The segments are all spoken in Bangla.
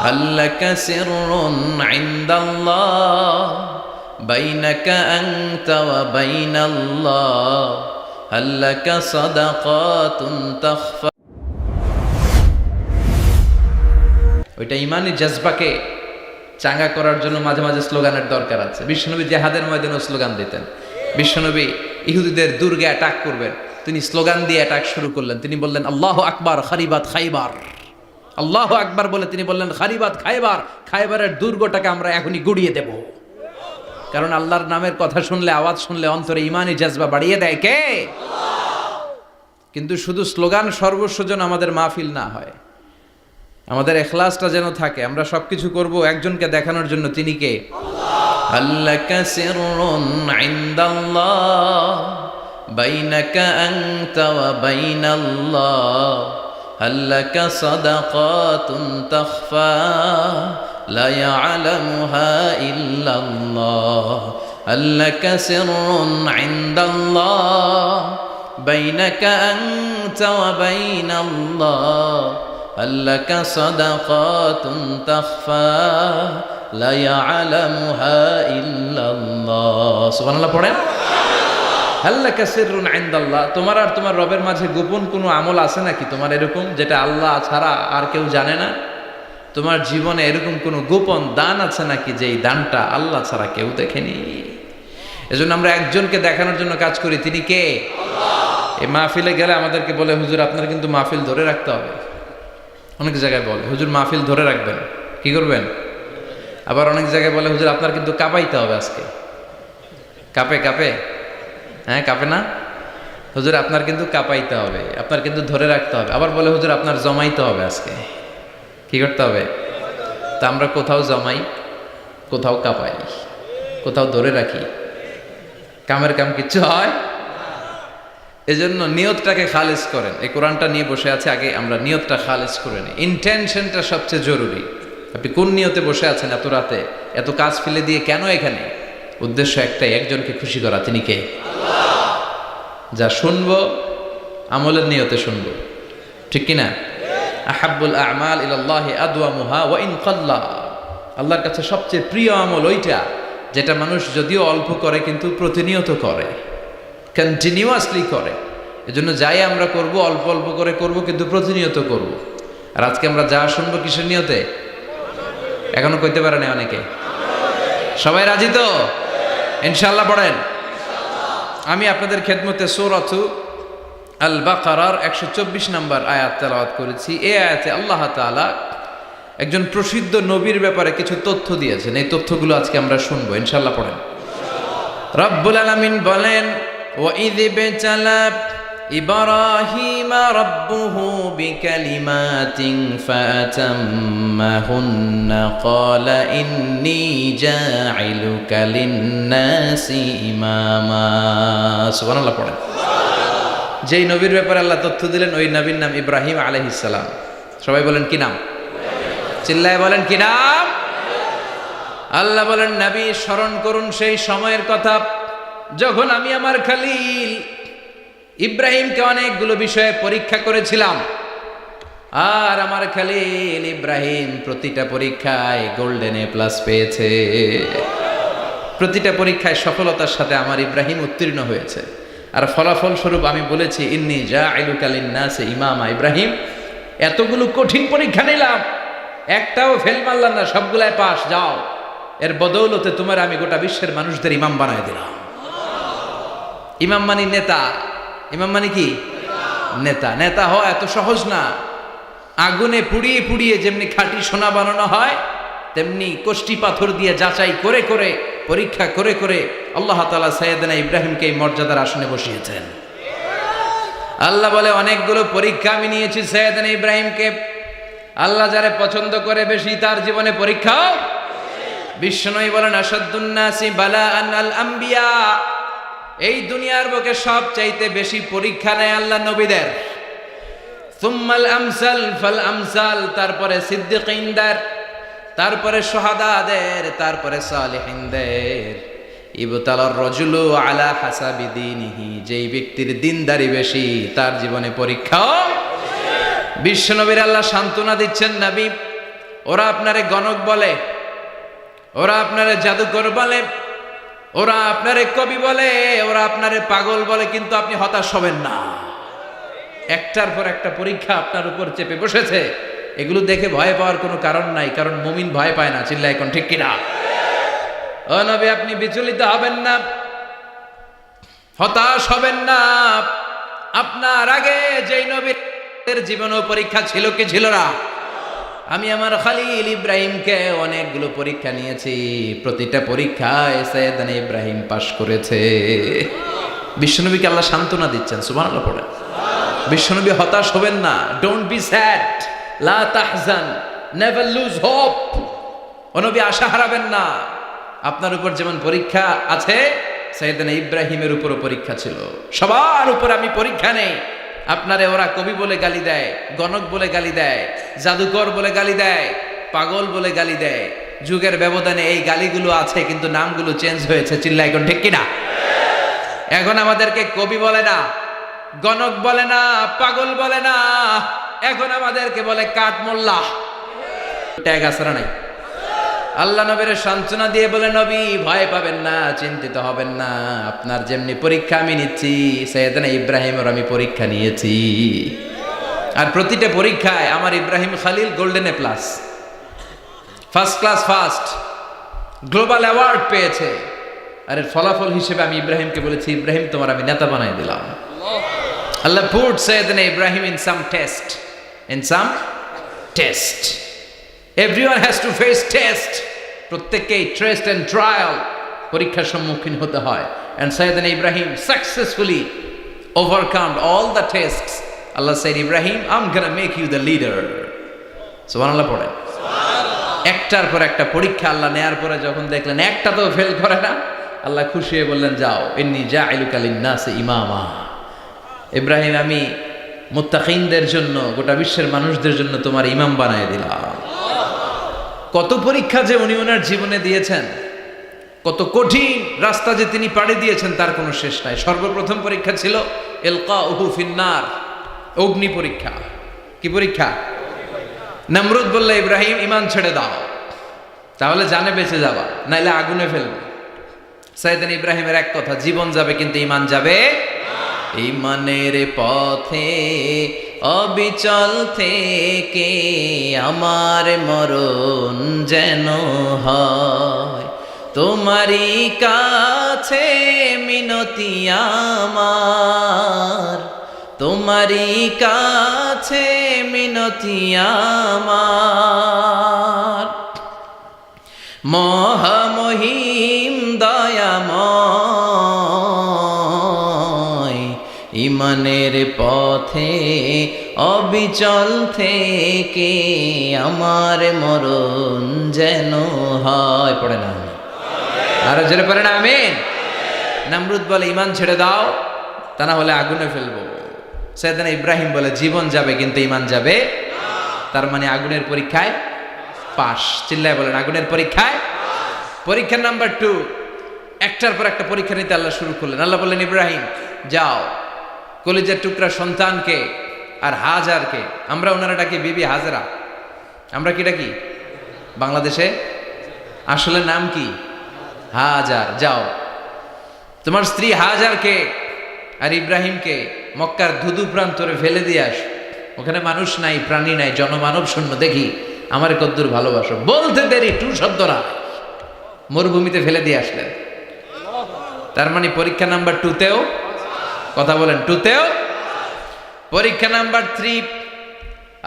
হাল্লাকা সিররুন ইনদাল্লাহ বাইনাকা আনতা ওয়া বাইনাল্লাহ হাল্লাকা সাদাকাতুন তাখফা। ওইটা ইমানি জজবাকে চাঙ্গা করার জন্য মাঝে মাঝে স্লোগানের দরকার আছে। বিশ্বনবী জিহাদের ময়দানে স্লোগান দিতেন। বিশ্বনবী ইহুদিদের দুর্গে অ্যাটাক করবেন, তিনি স্লোগান দিয়ে অ্যাটাক শুরু করলেন। তিনি বললেন আল্লাহু আকবার খারিবাত খাইবার, আল্লাহু আকবার বলে তিনি বললেন খারিবাত খাইবার, খাইবারের দুর্গটাকে আমরা এখনই গুড়িয়ে দেব। কারণ আল্লাহর নামের কথা শুনলে, আওয়াজ শুনলে অন্তরে ইমানি জজবা বাড়িয়ে দেয় কে? কিন্তু শুধু স্লোগান সর্বস্ব যেন আমাদের মাহফিল না হয়, আমাদের ইখলাসটা যেন থাকে। আমরা সবকিছু করব একজনকে দেখানোর জন্য, তিনি কে? হাল্লাকা সিররুন ইনদাল্লাহ বাইনাকা আনতা ওয়া বাইনাল্লাহ হাল্লাকা সাদাকাতুন তাখফা লা ইয়ালামুহা ইল্লাল্লাহ হাল্লাকা সিররুন ইনদাল্লাহ বাইনাকা আনতা ওয়া বাইনাল্লাহ হাল্লাকা সাদাকাতুন তাখফা লা ইয়ালামুহা ইল্লাল্লাহ। সুবহানাল্লাহ পড়েন। হাল্লাকা সিররুন ইনদাল্লাহ, তোমার আর তোমার রবের মাঝে গোপন কোনো আমল আছে নাকি তোমার এরকম, যেটা আল্লাহ ছাড়া আর কেউ জানে না? তোমার জীবনে এরকম কোনো গোপন দান আছে নাকি যেই দানটা আল্লাহ ছাড়া কেউ দেখেনি? এজন্য আমরা একজনকে দেখানোর জন্য কাজ করি, তিনি কে? আল্লাহ। এই মাহফিলে গেলে আমাদেরকে বলে হুজুর আপনার কিন্তু মাহফিল ধরে রাখতে হবে। অনেক জায়গায় বলে হুজুর মাহফিল ধরে রাখবেন, কি করবেন? আবার অনেক জায়গায় বলে হুজুর আপনার কিন্তু কাঁপাইতে হবে আজকে। কাঁপে কাঁপে, হ্যাঁ কাঁপে না? হুজুর আপনার কিন্তু কাঁপাইতে হবে, আপনার কিন্তু ধরে রাখতে হবে। আবার বলে হুজুর আপনার জমাইতে হবে আজকে। কি করতে হবে? তা আমরা কোথাও জমাই, কোথাও কাঁপাই, কোথাও ধরে রাখি, কামের কাম কিচ্ছু হয়। এজন্য নিয়তটাকে খালেজ করেন। এই কোরআনটা নিয়ে বসে আছে, আগে আমরা নিয়তটা খালেজ করে নিই। ইন্টেনশনটা সবচেয়ে জরুরি। আপনি কোন নিয়তে বসে আছেন এত রাতে, এত কাজ ফেলে দিয়ে কেন এখানে? উদ্দেশ্য একটাই, একজনকে খুশি করা। তিনি কে? আল্লাহ। যা শুনবো আমলের নিয়তে শুনবো, ঠিক কিনা? আহাব্বুল আমাল ইলাল্লাহি আদওয়ামুহা ওয়া ইন কাল্লা। আল্লাহর কাছে সবচেয়ে প্রিয় আমল ওইটা যেটা মানুষ যদিও অল্প করে কিন্তু প্রতিনিয়ত করে, কন্টিনিউয়াসলি করে। এজন্য যাই আমরা করব অল্প অল্প করে করব, কিন্তু প্রতিনিয়ত করব। আর আজকে আমরা যা শুনবো কিসের নিয়তে? এখনো কইতে পারে না অনেকে। সবাই রাজি তো? ইনশাআল্লাহ পড়েন। আমি আপনাদের খেদমতে সূরাত আল বাকারার 124 নম্বর আয়াত তেলাওয়াত করেছি। এই আয়াতে আল্লাহ তাআলা একজন প্রসিদ্ধ নবীর ব্যাপারে কিছু তথ্য দিয়েছেন। এই তথ্যগুলো আজকে আমরা শুনবো, ইনশাআল্লাহ পড়েন। রব্বুল আলামিন বলেন وَإِذِ ابْتَلَى إِبْرَاهِيمَ رَبُّهُ بِكَلِمَاتٍ فَأَتَمَّهُنَّ قَالَ إِنِّي جَاعِلُكَ لِلنَّاسِ إِمَامًا। সুবহানাল্লাহ পড়েন। যেই নবীর ব্যাপারে আল্লাহ তথ্য দিলেন ওই নবীর নাম ইব্রাহিম আলাইহিস সালাম। সবাই বলেন কি নাম? চিল্লায় বলেন কি নাম? আল্লাহ বলেন নবী স্মরণ করুন সেই সময়ের কথা যখন আমি আমার খলিল ইব্রাহিমকে অনেকগুলো বিষয়ে পরীক্ষা করেছিলাম। আর আমার খলিল ইব্রাহিম প্রতিটা পরীক্ষায় গোল্ডেন এ প্লাস পেয়েছে। প্রতিটা পরীক্ষায় সফলতার সাথে আমার ইব্রাহিম উত্তীর্ণ হয়েছে। আর ফলাফল স্বরূপ আমি বলেছি ইন্নী জাইলুকা লিন্নাসি ইমামা। ইব্রাহিম এতগুলো কঠিন পরীক্ষা নিলাম, একটাও ফেল মারলাম না, সবগুলাই পাস। যাও, এর বদৌলতে তোমার আমি গোটা বিশ্বের মানুষদের ইমাম বানায় দিলাম। ইমাম মানি নেতা। ইমাম মানি কি? নেতা। নেতা হওয়া এত সহজ না। আগুনে পুড়িয়ে পুড়িয়ে যেমনি খাঁটি সোনা বানানো হয়, তেমনি কষ্টি পাথর দিয়ে যাচাই করে করে পরীক্ষা করে করে আল্লাহ তাআলা সাইয়েদনা ইব্রাহিমকে এই মর্যাদার আসনে বসিয়েছেন। আল্লাহ বলে অনেকগুলো পরীক্ষা আমি নিয়েছি সাইয়েদনা ইব্রাহিমকে। আল্লাহ যারে পছন্দ করে বেশি তার জীবনে পরীক্ষাও। বিশ্বনবী বলেন আসাদ্দুন নাসি বালাআন আল আম্বিয়া। এই দুনিয়ার বুকে সব চাইতে বেশি পরীক্ষা নেয় আল্লাহ নবীদের। সুম্মাল আমসাল ফাল আমসাল, তারপরে সিদ্দিকিনদের, তারপরে শুহাদাদের, তারপরে সালিহিনদের। ইবতালার রাজুলু আলা হাসাবি দীনিহি, যেই ব্যক্তির দিনদারি বেশি তার জীবনে পরীক্ষা। বিশ্বনবীর আল্লাহ সান্ত্বনা দিচ্ছেন, নবী ওরা আপনারে গণক বলে, ওরা আপনারে জাদুকর বলে, ওরা আপনারে কবি বলে, ওরা আপনারে পাগল বলে, কিন্তু আপনি হতাশ হবেন না। একটার পর একটা পরীক্ষা আপনার উপর চেপে বসেছে, এগুলো দেখে ভয় পাওয়ার কোনো কারণ নাই, কারণ মুমিন ভয় পায় না। চিল্লায় এখন ঠিক কিনা? ও নবী, আপনি বিচলিত হবেন না, হতাশ হবেন না। আপনার আগে যেই নবীর জীবনও পরীক্ষা ছিল কি ছিল না? আমি আমার খলিল ইব্রাহিমকে অনেকগুলো পরীক্ষা নিয়েছি, প্রতিটা পরীক্ষায় সাইয়েদনা ইব্রাহিম পাশ করেছে। বিশ্বনবীকে আল্লাহ সান্ত্বনা দিচ্ছেন, সুবহানাল্লাহ পড়েন। বিশ্বনবী হতাশ হবেন না, ডোন্ট বি স্যাড, লা তাহজান, নেভার লুজ হোপ। ও নবী আশা হারাবেন না। আপনার উপর যেমন পরীক্ষা আছে, সাইয়েদনা ইব্রাহিমের উপরও পরীক্ষা ছিল। সবার উপর আমি পরীক্ষা নেই। আপনারে ওরা কবি বলে গালি দেয়, গণক বলে গালি দেয়, জাদুকর বলে গালি দেয়, পাগল বলে গালি দেয়। যুগের ব্যবধানে এই গালিগুলো আছে, কিন্তু নামগুলো চেঞ্জ হয়েছে। চিল্লা এখন ঠিক কিনা? এখন আমাদেরকে কবি বলে না, গণক বলে না, পাগল বলে না, এখন আমাদেরকে বলে কাঠ মোল্লা। ট্যাগ আসরা নাই। আল্লাহ নবীর সান্ত্বনা দিয়ে বলে, নবী ভয় পাবেন না, চিন্তিত হবেন না, আপনার যেমনি পরীক্ষা আমি নিচ্ছি, সাইয়েদনা ইব্রাহিমের আমি পরীক্ষা নিয়েছি। আর প্রতিটা পরীক্ষায় আমার Ibrahim Khalil golden A plus, first class first, global award পেয়েছে। আর এর ফলাফল হিসেবে আমি ইব্রাহিমকে বলেছি, ইব্রাহিম তোমার আমি নেতা বানাই দিলাম। Allah put Sayyidna Ibrahim in some test, in some test. Everyone has to face test. প্রত্যেককেই টেস্ট এন্ড ট্রায়াল, পরীক্ষার সম্মুখীন হতে হয়। And Sayyidina Ibrahim successfully overcome all the tests. Allah said, Ibrahim, I'm gonna make you the leader. সুবহানাল্লাহ পড়েন। একটার পর একটা পরীক্ষা আল্লাহ নেয়ার পরে যখন দেখলেন একটা তো ফেল করে না, আল্লাহ খুশি হয়ে বললেন, যাও, ইন্নী জাইলুকা লিন-নাসি ইমামা। ইব্রাহিম, আমি মুত্তাকিনদের জন্য, গোটা বিশ্বের মানুষদের জন্য তোমার ইমাম বানায় দিলাম। কত পরীক্ষা যে উনি ওনার জীবনে দিয়েছেন, কত কঠিন রাস্তা যে তিনি পাড়ি দিয়েছেন, তার কোনো শেষ নাই। সর্বপ্রথম পরীক্ষা ছিল ইলকাউহু ফিন্নার, অগ্নি পরীক্ষা। কি পরীক্ষা? নমরুদ বলল, ইব্রাহিম ঈমান ছেড়ে দাও, তাহলে জানে বেঁচে যাবা, নাইলে আগুনে ফেলবে। সাইয়েদনা ইব্রাহিমের এক কথা, জীবন যাবে কিন্তু ঈমান যাবে। ঈমানের পথে অবিচল থেকে আমার মরণ যেন হয়, তোমারই কাছে মিনতি আমার, তোমারই কাছে মিনতি আমার। মহামহিম দয়াময়, ঈমানের পথে অবিচল থেকে আমার মরণ যেন হয়। পড়ে না আরো জোরে পড়ে না আমিন। নমরুদ বলে, ঈমান ছেড়ে দাও, তা না হলে আগুনে ফেলবো। সাইয়েদনা ইব্রাহিম বলে, জীবন যাবে কিন্তু ঈমান যাবে। তার মানে আগুনের পরীক্ষায় পাস। চিল্লায় বলেন, আগুনের পরীক্ষায়। পরীক্ষা নাম্বার 2, একটার পর একটা পরীক্ষা নিতে আল্লাহ শুরু করলেন। আল্লাহ বললেন, ইব্রাহিম যাও, কলিজার টুকরা সন্তানকে আর হাজারকে, আমরা ওনারা ডাকি বিবি হাজরা, আমরা কি ডাকি বাংলাদেশে, আসলে নাম কি হাজার, যাও তোমার স্ত্রী হাজারকে আর ইব্রাহিমকে মক্কার ধুধু প্রান্তরে ফেলে দিয়ে আস। ওখানে মানুষ নাই, প্রাণী নাই, জনমানব শূন্য, দেখি আমার কদ্দুর ভালোবাসো। বলতে দেরি, টু শব্দ না, মরুভূমিতে ফেলে দিয়ে আসলেন। তার মানে পরীক্ষা নাম্বার 2তেও, কথা বলেন, 2তেও। পরীক্ষা নাম্বার 3,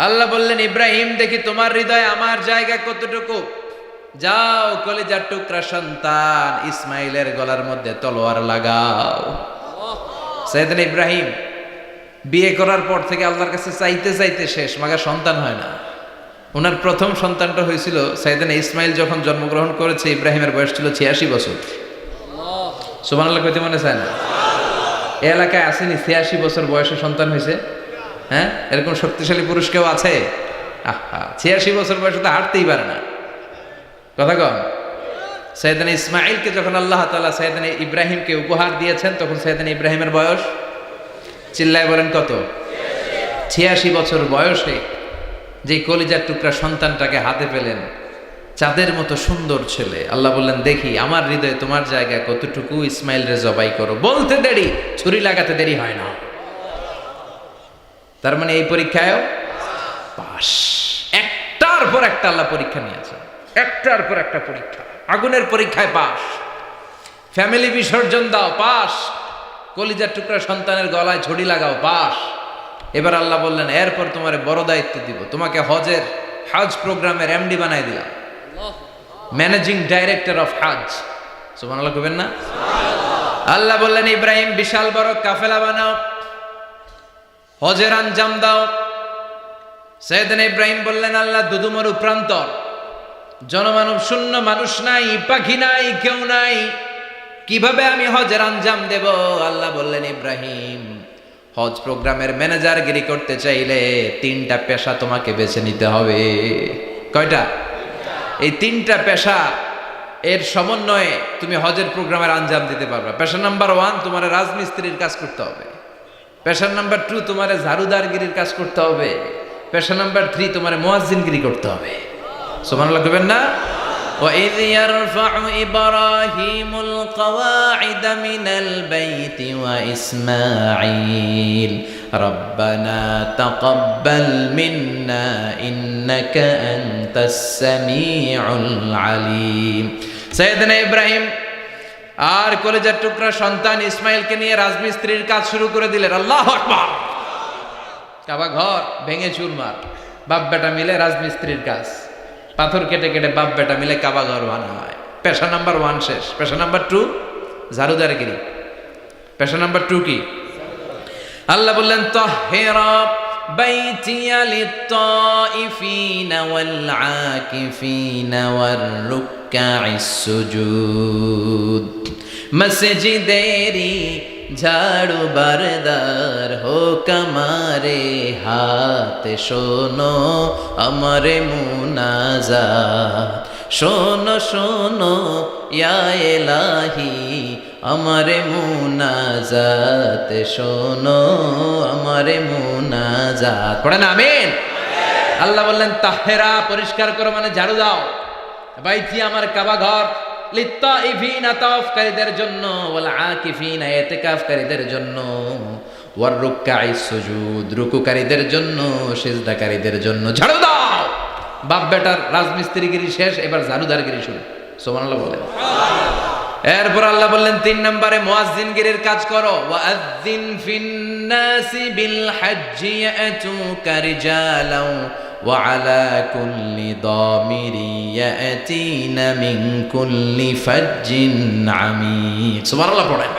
আল্লাহ বললেন, ইব্রাহিম দেখি তোমার হৃদয়ে আমার জায়গা কতটুকু, যাও কলিজার টুকরা সন্তান ইসমাইলের গলার মধ্যে তলোয়ার লাগাও। সাইয়েদনা ইব্রাহিম বিয়ে করার পর থেকে আল্লাহর কাছে চাইতে চাইতে শেষ, মাগা সন্তান হয় না। ওনার প্রথম সন্তানটা হয়েছিল সাইয়েদনা ইসমাইল যখন জন্মগ্রহণ করেছে, ইব্রাহিমের বয়স ছিল 86 বছর। সুবহানাল্লাহ কইতে মনে চায় না? এই এলাকায় আসেনি 86 বছর বয়সে সন্তান হয়েছে? হ্যাঁ, এরকম শক্তিশালী পুরুষ কেউ আছে? আহা, 86 বছর বয়সে তো হাঁটতেই পারে না। কথা কন। সাইয়েদনা ইসমাইলকে যখন আল্লাহ তাআলা সাইয়েদনা ইব্রাহিমকে উপহার দিয়েছেন, তখন সাইয়েদনা ইব্রাহিমের বয়স, চিল্লায় বলেন কত? 86 বছর বয়সে যে কলিজার টুকরা সন্তানটাকে হাতে পেলেন, চাঁদের মতো সুন্দর ছেলে, আল্লাহ বললেন দেখি আমার হৃদয়ে তোমার জায়গা কতটুকু, ইসমাইল রে জবাই করো। বলতে দেরি, ছুরি লাগাতে দেরি হয় না। তার মানে এই পরীক্ষায়ও পাস। একটার পর একটা আল্লাহ পরীক্ষা নিয়েছে, একটার পর একটা পরীক্ষা। আগুনের পরীক্ষায় পাস, ফ্যামিলি বিসর্জন দাও পাস, কলিজার টুকরা সন্তানের গলায় ছড়ি লাগাও পাস। এবার আল্লাহ বললেন এরপর তোমার বড় দায়িত্ব দিব, তোমাকে হজ প্রোগ্রামের এমডি বানাই দিলাম, ম্যানেজিং ডাইরেক্টর অফ হজ। সুবহানাল্লাহ কইবেন না? আল্লাহ বললেন ইব্রাহিম বিশাল বড় কাফেলা বানাও, হজের আঞ্জাম দাও। সাইয়েদনা ইব্রাহিম বললেন আল্লাহ দুদুমরু প্রান্তর, জনমানব শূন্য, মানুষ নাই, পাখি নাই, কেউ নাই, কিভাবে আমি হজের আঞ্জাম দেব? আল্লাহ বললেন ইব্রাহিম হজ প্রোগ্রামের ম্যানেজারগিরি করতে চাইলে 3টা পেশা তোমাকে বেছে নিতে হবে। কয়টা? এই 3টা পেশা এর সমন্বয়ে তুমি হজের প্রোগ্রামের আঞ্জাম দিতে পারবে। পেশা নাম্বার 1 তোমার রাজমিস্ত্রির কাজ করতে হবে, পেশা নাম্বার 2 তোমার ঝাড়ুদারগিরির কাজ করতে হবে, পেশা নাম্বার 3 তোমার মুয়াজ্জিনগিরি করতে হবে। সুবহানাল্লাহ কইবেন না? وَإِذْ يَرْفَعُ إِبْرَاهِيمُ الْقَوَاعِدَ مِنَ الْبَيْتِ وَإِسْمَاعِيلُ رَبَّنَا تَقَبَّلْ مِنَّا إِنَّكَ أَنْتَ السَّمِيعُ الْعَلِيمُ। সাইয়েদনা ইব্রাহিম আর কলেজের টুকরা সন্তান ইসমাইলকে নিয়ে রাজমিস্ত্রির কাজ শুরু করে দিলেন। আল্লাহু আকবার! কাবা ঘর ভেঙে চুরমার, বাপ বেটা মিলে রাজমিস্ত্রির কাজ, পাথর কেটে কেটে বাপ বেটা মিলে কাবা ঘর বানানো হয়। পেশা নাম্বার 1 শেষ। পেশা নাম্বার 2 ঝাড়ুদারগিরি। পেশা নাম্বার 2 কি? আল্লাহ বললেন তাহহিরা বাইতিয়া লিত-তাইফিনা ওয়াল আকিফিনা ওয়ার রুকআইস সুজুদ। মসজিদেরি ঝাড়ু বারদার হোক আমারে হাত, শোনো আমারে মুনাজাত, শোনো শোনো ইয়া ইলাহি আমারে মুনাজাত, শোনো আমারে মুনাজাত। পড়েন আমিন। আল্লাহ বললেন তাহেরা পরিষ্কার করো মানে ঝাড়ু দাও, বাইতি আমার কাবা ঘর, লিত্তাইফিনা তাওয়াফকারীদের জন্য, ওয়াল আকিফিনা ইতিকাফকারীদের জন্য, ওয়ার রুকআইস সুজুদ রুকুকারীদের জন্য, সিজদাকারীদের জন্য। ঝাড়ু দাও। বাপ বেটার রাজমিস্ত্রিগিরি শেষ, এবার ঝাড়ুদারগিরি শুরু। সুবহানাল্লাহ বলেন। এরপর আল্লাহ বললেন 3 নম্বরে মুয়াজ্জিনগিরির কাজ করো। ওয়াআযযিন ফিন-নাসি বিল হজ্জি ইয়াতুকা রিজালাও ওয়া আলা কুল্লি দামিরি ইয়াতিনা মিন কুল্লি ফাজ্জিন আমিক। সুবহানাল্লাহ পড়েন।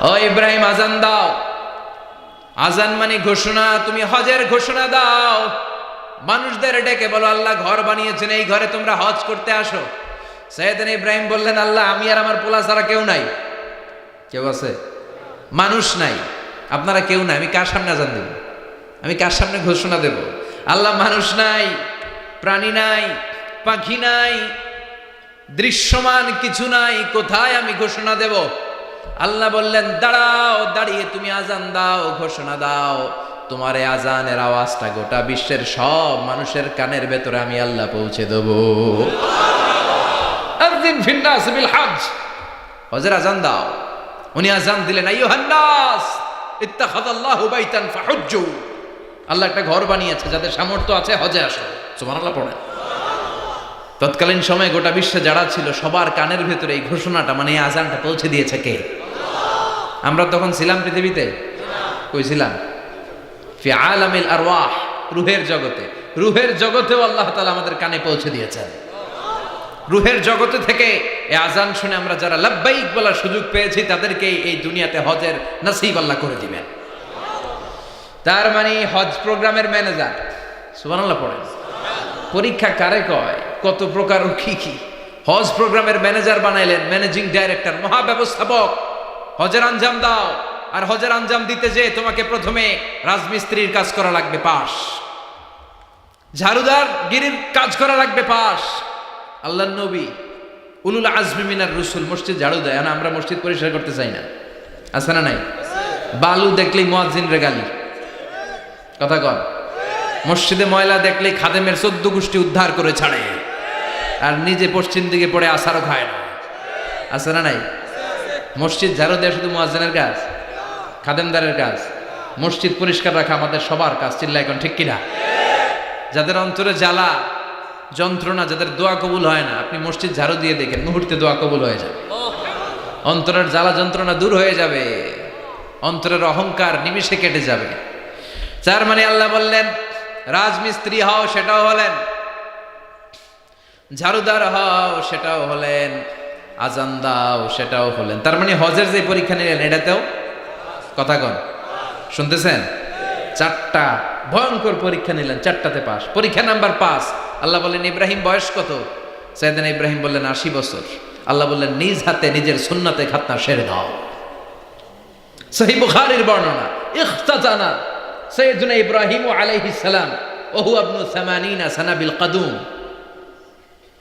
ও ইব্রাহিম আযান দাও। আযান মানে ঘোষণা, তুমি হজের ঘোষণা দাও। মানুষদের ডেকে বলো আল্লাহ ঘর বানিয়েছেন, এই ঘরে তোমরা হজ করতে আসো। সাইয়েদনা ইব্রাহিম বললেন আল্লাহ আমি আর আমার পোলা ছাড়া কেউ নাই। কেউ আছে? মানুষ নাই, আপনারা কেউ নাই, আমি কার সামনে আযান দেব? আমি কার সামনে ঘোষণা দেব? আল্লাহ মানুষ নাই, প্রাণী নাই, পাখি নাই, দৃশ্যমান কিছু নাই, কোথায় আমি ঘোষণা দেব? আল্লাহ বললেন দাঁড়াও, দাঁড়িয়ে তুমি আযান দাও, ঘোষণা দাও। তোমার এই আযানের আওয়াজটা গোটা বিশ্বের সব মানুষের কানের ভেতরে আমি আল্লাহ পৌঁছে দেব। আযিন ফিন-নাস বিল হজ, হজের আযান দাও। উনি আযান দিলেন আইয়ুহান নাস ইত্তাখাযাল্লাহু বাইতান ফাহুজ্জু। আল্লাহ একটা ঘর বানিয়েছে, যাদের সামর্থ্য আছে হজে আসো। সুবহানাল্লাহ পড়েন। তৎকালীন সময়ে গোটা বিশ্বে যারা ছিল সবার কানের ভেতরে এই ঘোষণাটা মানে এই আযানটা পৌঁছে দিয়েছে কে? আমরা তখন ছিলাম পৃথিবীতে? কই ছিলাম? ফি আলামিল আরওয়াহ, রূহের জগতে। রূহের জগতেও আল্লাহ তাআলা আমাদের কানে পৌঁছে দিয়েছেন। রূহের জগতে থেকে এই আযান শুনে আমরা যারা লাব্বাইক বলার সুযোগ পেয়েছি তাদেরকে এই দুনিয়াতে হজের নসিব আল্লাহ করে দিবেন। তার মানে হজ প্রোগ্রামের ম্যানেজার। সুবহানাল্লাহ পড়েন। পরীক্ষা কারে কয়? কত প্রকার ও কি কি। হজ প্রোগ্রামের ম্যানেজার বানাইলেন, ম্যানেজিং ডাইরেক্টর, মহাব্যবস্থাপক। হজের আঞ্জাম দাও, আর হজের আঞ্জাম দিতে যে তোমাকে প্রথমে রাজমিস্ত্রির কাজ করা লাগবে পাস, ঝাড়ুদার গিরির কাজ করা লাগবে পাস। আল্লাহর নবী উলুল আজমি মিনার রসুল মসজিদ ঝাড়ু দেয় না, আমরা মসজিদ পরিষ্কার করতে চাই না, আছে না নাই? বালু দেখলেই মুয়াজ্জিন রে গালি, কথা কন। মসজিদে ময়লা দেখলে খাদেমের 14 গোষ্ঠী উদ্ধার করে ছাড়ে, আর নিজে পশ্চিম দিকে পড়ে আসারও খায় না। আছে না নাই? মসজিদ ঝাড়ু দেওয়া শুধু মুয়াজ্জিনের কাজ, খাদেমদারের কাজ। মসজিদ পরিষ্কার রাখা আমাদের সবার কাজ। চিল্লা এখন ঠিক কিনা? যাদের অন্তরে জ্বালা যন্ত্রণা, যাদের দোয়া কবুল হয় না, আপনি মসজিদ ঝাড়ু দিয়ে দেখেন মুহূর্তে দোয়া কবুল হয়ে যাবে। অন্তরের জ্বালা যন্ত্রণা দূর হয়ে যাবে, অন্তরের অহংকার নিমিষে কেটে যাবে। তার মানে আল্লাহ বললেন রাজমিস্ত্রি হও সেটাও হলেন, ঝাড়ুদার হও সেটাও হলেন, আজান দাও সেটাও হলেন। তার মানে হজের যে পরীক্ষা নিলেন এটাতেও কথা কন, শুনতেছেন? 4টা ভয়ঙ্কর পরীক্ষা নিলেন, 4টাতে পাস। পরীক্ষা নাম্বার 5। আল্লাহ বললেন ইব্রাহিম বয়স কত? সাইয়েদনা ইব্রাহিম বললেন 80 বছর। আল্লাহ বললেন নিজ হাতে নিজের সুন্নাতে খাতনা সেরে দাও। সহিহ বুখারীর বর্ণনা, ইখতাতানা সাইয়েদনা ইব্রাহিম আলাইহিস সালাম ওয়া হুয়া ইবনু 80 সানা বিল কদুম।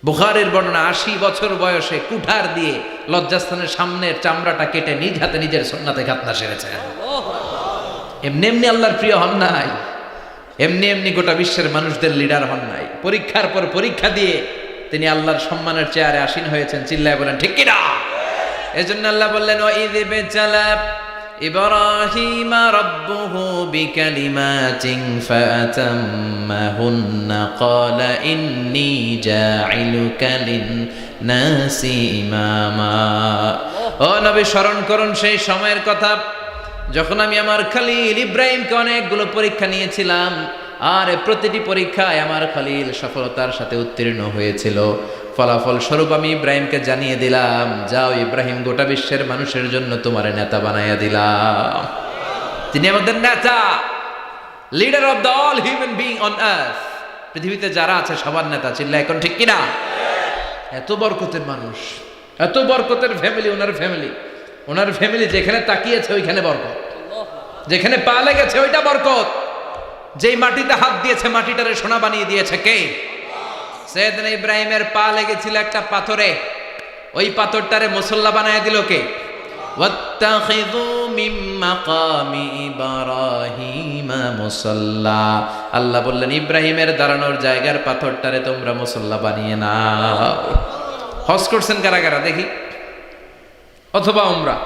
বুখারীর বর্ণনা, 80 বছর বয়সে কুঠার দিয়ে লজ্জাস্থানের সামনের চামড়াটা কেটে নিজ হাতে নিজের সুন্নাতে খাতনা সেরেছেন। এমনি এমনি আল্লাহর প্রিয় হন নাই, এমনি এমনি গোটা বিশ্বের মানুষদের লিডার হন নাই। পরীক্ষার পর পরীক্ষা দিয়ে তিনি আল্লাহর সম্মানের চেয়ারে আসীন হয়েছেন। চিল্লায় বলেন ঠিক কিনা? এজন্য আল্লাহ বললেন ওয়াইয বিতালা ইব্রাহিমা রাব্বুহু বিকালিমাতিন ফাআতাম্মাহুন্না ক্বালা ইন্নী জাঈলুকা লিন-নাসি ইমামা। ও নবী, স্মরণ করুন সেই সময়ের কথা যখন আমি আমার খলিল ইব্রাহিমকে অনেকগুলো পরীক্ষা নিয়েছিলাম, আর প্রতিটি পরীক্ষায় আমার খলিল সফলতার সাথে উত্তীর্ণ হয়েছিল। ফলাফল স্বরূপ আমি ইব্রাহিমকে জানিয়ে দিলাম, যাও ইব্রাহিম, গোটা বিশ্বের মানুষের জন্য তোমার নেতা বানাইয়া দিলাম। তিনি আমাদের নেতা, leader of the all human being on earth. পৃথিবীতে যারা আছে সবার নেতা। চিল্লা এখন ঠিক কিনা? এত বরকতের মানুষ, এত বরকতের ফ্যামিলি, ওনার ফ্যামিলি যেখানে তাকিয়েছে ওইখানে বরকত, যেখানে পা লেগেছে ওইটা বরকত। যেই মাটিতে হাত দিয়েছে মাটিটারে সোনা বানিয়ে দিয়েছে কে? সাইয়েদনা ইব্রাহিমের পা লেগেছিল একটা পাথরে, ওই পাথরটারে মুসল্লা বানায় দিল কে? ওয়াত্তাখিযু মিন মাকামি ইব্রাহিমা মুসাল্লা। আল্লাহ বললেন ইব্রাহিমের দাঁড়ানোর জায়গার পাথরটারে তোমরা মুসল্লা বানিয়ে নাও। হজ করছেন কারা কারা দেখি? অথবা উমরা?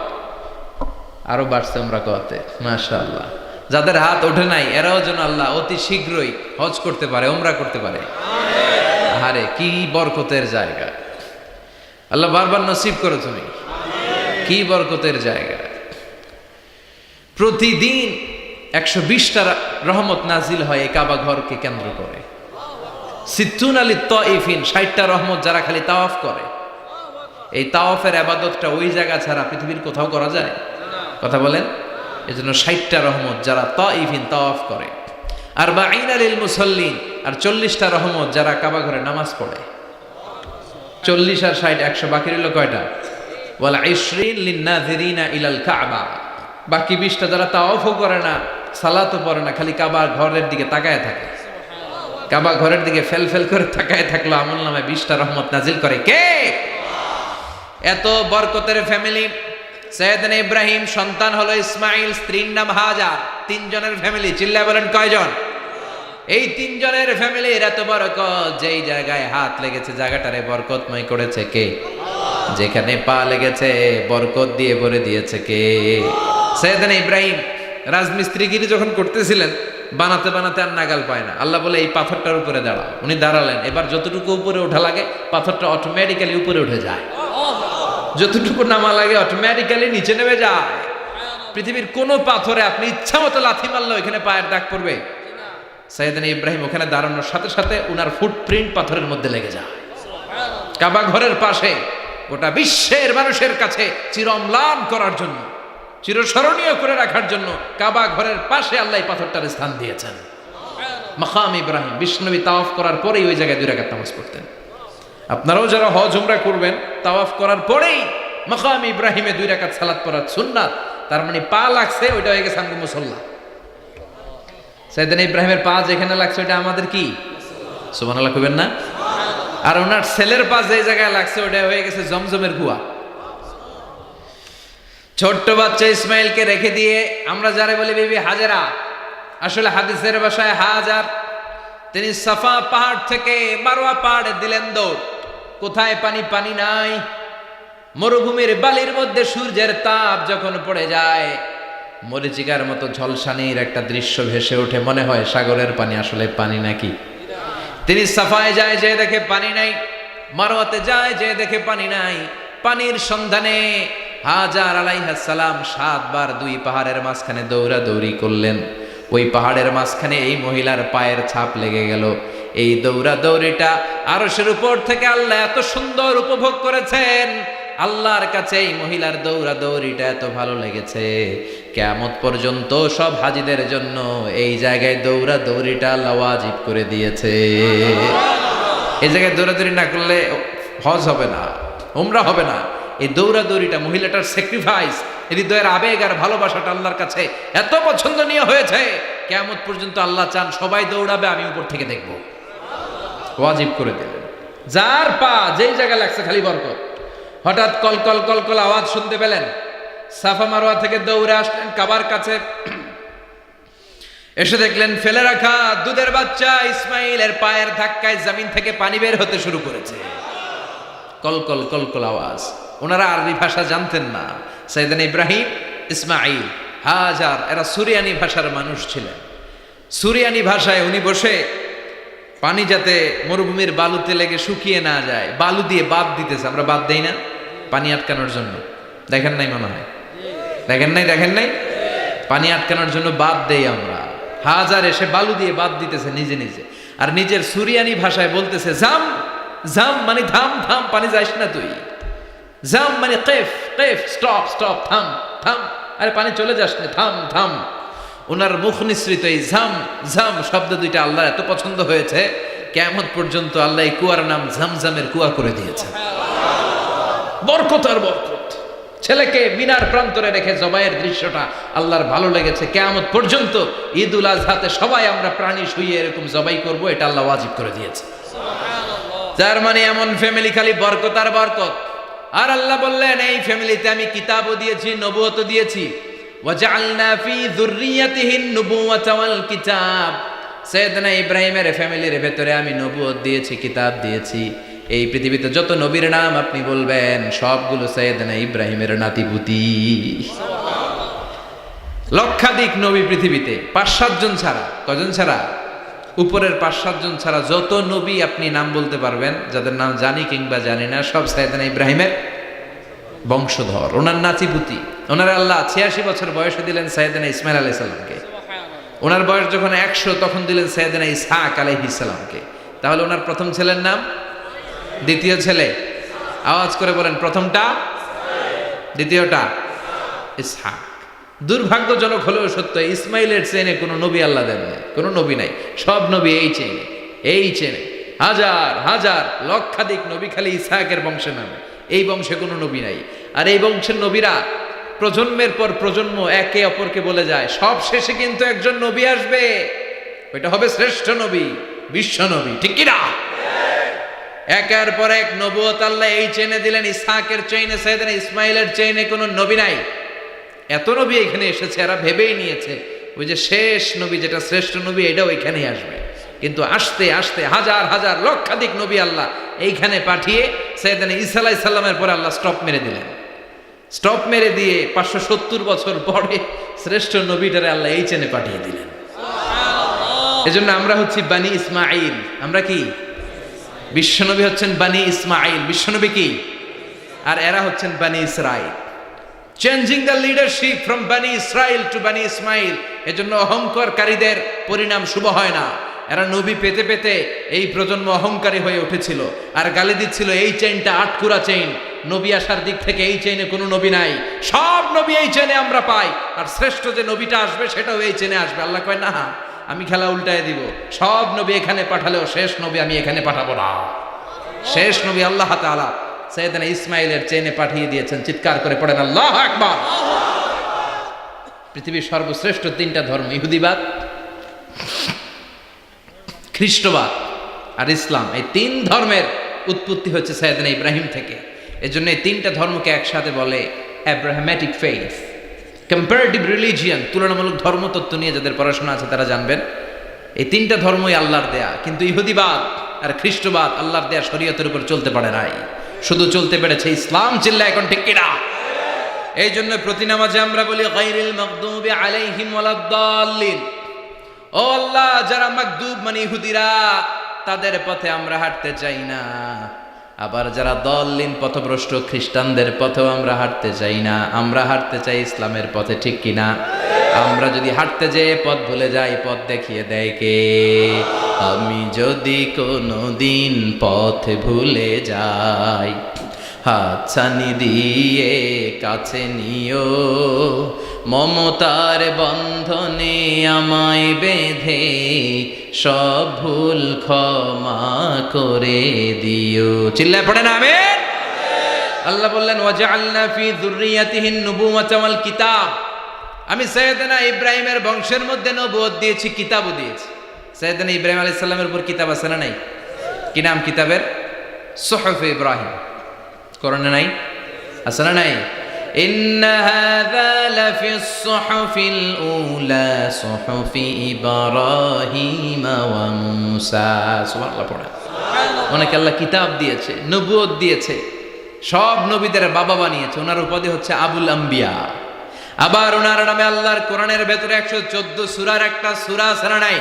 আরো বাড়ছে উমরা করতে, মাশাআল্লাহ। যাদের হাত ওঠে নাই এরাও যেন আল্লাহ অতি শীঘ্রই হজ করতে পারে, উমরা করতে পারে। আরে কি বরকতের জায়গা, আল্লাহ বারবার নসিব করো তুমি। কি বরকতের জায়গা। প্রতিদিন 120টা রহমত নাজিল হয় এই কাবা ঘরকে কেন্দ্র করে। সিত্তুন আলী তাইফিন, 60টা রহমত যারা খালি তাওয়াফ করে। এই তাওয়াফের ইবাদতটা ওই জায়গা ছাড়া পৃথিবীর কোথাও করা যায়? কথা বলেন। এজন্য 60টা রহমত যারা তাইফিন তাওয়াফ করে। আর বাঈনা লিল মুসাল্লিন, আর 40টা রহমত যারা কাবা ঘরে নামাজ পড়ে। 40 আর 60 100, বাকি রইল কয়টা? ওয়াল 20 লিন নাযিরিনা ইলাল কাবা। বাকি 20টা যারা তাওয়াফও করে না, সালাতও পড়ে না, খালি কাবা ঘরের দিকে তাকায় থাকে। কাবা ঘরের দিকে ফেল করে তাকায় থাকলো, আমলনামায় 20টা রহমত নাজিল করে কে? এত বরকতের ফ্যামিলি। সাইয়েদনা ইব্রাহিম সন্তান হলো ইসমাইল, স্ত্রীর নাম হাজার। 3 জনের ফ্যামিলি। চিল্লায় বলেন কয়জন? এই 3 জনের ফ্যামিলির এত বরকত, যেই জায়গায় হাত লেগেছে জায়গাটারে বরকতময় করেছে কে? যেখানে পা লেগেছে বরকত দিয়ে ভরে দিয়েছে কে? সাইয়েদনা ইব্রাহিম রাজমিস্ত্রিগিরি যখন করতেছিলেন, বানাতে বানাতে আর নাগাল পায় না। আল্লাহ বলে এই পাথরটার উপরে দাঁড়াও। উনি দাঁড়ালেন। এবার যতটুকু উপরে ওঠা লাগে পাথরটা অটোমেটিক্যালি উপরে উঠে যায়, যতটুকু নামা লাগে অটোমেটিক্যালি নিচে নেমে যায়। পৃথিবীর কোন পাথরে আপনি ইচ্ছা মতো লাথি মারলে ওখানে পায়ের দাগ পড়বে? সাইয়েদনা ইব্রাহিম ওখানে দাঁড়ানোর সাথে সাথে উনার ফুটপ্রিন্ট পাথরের মধ্যে লেগে যায়। কাবা ঘরের পাশে গোটা বিশ্বের মানুষের কাছে চিরম্লান করার জন্য, চিরস্মরণীয় করে রাখার জন্য কাবা ঘরের পাশে আল্লাহ এই পাথরটার স্থান দিয়েছেন। মাকাম ইব্রাহিম। বিষ্ণবী তাওয়াফ করার পরেই ওই জায়গায় 2 রাকাত নামাজ পড়তেন। আপনারাও যারা হজ উমরা করবেন, তাওয়াফ করার পরেই মাকাম ইব্রাহিমে 2 রাকাত সালাত পড়া সুন্নাত। তার মানে পা লাগছে, ওইটা হয়ে গেছে আমগো মুসল্লা। সাইয়েদনা ইব্রাহিমের পা যেখানে লাগছে ওইটা আমাদের কি? সুবহানাল্লাহ কইবেন না? আর ওনার ছেলের পা যে জায়গায় লাগছে ওইটা হয়ে গেছে জমজমের কুয়া। ছোট্ট বাচ্চা ইসমাইলকে রেখে দিয়ে আমরা যারা বলি বিবি হাজেরা, আসলে হাদিসের ভাষায় হাজার, তিনি সাফা পাহাড় থেকে মারওয়া পাহাড়ে দিলেন দৌড়। কোথায় পানি? পানি নাই। মরুভূমির বালির মধ্যে সূর্যের তাপ যখন পড়ে যায়, মরীচিকার মতো ঝলসানির একটা দৃশ্য ভেসে ওঠে, মনে হয় সাগরের পানি আসলে পানি নাকি। তিনি সাফায় যায়, যে দেখে পানি নাই। মারওয়াতে যায়, যে দেখে পানি নাই। পানির সন্ধানে হাজার আলাইহিস সালাম 7 বার 2 পাহাড়ের মাঝখানে দৌড়াদৌড়ি করলেন। ওই পাহাড়ের মাঝখানে এই মহিলার পায়ের ছাপ লেগে গেল। এই দৌড়াদৌড়িটা আরশের উপর থেকে আল্লাহ এত সুন্দর উপভোগ করেছেন। আল্লাহর কাছে এই মহিলার দৌড়াদৌড়িটা এত ভালো লেগেছে, কিয়ামত পর্যন্ত সব হাজীদের জন্য এই জায়গায় দৌড়াদৌড়িটা আল্লাহ ওয়াজিব করে দিয়েছে। এই জায়গায় দৌড়াদৌড়ি না করলে হজ হবে না, উমরা হবে না। এই দৌড়াদৌড়িটা, মহিলাটার স্যাক্রিফাইস, হৃদয়ের আবেগ আর ভালোবাসাটা আল্লাহর কাছে এত পছন্দনীয় হয়েছে, কিয়ামত পর্যন্ত আল্লাহ চান সবাই দৌড়াবে, আমি উপর থেকে দেখব। ওয়াজিব করে দিলেন। যার পা যেই জায়গায় লাগছে খালি বরকত। হঠাৎ কলকল কলকল আওয়াজ শুনতে পেলেন। সাফা মারওয়া থেকে দৌড়ে আসলেন কাবার কাছে। এসে দেখলেন ফেলে রাখা দুধের বাচ্চা ইসমাইলের পায়ের ধাক্কায় জমিন থেকে পানি বের হতে শুরু করেছে। কলকল কলকল আওয়াজ। ওনারা আরবি ভাষা জানতেন না। সাইয়েদনা ইব্রাহিম, ইসমাইল, হাজার এরা সুরিয়ানি ভাষার মানুষ ছিলেন। সুরিয়ানি ভাষায় উনি বসে পানি যাতে মরুভূমির বালুতে লেগে শুকিয়ে না যায়, বালু দিয়ে বাঁধ দিতেছে। আমরা বাঁধ দেই না পানি আটকানোর জন্য? দেখেন নাই মনে হয়? দেখেন নাই? পানি আটকানোর জন্য বাঁধ দেই আমরা। হাজার এসে বালু দিয়ে বাঁধ দিতেছে নিজে নিজে, আর নিজের সুরিয়ানি ভাষায় বলতেছে জাম জাম, মানে থাম থাম, পানি যাইস না তুই। জাম মানে কেফ কেফ, স্টপ স্টপ, থাম থাম, আরে পানি চলে যাস না, থাম থাম। ওনার মুখ নিঃসৃত এই ঝাম ঝাম শব্দ দুইটা আল্লাহ এত পছন্দ হয়েছে, কিয়ামত পর্যন্ত আল্লাহ এই কুয়ার নাম ঝামঝামের কুয়া করে দিয়েছে। বরকত আর বরকত। ছেলেকে মিনার প্রান্তরে রেখে জবাইয়ের দৃশ্যটা আল্লাহর ভালো লেগেছে। কিয়ামত পর্যন্ত ঈদুল আজহাতে সবাই আমরা প্রাণী শুইয়ে এরকম জবাই করব, এটা আল্লাহ ওয়াজিব করে দিয়েছে। যার মানে এমন ফ্যামিলি খালি বরকত আর বরকত। আর আল্লাহ বললেন এই ফ্যামিলিতে আমি কিতাবও দিয়েছি, নবুয়তও দিয়েছি। ওয়াজআলনা ফি যুররিয়াতিহিন নুবুওয়াতা ওয়াল কিতাব। সাইয়েদনা ইব্রাহিমের ফ্যামিলির ভেতরে আমি নবুয়ত দিয়েছি, কিতাব দিয়েছি। এই পৃথিবীতে যত নবীর নাম আপনি বলবেন সবগুলো সাইয়েদনা ইব্রাহিমের নাতিপুতি। লক্ষাধিক নবী পৃথিবীতে, 5-7 জন ছাড়া। কজন ছাড়া? উপরের 5-7 জন ছাড়া যত নবী আপনি নাম বলতে পারবেন, যাদের নাম জানি কিংবা জানি না, সব সাইয়েদনা ইব্রাহিমের বংশধর, ওনার নাতিপুতি। ওনার আল্লাহ 86 বছর বয়সে দিলেন সাইয়েদনা ইসমাইল আলাইহিস সালামকে। ওনার বয়স যখন 100 তখন দিলেন সাইয়েদনা ইসহাক আলাইহিস সালামকে। তাহলে ওনার প্রথম ছেলের নাম? দ্বিতীয় ছেলে? আওয়াজ করে বলেন, প্রথমটা? দ্বিতীয়টা? ইসহাক। দুর্ভাগ্যজনক হলেও সত্য, ইসমাইলের চেনে কোনো নবী আল্লাহ দেন নাই, কোনো নবী নাই। সব নবী এই চেনে হাজার হাজার লক্ষাধিক নবী খালি ইসহাকের বংশে নামে। এই বংশে কোনো নবী নাই। আর এই বংশের নবীরা প্রজন্মের পর প্রজন্ম একে অপরকে বলে যায়, সব শেষে কিন্তু একজন নবী আসবে, ওইটা হবে শ্রেষ্ঠ নবী, বিশ্ব নবী। ঠিক কি না? একের পর এক নবুয়ত আল্লাহ এই চেনে দিলেন। ইসহাকের চেইনে, সাইয়েদনা ইসমাইলের চেইনে কোনো নবী নাই। এত নবী এখানে এসেছে, এরা ভেবেই নিয়েছে ওই যে শেষ নবী, যেটা শ্রেষ্ঠ নবী, এটাও এখানেই আসবে। কিন্তু আস্তে আস্তে হাজার হাজার লক্ষাধিক নবী আল্লাহ এইখানে পাঠিয়ে সাইয়েদনা ঈসা আলাইহিস সালামের পরে আল্লাহ স্টপ মেরে দিলেন। স্টপ মেরে দিয়ে 570 বছর পরে শ্রেষ্ঠ নবীটারে আল্লাহ এই চেনে পাঠিয়ে দিলেন। এজন্য আমরা হচ্ছি বানি ইসমাইল। আমরা কি? বিশ্বনবী হচ্ছেন বানি ইসমাইল, বিশ্বনবী কি? আর এরা হচ্ছেন বানি Israil. Changing the leadership from বানি ইসরাইল টু বানি ইসমাইল। এজন্য অহংকারকারীদের পরিণাম শুভ হয় না। এরা নবী পেতে পেতে এই প্রজন্ম অহংকারী হয়ে উঠেছিল আর গালি দিচ্ছিল এই চেইনটা আটকুরা চেইন, নবী আসার দিক থেকে এই চেইনে কোনো নবী নাই, সব নবী এই চেইনে আমরা পাই, আর শ্রেষ্ঠ যে নবীটা আসবে সেটাও এই চেইনে আসবে। আল্লাহ কয় না, আমি খেলা উল্টায় দিব, সব নবী এখানে পাঠালেও শেষ নবী আমি এখানে পাঠাবো না। শেষ নবী আল্লাহ তাআলা সাইয়েদনা ইসমাইলের চেইনে পাঠিয়ে দিয়েছেন। চিৎকার করে পড়েন আল্লাহু আকবার। পৃথিবীর সর্বশ্রেষ্ঠ 3টা ধর্ম, ইহুদিবাদ, খ্রিস্টবাদ আর ইসলাম, এই 3 ধর্মের উৎপত্তি হচ্ছে সাইয়েদনা ইব্রাহিম থেকে। এজন্য এই 3টা ধর্মকে একসাথে বলে অ্যাব্রাহামেটিক ফেইথ। কম্পারেটিভ রিলিজিয়ান, তুলনামূলক ধর্মতত্ত্ব নিয়ে যাদের পড়াশোনা আছে তারা জানবেন। এই তিনটা ধর্মই আল্লাহর দেয়া, কিন্তু ইহুদিবাদ আর খ্রিস্টবাদ আল্লাহর দেয়া শরীয়তের উপর চলতে পারে নাই, শুধু চলতে পেরেছে ইসলাম। চিল্লা এখন ঠিক কিনা? এই জন্য প্রতি নামাজে আমরা বলি গায়রিল মাগদুবি আলাইহিম ওয়ালাদ-দাল্লিন। ও আল্লাহ, যারা মাগদুব মানে ইহুদিরা, তাদের পথে আমরা হাঁটতে চাই না। আবার যারা দল্লিন পথভ্রষ্ট খ্রিস্টানদের পথেও আমরা হাঁটতে চাই না, আমরা হাঁটতে চাই ইসলামের পথে, ঠিক কিনা? আমরা যদি হাঁটতে যেয়ে পথ ভুলে যাই, পথ দেখিয়ে দেয় কে? আমি যদি কোনো দিন পথ ভুলে যাই, হাতছানি দিয়ে কাছে নিও, মমতার বন্ধনে আমায় বেঁধে সব ভুল ক্ষমা করে দিও। চিল্লায় পড়েন আমিন। আল্লাহ বললেন ওয়াজআলনা ফি যুররিয়াতিহিন নুবুওয়াতা ওয়াল কিতাব। আমি সাইয়েদনা ইব্রাহিমের বংশের মধ্যে নবুয়ত দিয়েছি, কিতাবও দিয়েছি। সাইয়েদনা ইব্রাহিম আলাইহিস সালামের উপর কিতাব আছে না নাই? কি নাম কিতাবের? সুহুফে ইব্রাহিম। কোরআনে নাই? আছে না নাই? ইন্না হাযা লাফিস সুহুফিল উলা সুহুফি ইব্রাহিম ওয়া মূসা। সুবহানাল্লাহ পড়া। অনেক আল্লাহ কিতাব দিয়েছে, নবুয়ত দিয়েছে, সব নবীদের বাবা বানিয়েছে। ওনার উপাধি হচ্ছে আবুল আম্বিয়া। আবার ওনার নামে আল্লাহর কোরআনের ভেতরে 114 সূরার একটা সূরা আছে না নাই?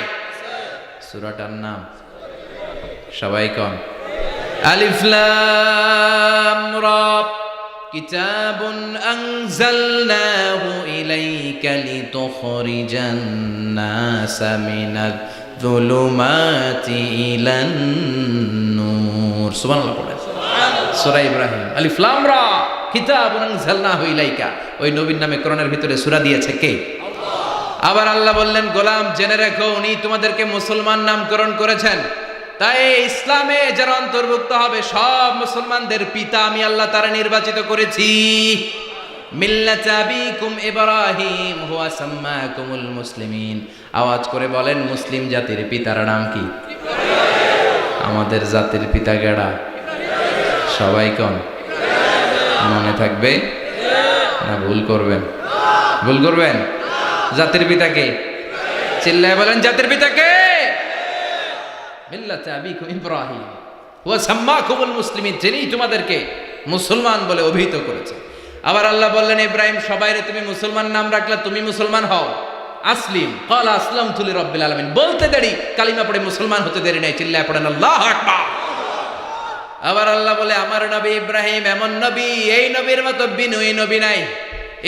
সূরাটার নাম সবাই কোন? আলিফ লাম রা। কিতাবুন আনজালনাহু ইলাইকা লিতুখরিজান নাসা মিনাজ যুলুমাতি ইলান নূর। সুবহানাল্লাহ পড়ে সূরা ইব্রাহিম। আলিফ লাম রা কিতাবুন আনজালনাহু ইলাইকা। ওই নবীর নামে কোরআনের ভিতরে সূরা দিয়েছে কে? আল্লাহ। আবার আল্লাহ বললেন গোলাম জেনে রেখো, উনি তোমাদেরকে মুসলমান নামকরণ করেছেন। তাই ইসলামে যারা অন্তর্ভুক্ত হবে সব মুসলমানদের পিতা আমি আল্লাহ তারা নির্বাচিত করেছি। মিল্লাত আবিকুম ইব্রাহিম হুয়া সাম্মাকুমুল মুসলিমিন। আওয়াজ করে বলেন মুসলিম জাতির পিতার নাম কি? আমাদের জাতির পিতা গেড়া সবাই কোন? মনে থাকবে না ভুল করবেন? ভুল করবেন? জাতির পিতা কে? চিল্লায় বলেন জাতির পিতা কে? মিল্লাত আবিকুম ইব্রাহিম ওয়া সাম্মাকুমুল মুসলিমিন, যিনি তোমাদেরকে মুসলমান বলে অভিহিত করেছে। আবার আল্লাহ বললেন ইব্রাহিম সবাইরে তুমি মুসলমান নাম রাখলা, তুমি মুসলমান হও। আসলিম ক্বালা আসলামতু লিরাব্বিল আলামিন। বলতে দেরি, কালিমা পড়ে মুসলমান হতে দেরি নাই। চিল্লায় পড়েন আল্লাহু আকবার। আবার আল্লাহ বলে আমার নবী ইব্রাহিম এমন নবী, এই নবীর মতো বিনয়ী নবী নাই।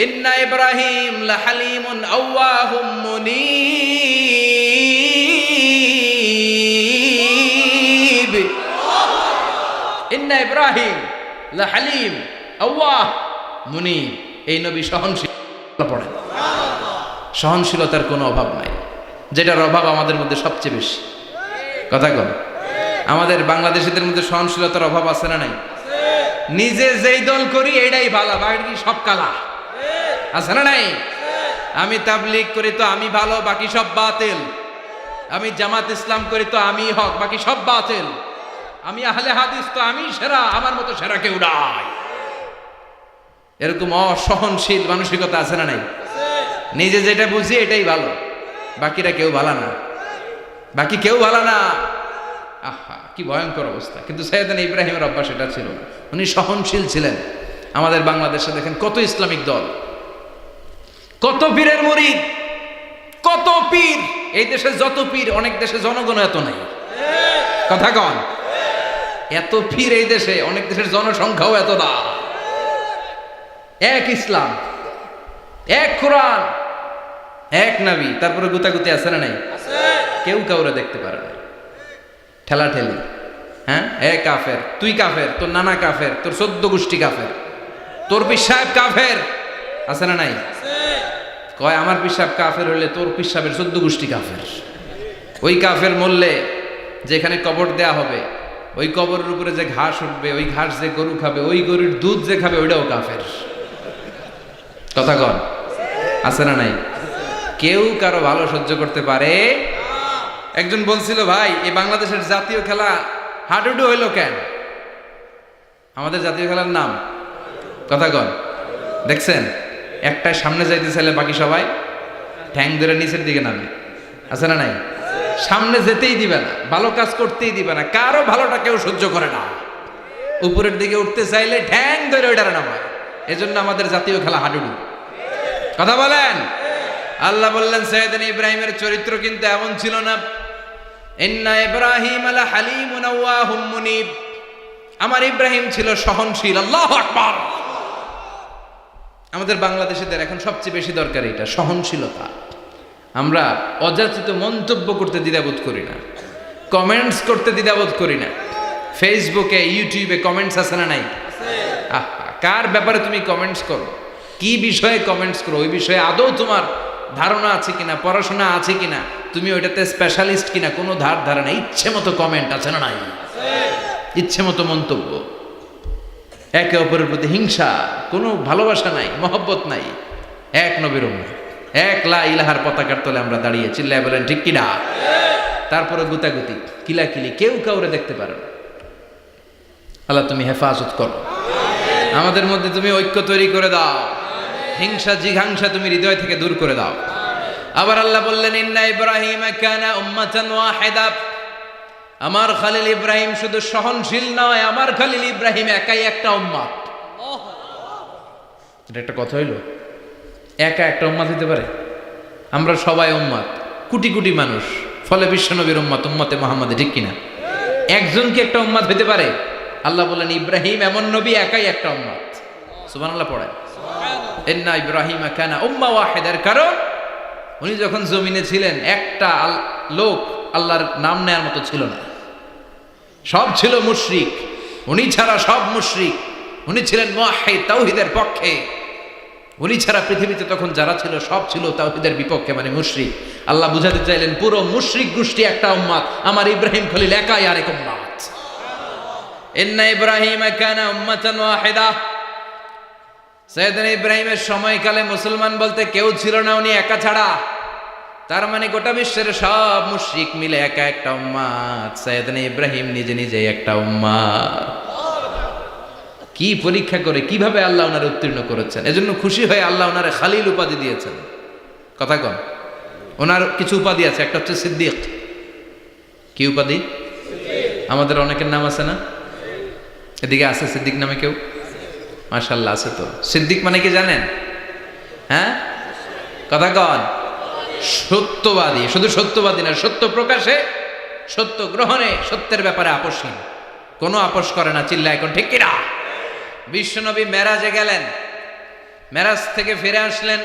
ইন্না ইব্রাহিম লাহালিমুন আওয়াহুম মুনীব। ইন্না ইব্রাহিম লাহালিম আওয়াহ মুনীব। এই নবী সহনশীল। পড়েন সহনশীলতার কোনো অভাব নাই, যেটার অভাব আমাদের মধ্যে সবচেয়ে বেশি। কথা কন, আমাদের বাংলাদেশিদের মধ্যে সহনশীলতার অভাব আছে না নাই? নিজে যেই দল করি এটাই ভালো, বাকি সব কালা। আছে না নাই? আমি তাবলীগ করি তো আমি ভালো, বাকি সব বাতিল। আমি জামাত ইসলাম করি তো আমি হক, বাকি সব বাতিল। আমি আহলে হাদিস তো আমি সেরা, আমার মতো সেরা কেউ নাই। এরকম অসহনশীল মানসিকতা আছে না নাই? নিজে যেটা বুঝি এটাই ভালো, বাকিরা কেউ ভালো না, বাকি কেউ ভালো না। আহা কি ভয়ঙ্কর অবস্থা। কিন্তু সাইয়েদনা ইব্রাহিমের অভ্যাস এটা ছিল না, উনি সহনশীল ছিলেন। আমাদের বাংলাদেশে দেখেন কত ইসলামিক দল, কত পীরের মুরিদ, কত পীর। এই দেশে যত পীর, অনেক দেশে জনগণ এত নাই। কথা কন, এত পীর এই দেশে, অনেক দেশের জনসংখ্যাও এত না। এক ইসলাম, এক কোরআন, এক নবী, তারপরে গুতাগুতি আছে না নাই? কেউ কাউরে দেখতে পারে না, ঠেলা ঠেলি। হ্যাঁ, এ কাফের, তুই কাফের, তোর নানা কাফের, তোর 14 গোষ্ঠী কাফের, তোর পীর সাহেব কাফের। আছে না নাই? কয় আমার পীর সাহেব কাফের হইলে তোর পীর সাহেবের 14 গোষ্ঠী কাফের। ওই কাফের মরলে যেখানে কবর দেয়া হবে, ওই কবরের উপরে যে ঘাস উঠবে, ওই ঘাস যে গরু খাবে, ওই গরুর দুধ যে খাবে, ওইটাও কাফের। কথা কন, আছে না নাই? কেউ কারো ভালো সহ্য করতে পারে? একজন বলছিল ভাই এই বাংলাদেশের জাতীয় খেলা হাডুডু হইলো কেন? আমাদের জাতীয় খেলার নাম কথা কন, দেখছেন একটাই সামনে যাইতে চাইলে বাকি সবাই ঠ্যাং ধরে নিচের দিকে নামে। আছে না নাই? সামনে যেতেই দিবে না, ভালো কাজ করতেই দিবে না, কারো ভালোটা কেউ সহ্য করে না। উপরের দিকে উঠতে চাইলে ঠ্যাং ধরে ওইটার নামায়। এজন্য আমাদের জাতীয় খেলা হাডুডু। কথা বলেন। আল্লাহ বললেন সাইয়েদনা ইব্রাহিমের চরিত্র কিন্তু এমন ছিল না। ইন্না ইব্রাহিম আলা হালিমুন আওয়াহুম মুনিব। আমার ইব্রাহিম ছিল সহনশীল। আল্লাহু আকবার। আমাদের বাংলাদেশিদের এখন সবচেয়ে বেশি দরকার এটা, সহনশীলতা। আমরা অযাচিত মন্তব্য করতে দ্বিধাবোধ করি না, কমেন্টস করতে দ্বিধাবোধ করি না। ফেসবুকে ইউটিউবে কমেন্টস আছে না নাই? কার ব্যাপারে তুমি কমেন্টস করো, কি বিষয়ে কমেন্টস করো, ওই বিষয়ে আদৌ তোমার ধারণা আছে কিনা, পড়াশোনা আছে কিনা, তুমি ওইটাতে স্পেশালিস্ট কিনা, কোনো ধারণা। ইচ্ছে মতো কমেন্ট আছে না নাই? ইচ্ছে মতো মন্তব্য, একে অপরের প্রতি হিংসা, কোনো ভালোবাসা নাই, মহব্বত নাই। এক নবীর উম্মত, এক লা ইলাহার পতাকার তলে আমরা দাঁড়িয়ে, চিল্লায় বলেন ঠিক কিনা? তারপরে গুতাগুতি, কিলাকিলি, কেউ কাউরে দেখতে পারে না। আল্লাহ তুমি হেফাজত করো, আমাদের মধ্যে তুমি ঐক্য তৈরি করে দাও, হিংসা জিঘাংসা তুমি হৃদয় থেকে দূর করে দাও। আবার আল্লাহ বললেন ইন্না ইব্রাহিম কানা উম্মাতান ওয়াহিদা। আমার খলিল ইব্রাহিম শুধু সহনশীল নয়, আমার খলিল ইব্রাহিম একাই একটা উম্মত। এটা একটা কথা হইল? একা একটা উম্মত হইতে পারে? আমরা সবাই উম্মত, কোটি কোটি মানুষ, ফলে বিশ্বনবীর উম্মত, উম্মতে মুহাম্মাদে, ঠিক কিনা? একজন কি একটা উম্মত হইতে পারে? আল্লাহ বললেন ইব্রাহিম এমন নবী, একাই একটা উম্মত। সুবহানাল্লাহ পড়ে। ইন্না ইব্রাহিম কানা উম্মাহ ওয়াহিদার কারণ উনি যখন জমিনে ছিলেন একটা লোক আল্লাহর নাম নেয়ার মতো ছিল না, সব ছিল মুশরিক। উনি ছাড়া সব মুশরিক। উনি ছিলেন মুওয়াহহিদ, তাওহীদের পক্ষে। উনি ছাড়া পৃথিবীতে তখন যারা ছিল সব ছিল তাওহীদের বিপক্ষে, মানে মুশরিক। আল্লাহ বুঝাতে চাইলেন পুরো মুশরিক গোষ্ঠী একটা উম্মত, আমার ইব্রাহিম খলিল একাই আরেক উম্মত। ইন্না ইব্রাহিম কানা উম্মাতান ওয়াহিদা। সাইয়েদনা ইব্রাহিমের সময়কালে মুসলমান বলতে কেউ ছিল না, উনি একা ছাড়া। তার মানে গোটা বিশ্বের সব মুশরিক মিলে একা একটা উম্মত, সাইয়েদনা ইব্রাহিম নিজে নিজে একটা উম্মত। কি পরীক্ষা করে কিভাবে আল্লাহ ওনারে উত্তীর্ণ করেছেন। এজন্য খুশি হয়ে আল্লাহ ওনারে খালিল উপাধি দিয়েছেন। কথা কন। ওনার কিছু উপাধি আছে, একটা হচ্ছে সিদ্দিক। কি উপাধি? আমাদের অনেকের নাম আছে না? এদিকে আছে সিদ্দিক নামে কেউ? মাশাআল্লাহ আছে তো। সিদ্দিক মানে কি জানেন? হ্যাঁ, কথা কন। সত্যবাদী। শুধু সত্যবাদী না, সত্য প্রকাশে, সত্য গ্রহণে, সত্যের ব্যাপারে আপোষহীন, কোনো আপোষ করে না। চিল্লা এখন ঠিক কিনা? বিশ্বনবী মেরাজে গেলেন, মেরাজ থেকে ফিরে আসলেন।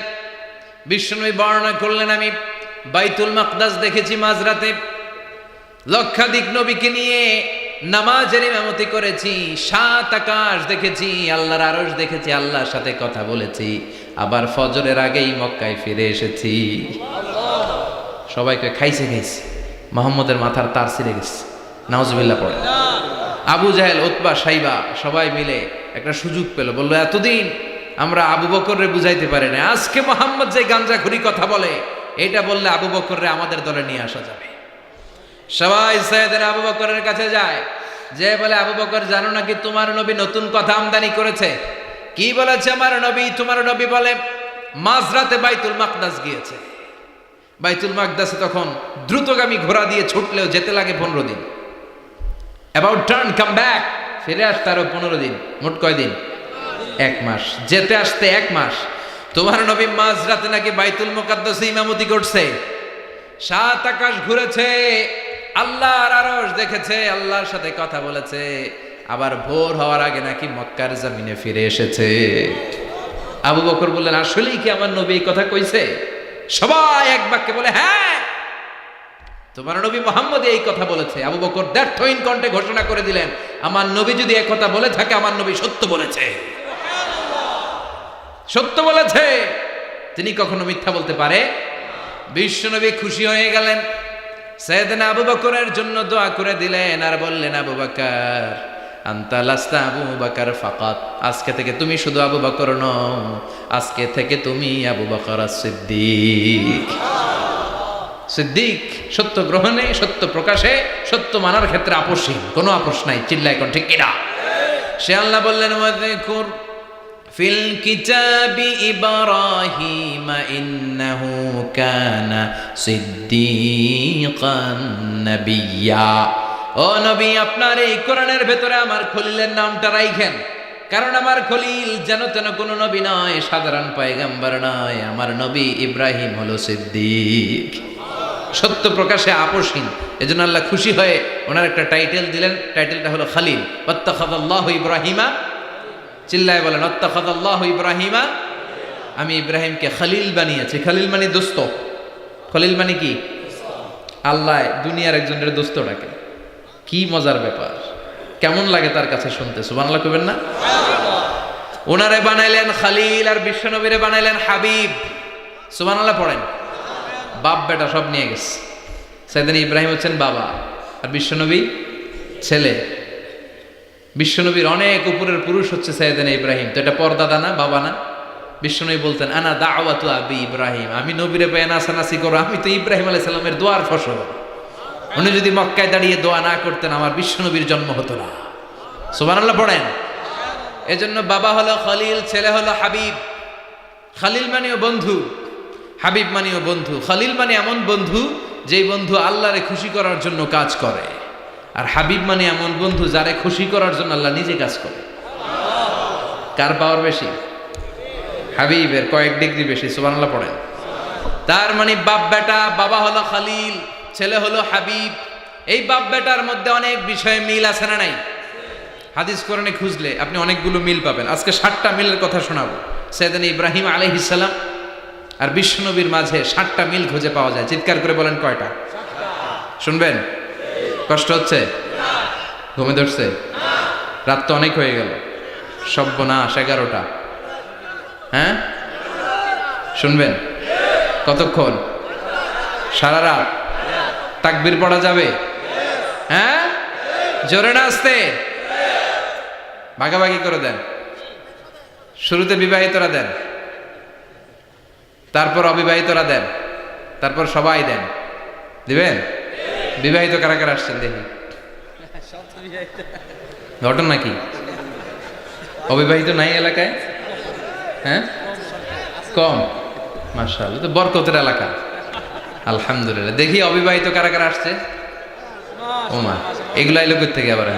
বিশ্বনবী বর্ণনা করলেন আমি বাইতুল মাকদাস দেখেছি মাঝরাতে, লক্ষাধিক নবীকে নিয়ে নামাজের ইমামতি করেছি, 7 আকাশ দেখেছি, আল্লাহর আরশ দেখেছি, আল্লাহর সাথে কথা বলেছি, আবার ফজরের আগেই মক্কায় ফিরে এসেছি। সবাইকে খাইছে খাইছে, মুহাম্মদের মাথার তার ছিঁড়ে গেছে। নাউজুবিল্লাহ পড়ে। আবু জাহেল, উতবা, সাইবা সবাই মিলে একটা সুযোগ পেল, বললো এতদিন আমরা আবু বকররে বুঝাইতে পারি না, আজকে মুহাম্মদ যে গাঞ্জাখুরি কথা বলে, এটা বললে আবু বকররে আমাদের দলে নিয়ে আসা যাবে। সবাই সাইয়েদনা আবু বকরের কাছে যায়, যে বলে আবু বকর জানো নাকি তোমার নবী নতুন কথা আমদানি করেছে? কি বলেছে আমার নবী? তোমার নবী বলে মাঝরাতে বাইতুল মাকদাস গিয়েছে। বাইতুল মাকদাসে তখন দ্রুতগামী ঘোড়া দিয়ে ছুটলেও যেতে লাগে 15 দিন। অ্যাবাউট টার্ন কাম ব্যাক, ফিরে আসতে আরো 15 দিন, মোট কয় দিন? 1 মাস। যেতে আসতে 1 মাস। তোমার নবী মাঝরাতে নাকি বাইতুল মুকাদ্দাসে ইমামতি করছে, 7 আকাশ ঘুরেছে, আল্লাহর আরশ দেখেছে, আল্লাহর সাথে কথা বলেছে, আবার ভোর হওয়ার আগে নাকি মক্কার জমিনে ফিরে এসেছে। আবু বকর বললেন আসলেই কি আমার নবী এই কথা কইছে? সবাই এক বাক্যে বলে হ্যাঁ, তোমার নবী মুহাম্মদ এই কথা বলেছে। আবু বকর দ্ব্যর্থহীন কণ্ঠে ঘোষণা করে দিলেন, আমার নবী যদি এই কথা বলে থাকে, আমার নবী সত্য বলেছে। সত্য বলেছে, তিনি কখনো মিথ্যা বলতে পারে? বিশ্বনবী খুশি হয়ে গেলেন, সাইয়েদনা আবু বকরের জন্য দোয়া করে দিলেন, আর বললেন আবু বকর আনতা লাস্তা আবু বকর ফাকাত, আজকে থেকে তুমি শুধু আবু বকর নও, আজকে থেকে তুমি আবু বকর সিদ্দিক। সিদ্দিক সত্য গ্রহণে, সত্য প্রকাশে, সত্য মানার ক্ষেত্রে আপোষহীন, কোনো আপোষ নাই। চিল্লা এখন ঠিক কিনা? সে আল্লাহ বললেন ওয়াযকুর ফিল কিতাবি ইব্রাহিম ইন্নাহু কানা সিদ্দীকান নাবিয়্যা। ও নবী, আপনার এই কোরআনের ভেতরে আমার খলিলের নামটা রাখেন, কারণ আমার খলিল যেন তেন কোনো নবী নয়, সাধারণ পয়গম্বর নয়, আমার নবী ইব্রাহিম হলো সিদ্দিক, সত্য প্রকাশে আপোষহীন। এজন্য আল্লাহ খুশি হয়ে ওনার একটা টাইটেল দিলেন, টাইটেলটা হলো খলিল। ওয়াত্তাখাযাল্লাহু ইব্রাহিমা, চিল্লায় বলেন ওয়াত্তাখাযাল্লাহু ইব্রাহিমা, আমি ইব্রাহিমকে খলিল বানিয়েছি। খলিল মানে দোস্ত। খলিল মানে কি? আল্লাহ দুনিয়ার একজনের দোস্ত ডাকে। কি মজার ব্যাপার, কেমন লাগে তার কাছে শুনতে, সুবহানাল্লাহ কইবেন না? ওনারে বানাইলেন খলিল আর বিশ্বনবীরে বানাইলেন হাবিব। সুবহানাল্লাহ পড়েন। বাপ বেটা সব নিয়ে গেছে। সাইয়েদনা ইব্রাহিম হচ্ছেন বাবা আর বিশ্বনবী ছেলে। বিশ্বনবীর অনেক উপরের পুরুষ হচ্ছে সাইয়েদনা ইব্রাহিম। তো এটা পরদাদা না, বাবা না? বিশ্বনবী বলতেন আনা দাওয়াতু আবি ইব্রাহিম, আমি নবীরে পেয়ে নাচানাচি করো, আমি তো ইব্রাহিম আলাইহিস সালামের দোয়ার ফসল। উনি যদি মক্কায় দাঁড়িয়ে দোয়া না করতেন আমার বিশ্বনবীর জন্ম হতো না। সুবহানাল্লাহ পড়েন। এজন্য বাবা হলো খলিল, ছেলে হলো হাবিব। খলিল মানেও বন্ধু, হাবিব মানেও বন্ধু। খলিল মানে এমন বন্ধু যেই বন্ধু আল্লাহরে খুশি করার জন্য কাজ করে, আর হাবিব মানে এমন বন্ধু যারে খুশি করার জন্য আল্লাহ নিজে কাজ করে। কার পাওয়ার বেশি? হাবিবের কয়েক ডিগ্রি বেশি। সুবহানাল্লাহ পড়েন। তার মানে বাপ বেটা, বাবা হলো খলিল, ছেলে হলো হাবিব। এই বাপ বেটার মধ্যে অনেক বিষয়ে মিল আছে না নাই? হাদিস কোরআনে খুঁজলে আপনি অনেকগুলো মিল পাবেন। আজকে 7টা মিলের কথা শোনাবো। সাইয়েদনা ইব্রাহিম আলাইহিস সালাম আর বিশ্বনবীর মাঝে 7টা মিল খুঁজে পাওয়া যায়। চিৎকার করে বলেন কয়টা? শুনবেন? কষ্ট হচ্ছে? ঘুমে ধরছে? রাত তো অনেক হয়ে গেল। সর্বনাশ, 11টা। হ্যাঁ শুনবেন? কতক্ষণ? সারা রাত? তাকবীর পড়া যাবে? হ্যাঁ জোরে না আসতে? ভাগাভাগি করে দেন। শুরুতে বিবাহিতরা দেন, তারপর অবিবাহিতরা দেন, তারপর সবাই দেন। দিবেন? বিবাহিত কারা কারা আসছেন দেখি? ঘটনা কি? অবিবাহিত নাই এলাকায়? হ্যাঁ কম। মাশাআল্লাহ, তো বরকতের এলাকা। আলহামদুলিল্লাহ। দেখি অবিবাহিত কারা কারা আসছে? ওমা, এগুলো আইলো কই থেকে আবার?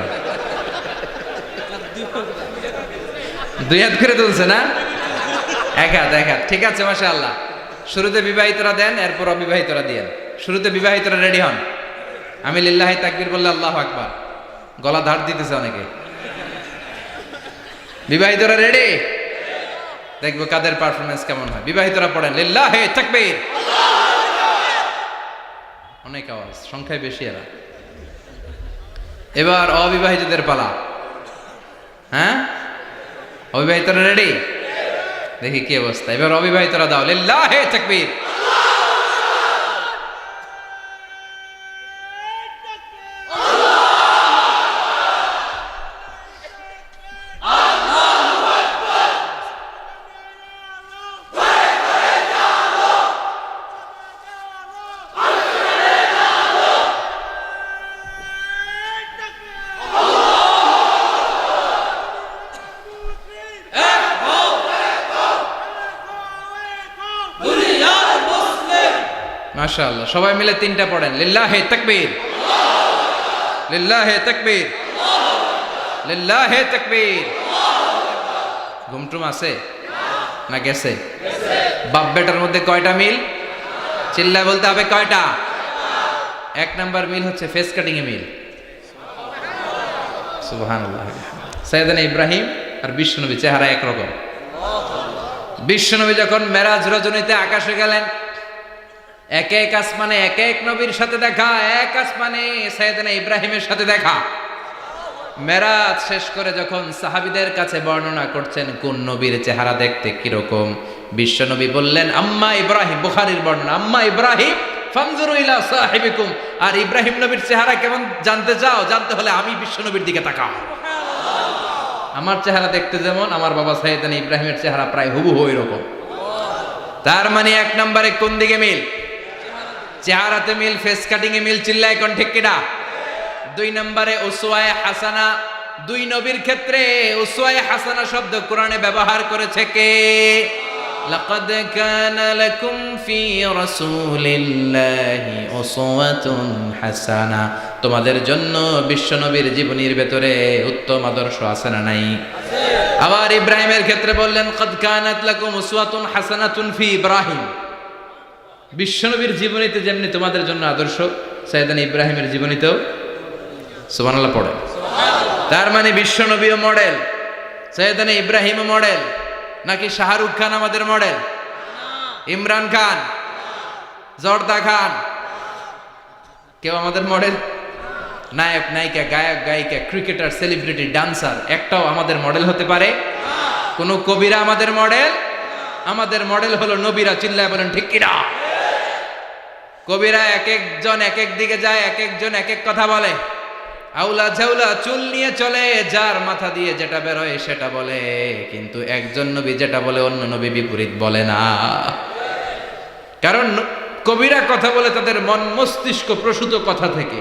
দুই হাত করে তুলছে না? এক হাত, এক হাত। ঠিক আছে, মাশাআল্লাহ। শুরুতে বিবাহিতরা দেন, এরপর অবিবাহিতরা দিয়েন। শুরুতে বিবাহিতরা রেডি হন। আমি লিল্লাহি তাকবীর বললে আল্লাহু আকবার। গলা ধার দিতেছে অনেকে। বিবাহিতরা রেডি? দেখবো কাদের পারফরমেন্স কেমন হয়। বিবাহিতরা পড়েন লিল্লাহি তাকবীর। অনেক আওয়াজ, সংখ্যায় বেশি এরা। এবার অবিবাহিতদের পালা। হ্যাঁ অবিবাহিতরা রেডি? দেখি কি অবস্থা। এবার অবিবাহিতরা দাও লিল্লাহি তাকবীর। মাশাআল্লাহ, সবাই মিলে 3টা পড়েন লিল্লাহি তাকবীর, লিল্লাহি তাকবীর, লিল্লাহি তাকবীর। ঘুমটুম আছে না গেছে? বাপ বেটার মধ্যে কয়টা মিল? চিল্লায় বলতে হবে কয়টা? 1 নাম্বার মিল হচ্ছে ফেস কাটিং এ মিল। সুবহানাল্লাহ। সাইয়েদনা ইব্রাহিম আর বিশ্বনবী চেহারা একরকম। বিশ্বনবী যখন মেরাজ রজনীতে আকাশে গেলেন, এক এক আসমানে এক এক নবীর সাথে দেখা, এক আসমানে সাইয়েদনা ইব্রাহিমের সাথে দেখা। মেরাজ শেষ করে যখন সাহাবীদের কাছে বর্ণনা করছেন কোন নবীর চেহারা দেখতে কিরকম, বিশ্বনবী বললেন আম্মা ইব্রাহিম। বুখারীর বর্ণনা, আম্মা ইব্রাহিম ফানজুরু ইলা সাহিবিকুম। আর ইব্রাহিম নবীর চেহারা কেমন জানতে চাও? জানতে হলে আমি বিশ্বনবীর দিকে তাকাও। আমার চেহারা দেখতে যেমন, আমার বাবা সাইয়েদনা ইব্রাহিমের চেহারা প্রায় হুবহু এরকম। তার মানে 1 নম্বরে কোন দিকে মিল? চেহারাতে মিল, ফেস কাটিং এ মিল। চিল্লায় কোন ঠিক কিনা? 2 নম্বরে উসওয়ায়ে হাসানা, দুই নবীর ক্ষেত্রে উসওয়ায়ে হাসানা শব্দ কোরআনে ব্যবহার করেছে কে? লাকাদ কানা লাকুম ফি রাসূলিল্লাহি উসওয়াতুন হাসানা, তোমাদের জন্য বিশ্বনবীর জীবনীর ভেতরে উত্তম আদর্শ আছে না নাই? আবার ইব্রাহিমের ক্ষেত্রে বললেন কদ কানাত লাকুম উসওয়াতুন হাসানাতুন ফি ইব্রাহিম, বিশ্বনবীর জীবনীতে যেমনি তোমাদের জন্য আদর্শ, সাইয়েদনা ইব্রাহিমের জীবনীতেও সুবহানাল্লাহ পড়ে। তার মানে বিশ্বনবীও মডেল, সাইয়েদনা ইব্রাহিমও মডেল, নাকি শাহরুখ খান আমাদের মডেল? ইমরান খান, জর্দা খান, কেউ আমাদের মডেল? নায়ক নায়িকা, গায়ক গায়িকা, ক্রিকেটার, সেলিব্রিটি, ডান্সার একটাও আমাদের মডেল হতে পারে? কোন কবিরা আমাদের মডেল? আমাদের মডেল হলো নবীরা। চিল্লায় বলেন ঠিক কিনা? কবিরা এক একজন এক এক দিকে যায়, এক একজন এক এক কথা বলে, আউলা ঝাউলা চুল নিয়ে চলে, যার মাথা দিয়ে যেটা বেরোয় সেটা বলে, কিন্তু একজন নবী যেটা বলে অন্য নবী বিপরীত বলে না। কারণ কবিরা কথা বলে তাদের মন মস্তিষ্ক প্রসূত কথা থেকে,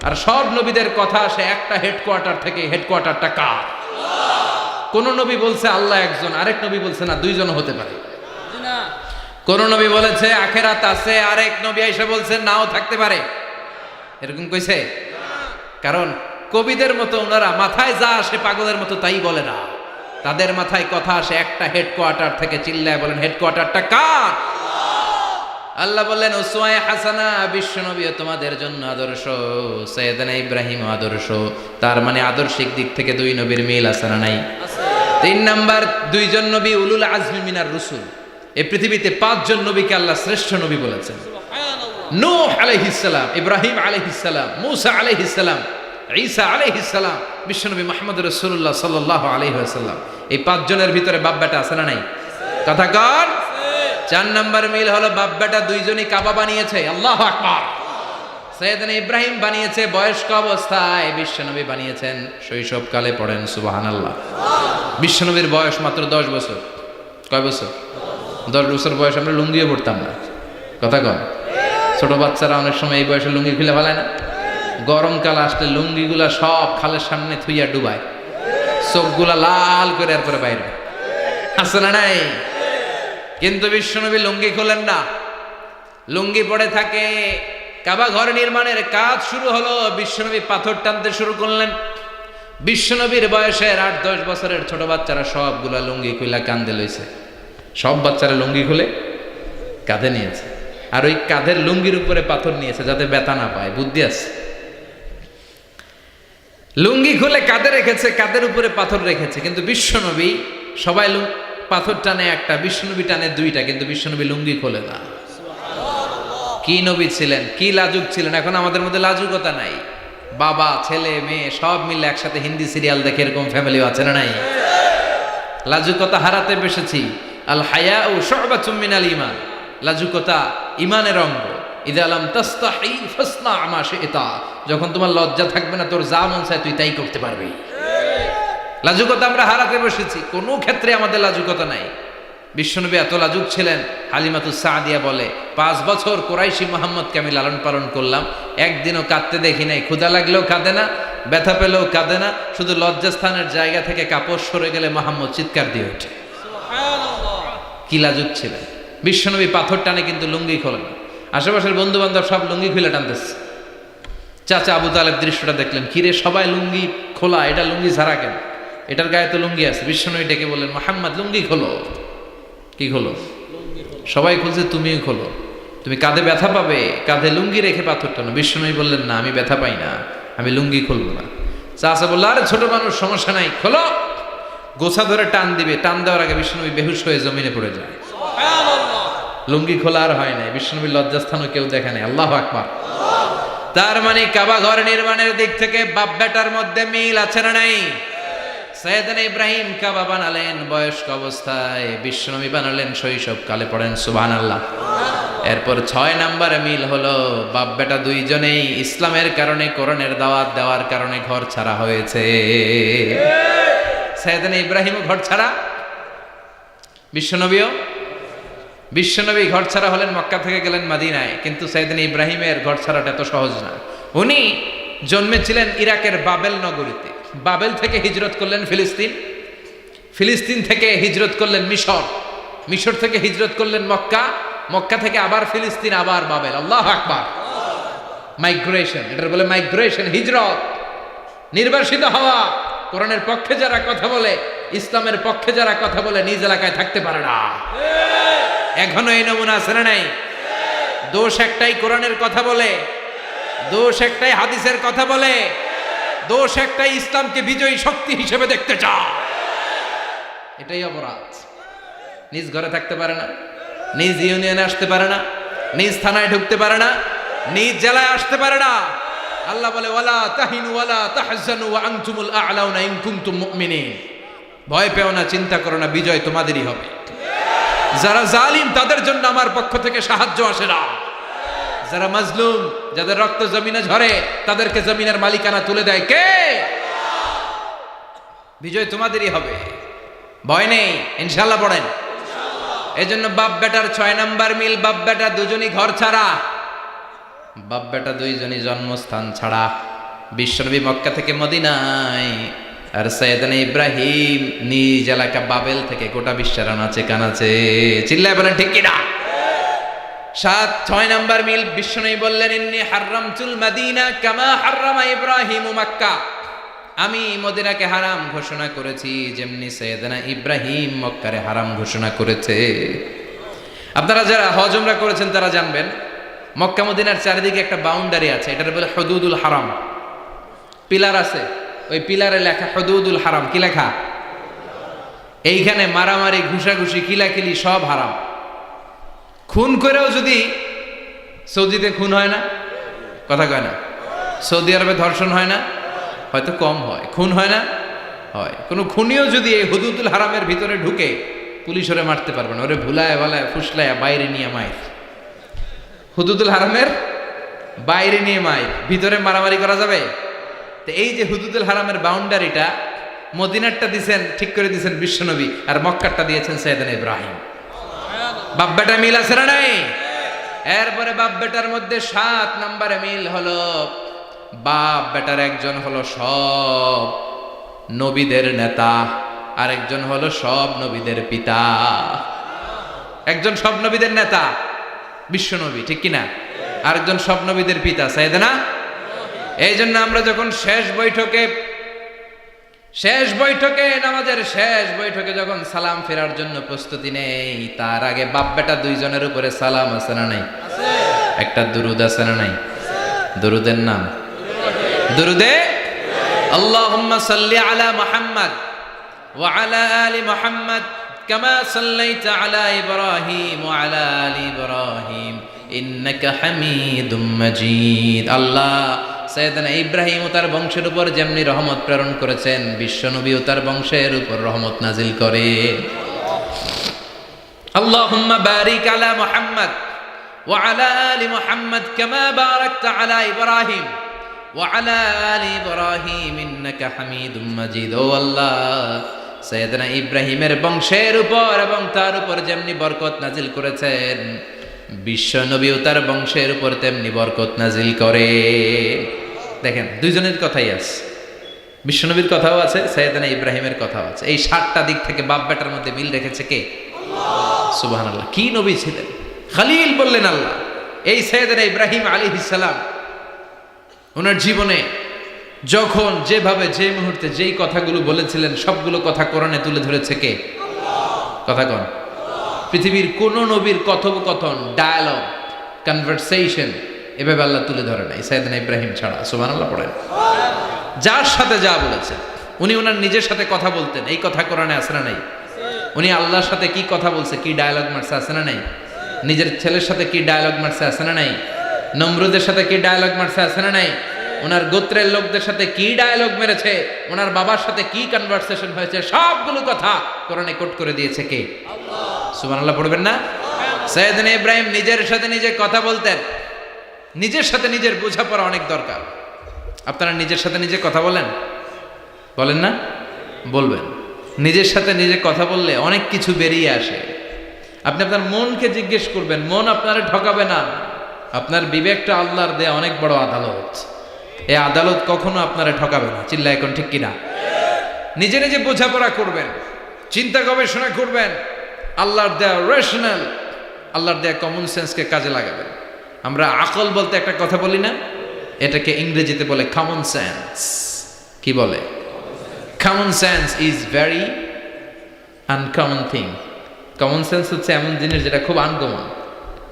আর সব নবীদের কথা আসে একটা হেডকোয়ার্টার থেকে। হেডকোয়ার্টারটা কার? কোন নবী বলছে আল্লাহ একজন, আরেক নবী বলছে না দুইজন হতে পারে। কোন নবী বলেছে আখেরাত আছে, আরেক নবী এসে বলছে নাও থাকতে পারে। এরকম কইছে? কারণ কবিদের মতো ওনারা মাথায় যা আসে পাগলের মতো তাই বলে না, তাদের মাথায় কথা আসে একটা হেডকোয়ার্টার থেকে। চিল্লায় বলেন হেডকোয়ার্টারটা কার? আল্লাহ বললেন উসওয়ায়ে হাসানা, বিশ্বনবী তোমাদের জন্য আদর্শ, সাইয়েদনা ইব্রাহিম আদর্শ। তার মানে আদর্শিক দিক থেকে দুই নবীর মিল আছে না নাই? তিন নাম্বার, দুইজন নবী উলুল আজমি মিনার রুসুল। এই পৃথিবীতে পাঁচজন নবীকে আল্লাহ শ্রেষ্ঠ নবী বলেছেন। নূহ আলাইহিস সালাম, ইব্রাহিম আলাইহিস সালাম, মূসা আলাইহিস সালাম, ঈসা আলাইহিস সালাম, বিশ্বনবী মুহাম্মদ রাসূলুল্লাহ সাল্লাল্লাহু আলাইহি ওয়াসাল্লাম। এই পাঁচজনের ভিতরে বাপ বেটা আছে না নাই? কথা কর। চার নাম্বার মিল হলো বাপ বেটা দুইজনই কাবা বানিয়েছে। আল্লাহু আকবার। সাইয়েদনা ইব্রাহিম বানিয়েছে বয়স্ক অবস্থায়, বিশ্বনবী বানিয়েছেন শৈশবকালে। পড়েন সুবহানাল্লাহ। বিশ্বনবীর বয়স মাত্র 10 বছর। কয় বছর? 10 বছর বয়স আমরা লুঙ্গিও পড়তাম না। কথা কন। ছোট বাচ্চারা অনেক সময় এই বয়সে লুঙ্গি খুলে ফেলায় না? গরমকাল আসলে লুঙ্গিগুলা সব খালের সামনে থুইয়া ডুবায়, চোখগুলা লাল করে এরপরে বাইরে। আছে না নাই? কিন্তু বিশ্বনবী লুঙ্গি খোলেন না, লুঙ্গি পড়ে থাকে। কাবা ঘর নির্মাণের কাজ শুরু হলো, বিশ্বনবী পাথর টানতে শুরু করলেন। বিশ্বনবীর বয়সের 8-10 বছরের ছোট বাচ্চারা সবগুলা লুঙ্গি খুলে কাঁধে লইছে। সব বাচ্চারা লুঙ্গি খুলে কাঁধে নিয়েছে, আর ওই কাঁধের লুঙ্গির উপরে পাথর নিয়েছে যাতে ব্যথা না পায়। বুদ্ধি আছে। লুঙ্গি খুলে কাঁধে রেখেছে, কাঁধের উপরে পাথর রেখেছে। কিন্তু বিশ্বনবী, সবাই পাথর টানে একটা, বিশ্বনবী টানে দুইটা, কিন্তু বিশ্বনবী লুঙ্গি খোলে না। কি নবী ছিলেন, কি লাজুক ছিলেন। এখন আমাদের মধ্যে লাজুকতা নাই। বাবা ছেলে মেয়ে সব মিলে একসাথে হিন্দি সিরিয়াল দেখে, এরকম ফ্যামিলিও আছে না নাই? লাজুকতা হারাতে বসেছি। আল হায়াউ শু'বাতুম মিনাল ঈমান, লাজুকতা ঈমানের অঙ্গ। ইযা লাম তাস্তাহি ফাসনা মা শি'তা, যখন তোমার লজ্জা থাকবে না, তোর যা মন চায় তুই তাই করতে পারবি। লাজুকতা আমরা হারাতে বসেছি, কোনো ক্ষেত্রে আমাদের লাজুকতা নাই। বিশ্বনবী এত লাজুক ছিলেন, হালিমাতুস সাদিয়া বলে 5 বছর কুরাইশি মুহাম্মদকে আমি লালন পালন করলাম, একদিনও কাঁদতে দেখি নাই। ক্ষুধা লাগলেও কাঁদে না, ব্যথা পেলেও কাঁদে না, শুধু লজ্জাস্থানের জায়গা থেকে কাপড় সরে গেলে মুহাম্মদ চিৎকার দিয়ে ওঠে। কি লাজুক ছিলেন বিশ্বনবী। পাথর টানে কিন্তু লুঙ্গি খোলেন। আশেপাশের বন্ধু বান্ধব সব লুঙ্গি খুলে টানতেছে। চাচা আবু তালেব দৃশ্যটা দেখলেন, কিরে সবাই লুঙ্গি খোলা, এটা লুঙ্গি ছাড়া কেন? এটার গায়ে তো লুঙ্গি আছে। বিশ্বনবী ডেকে বললেন, মুহাম্মদ লুঙ্গি খোলো। কি খোলো? সবাই খুলছে, তুমিও খোলো। তুমি কাঁধে ব্যথা পাবে, কাঁধে লুঙ্গি রেখে পাথর টানো। বিশ্বনবী বললেন, না আমি ব্যথা পাই না, আমি লুঙ্গি খুলবো না। চাচা বললো, আরে ছোট মানুষ, সমস্যা নাই, খোলো। গোছা ধরে টান দিবে, টান দেওয়ার আগে বিশ্বনবী বেহুশ হয়ে জমিনে পড়ে যায়। লুঙ্গি খোলা আর হয় নাই। বিশ্বনবীর লজ্জাস্থানও কেউ দেখে নাই। আল্লাহু আকবার। তার মানে কাবা ঘর নির্মাণের দিক থেকে বাপ বেটার মধ্যে মিল আছে না নাই? সাইয়েদনা ইব্রাহিম কাবা বানালেন বয়স্ক অবস্থায়, বিশ্বনবী বানালেন শৈশবকালে। পড়েন সুবহানাল্লাহ। এরপর 6 নম্বরে মিল হলো, বাপ বেটা দুইজনেই ইসলামের কারণে, কোরআনের দাওয়াত দেওয়ার কারণে ঘর ছাড়া হয়েছে। সাইয়েদনা ইব্রাহিমও ঘর ছাড়া, বিশ্বনবী ঘর ছাড়া হলেন, মক্কা থেকে গেলেন মদিনায়। কিন্তু সাইয়েদনা ইব্রাহিমের ঘর ছাড়াটা এত সহজ না। উনি জন্মেছিলেন ইরাকের বাবেল নগরীতে। বাবেল থেকে হিজরত করলেন ফিলিস্তিন, ফিলিস্তিন থেকে হিজরত করলেন মিশর, মিশর থেকে হিজরত করলেন মক্কা, মক্কা থেকে আবার ফিলিস্তিন, আবার বাবেল। আল্লাহু আকবার। মাইগ্রেশন, এটার বলে মাইগ্রেশন, হিজরত, নির্বাসিত হওয়া। কোরআনের পক্ষে যারা কথা বলে, ইসলামের পক্ষে যারা কথা বলে, নিজ এলাকায় থাকতে পারে না। এখনো এই নমুনা আছে না নাই? দোষ একটাই, কোরআনের কথা বলে, দোষ একটাই, হাদিসের কথা বলে, দোষ একটাই, ইসলামকে বিজয়ী শক্তি হিসেবে দেখতে চায়। এটাই অপরাধ। নিজ ঘরে থাকতে পারে না, নিজ ইউনিয়নে আসতে পারে না, নিজ থানায় ঢুকতে পারে না, নিজ জেলায় আসতে পারে না। আল্লাহ বলে ওয়ালা তাহিনু ওয়ালা তাহজানু ওয়া আনতুমুল আ'লাউনা ইন কুনতুম মুমিনিন। ভয় পেও না, চিন্তা করো না, বিজয় তোমাদেরই হবে। যারা জালিম তাদের জন্য আমার পক্ষ থেকে সাহায্য আসে না। যারা মাজলুম, যাদের রক্ত জমিনে ঝরে, তাদেরকে জমিনের মালিকানা তুলে দেয় কে? বিজয় তোমাদেরই হবে, ভয় নেই, ইনশাআল্লাহ পড়েন। এজন্য বাপ বেটার 6 নাম্বার মিল, বাপ বেটা দুজনই ঘর ছাড়া, বাপ বেটা দুইজনই জন্মস্থান ছাড়া। বিশ্বনবী মক্কা থেকে মদিনায়, আর সাইয়েদনা ইব্রাহিম নিজ এলাকা বাবেল থেকে গোটা বিশ্বের আনাচে কানাচে। চিল্লায় বলেন ঠিক কিনা? 6 নাম্বার মিল, বিশ্বনবী বললেন ইন্নী হারামতুল মাদিনা কামা হারামা ইব্রাহিম মক্কা। আমি মদিনাকে হারাম ঘোষণা করেছি যেমনি সাইয়েদনা ইব্রাহিম মক্কারে হারাম ঘোষণা করেছে। আপনারা যারা হজ উমরা করেছেন তারা জানবেন, মক্কা মদিনার চারিদিকে একটা বাউন্ডারি আছে, এটার বলে হুদুদুল হারাম। পিলার আছে, ওই পিলারে লেখা হুদুদুল হারাম। কি লেখা? এইখানে মারামারি, ঘুষাঘুষি, কিলাকিলি সব হারাম। খুন করেও যদি, সৌদিতে খুন হয় না, কথা কয় না? সৌদি আরবে ধর্ষণ হয় না? হয়তো কম হয়, খুন হয় না? হয়। কোনো খুনিও যদি এই হুদুদুল হারামের ভিতরে ঢুকে, পুলিশ ওরে মারতে পারবে না, ওরে ভুলায় ভালায় ফুসলায় বাইরে নিয়ে মায়ের। হুদুদুল হারামের বাইরে নিয়ে মায়ের, ভিতরে মারামারি করা যাবে? তো এই যে হুদুদুল হারামের বাউন্ডারিটা, মদিনারটা দিয়েছেন, ঠিক করে দিয়েছেন বিশ্বনবী, আর মক্কারটা দিয়েছেন সাইয়েদনা ইব্রাহিম। বাপ বেটা মিল আছে না নাই? এরপরে বাপ বেটার মধ্যে 7 নম্বরে মিল হলো, বাপ বেটার একজন হলো সব নবীদের নেতা, আর একজন হলো সব নবীদের পিতা। একজন সব নবীদের নেতা বিশ্বনবী, ঠিক কিনা? আরেকজন সব নবীদের পিতা সাইয়েদনা। এই জন্য আমরা যখন শেষ বৈঠকে নামাজের শেষ বৈঠকে যখন সালাম ফেরার জন্য প্রস্তুতি নেই, তার আগে বাপ বেটা দুইজনের উপরে সালাম আছে না নাই? একটা দুরুদ আছে না নাই? দুরুদের নাম দুরুদে আল্লাহুম্মা সাল্লি আলা মুহাম্মদ ওয়া আলা আলি মুহাম্মদ কামা সাল্লাইতা আলা ইব্রাহিম ওয়া আলা আলি ইব্রাহিম ইন্নাকা হামিদুম মাজিদ। আল্লাহ সাইয়েদনা ইব্রাহিম ও তার বংশের উপর যেমনি রহমত প্রেরণ করেছেন, বিশ্বনবী ও তার বংশের উপর রহমত নাজিল করে। আল্লাহুম্মা বারিক আলা মুহাম্মদ ওয়া আলা আলি মুহাম্মদ কামা বারাকতা আলা ইব্রাহিম ওয়া আলা আলি ইব্রাহিম ইন্নাকা হামিদুম মাজিদ। ও আল্লাহ, সাইয়েদনা ইব্রাহিমের বংশের উপর এবং তার উপর যেমনি বরকত নাজিল করেছেন, বিশ্বনবী ও তার বংশের উপর তেমনি বরকত নাজিল করে। দেখেন, দুইজনের কথাই আছে, বিশ্বনবীর কথাও আছে, সাইয়েদনা ইব্রাহিমের কথাও আছে। এই 7টা দিক থেকে বাপ বেটার মধ্যে মিল রেখেছে কে? সুবহানাল্লাহ। কি নবী ছিলেন! খলিল বললেন আল্লাহ। এই সাইয়েদনা ইব্রাহিম আলাইহিস সালাম ওনার জীবনে যখন যেভাবে, যে মুহূর্তে যেই কথাগুলো বলেছিলেন, সবগুলো কথা কোরআনে তুলে ধরেছে কে? কথা কন। পৃথিবীর কোন নবীর কথোপকথন, ডায়ালগ, কনভারসেশন এভাবে আল্লাহ তুলে ধরে নাই সাইয়েদনা ইব্রাহিম ছাড়া। সুবহানাল্লাহ পড়েন। যার সাথে যা বলেছেন, উনি ওনার নিজের সাথে কথা বলতেন, এই কথা কোরআনে আছে না নাই? উনি আল্লাহর সাথে কি কথা বলছে, কি ডায়ালগ মারছে, আছে না নাই? নিজের ছেলের সাথে কি ডায়ালগ মারছে, আছে না নাই? নমরুদের সাথে কি ডায়ালগ মারছে, আছে না নাই? ওনার গোত্রের লোকদের সাথে কি ডায়ালগ মেরেছে, ওনার বাবার সাথে কি কনভারসেশন হয়েছে, সবগুলো কথা কোরআনে কোট করে দিয়েছে কে? সুবহানাল্লাহ পড়বেন না? সাইয়েদনা ইব্রাহিম নিজের সাথে নিজে কথা বলতেন। নিজের সাথে নিজের বোঝাপড়া অনেক দরকার। আপনারা নিজের সাথে নিজে কথা বলেন না? বলবেন। নিজের সাথে নিজে কথা বললে অনেক কিছু বেরিয়ে আসে। আপনি আপনার মনকে জিজ্ঞেস করবেন, মন আপনারে ঠকাবে না। আপনার বিবেকটা আল্লাহর দেয়া অনেক বড় আদালত। এই আদালত কখনো আপনারা ঠকাবে না। চিল্লা এখন ঠিক কিনা? নিজে নিজে বোঝাপড়া করবেন, চিন্তা গবেষণা করবেন, আল্লাহর দেয়া রেশনাল, আল্লাহর দেয়া কমন সেন্সকে কাজে লাগাবেন। আমরা আকল বলতে একটা কথা বলি না, এটাকে ইংরেজিতে বলে কমন সেন্স। কি বলে? Common sense is very uncommon thing. Common sense হচ্ছে এমন জিনিস যেটা খুব আনকমন,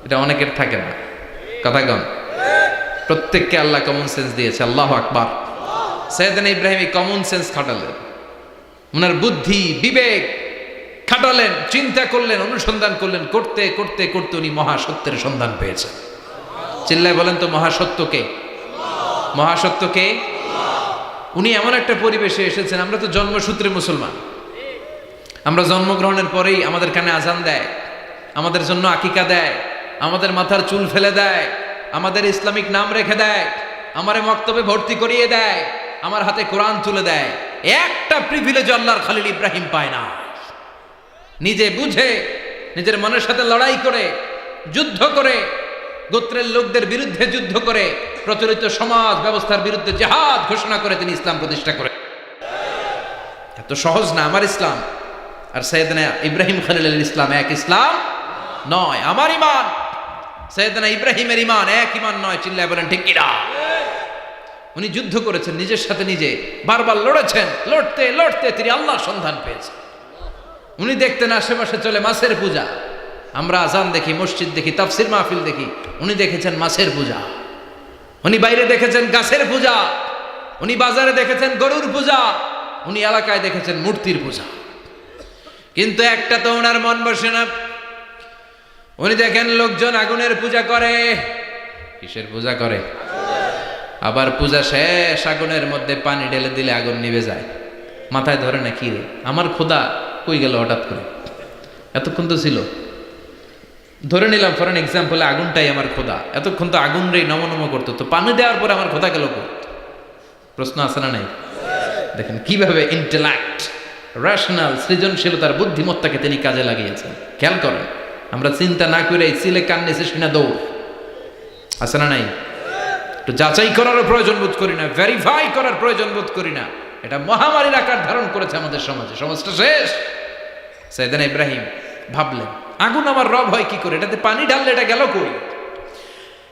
এটা অনেকের থাকে না। কথা কম। প্রত্যেককে আল্লাহ কমন সেন্স দিয়েছে। আল্লাহু আকবার। সাইয়েদনা ইব্রাহিম এই কমন সেন্স খাটালেন, ওনার বুদ্ধি বিবেক খাটালেন, চিন্তা করলেন, অনুসন্ধান করলেন, করতে করতে করতে উনি মহাসত্যের সন্ধান পেয়েছেন। চিল্লায় বলেন তো মহাসত্যকে। মহাসত্যকে উনি এমন একটা পরিবেশে এসেছেন, আমরা তো জন্মসূত্রে মুসলমান, আমরা জন্মগ্রহণের পরেই আমাদের কানে আজান দেয়, আমাদের জন্য আকিকা দেয়, আমাদের মাথার চুল ফেলে দেয়, আমাদের ইসলামিক নাম রেখে দেয়, আমারে মক্তবে ভর্তি করিয়ে দেয়, আমার হাতে কোরআন তুলে দেয়। একটা প্রিভিলেজ আল্লাহর খলিল ইব্রাহিম পায় না। নিজে বুঝে নিজের মনের সাথে লড়াই করে, যুদ্ধ করে, গোত্রের লোকদের বিরুদ্ধে যুদ্ধ করে, প্রচলিত সমাজ ব্যবস্থার বিরুদ্ধে জিহাদ ঘোষণা করে তিনি ইসলাম প্রতিষ্ঠা করে। এত সহজ না আমার ইসলাম আর সাইয়েদনা ইব্রাহিম খলিলের ইসলাম এক ইসলাম নয়। আমার ঈমান সাইয়েদনা ইব্রাহিমের ঈমান এক ঈমান নয়। চিল্লায় বলেন ঠিক কিনা? উনি যুদ্ধ করেছেন নিজের সাথে নিজে, বারবার লড়েছেন, লড়তে লড়তে তিনি আল্লাহর সন্ধান পেয়েছেন। উনি দেখতেন আশেপাশে চলে মাছের পূজা, আমরা আজান দেখি, মসজিদ দেখি, তাফসির মাহফিল দেখি, উনি দেখেছেন মাছের পূজা। উনি বাইরে দেখেছেন গাছের পূজা, উনি বাজারে দেখেছেন গরুর পূজা, উনি এলাকায় দেখেছেন মূর্তির পূজা। কিন্তু একটা তো ওনার মন বসে না। উনি দেখেন লোকজন আগুনের পূজা করে। কিসের পূজা করে? আবার পূজা শেষ আগুনের মধ্যে পানি ঢেলে দিলে আগুন নিভে যায়। মাথায় ধরে না, কি রে আমার খোদা কই গেল হঠাৎ করে, এতক্ষণ তো ছিল। ধরে নিলাম ফর এন এক্সাম্পল আগুনটাই আমার খোদা, এতক্ষণ তো আগুন রে নম করতো, তো পানি দেওয়ার পরে আমার খোদা গেল কই? প্রশ্ন আছে না নাই? দেখেন কিভাবে ইন্টেলেক্ট, রেশনাল, সৃজনশীলতার বুদ্ধিমত্তাকে তিনি কাজে লাগিয়েছেন। খেয়াল করেন, আমরা চিন্তা না করে সিলে কান নিচে শুনে দৌড়, আছে না নাই? একটু যাচাই করারও প্রয়োজন বোধ করি না, ভেরিফাই করার প্রয়োজন বোধ করি না। এটা মহামারীর আকার ধারণ করেছে আমাদের সমাজে, সমাজটা শেষ। সাইয়েদনা ইব্রাহিম ভাবলেন আগুন আমার রব হয় কি করে, এটাতে পানি ঢাললে এটা গেল কই?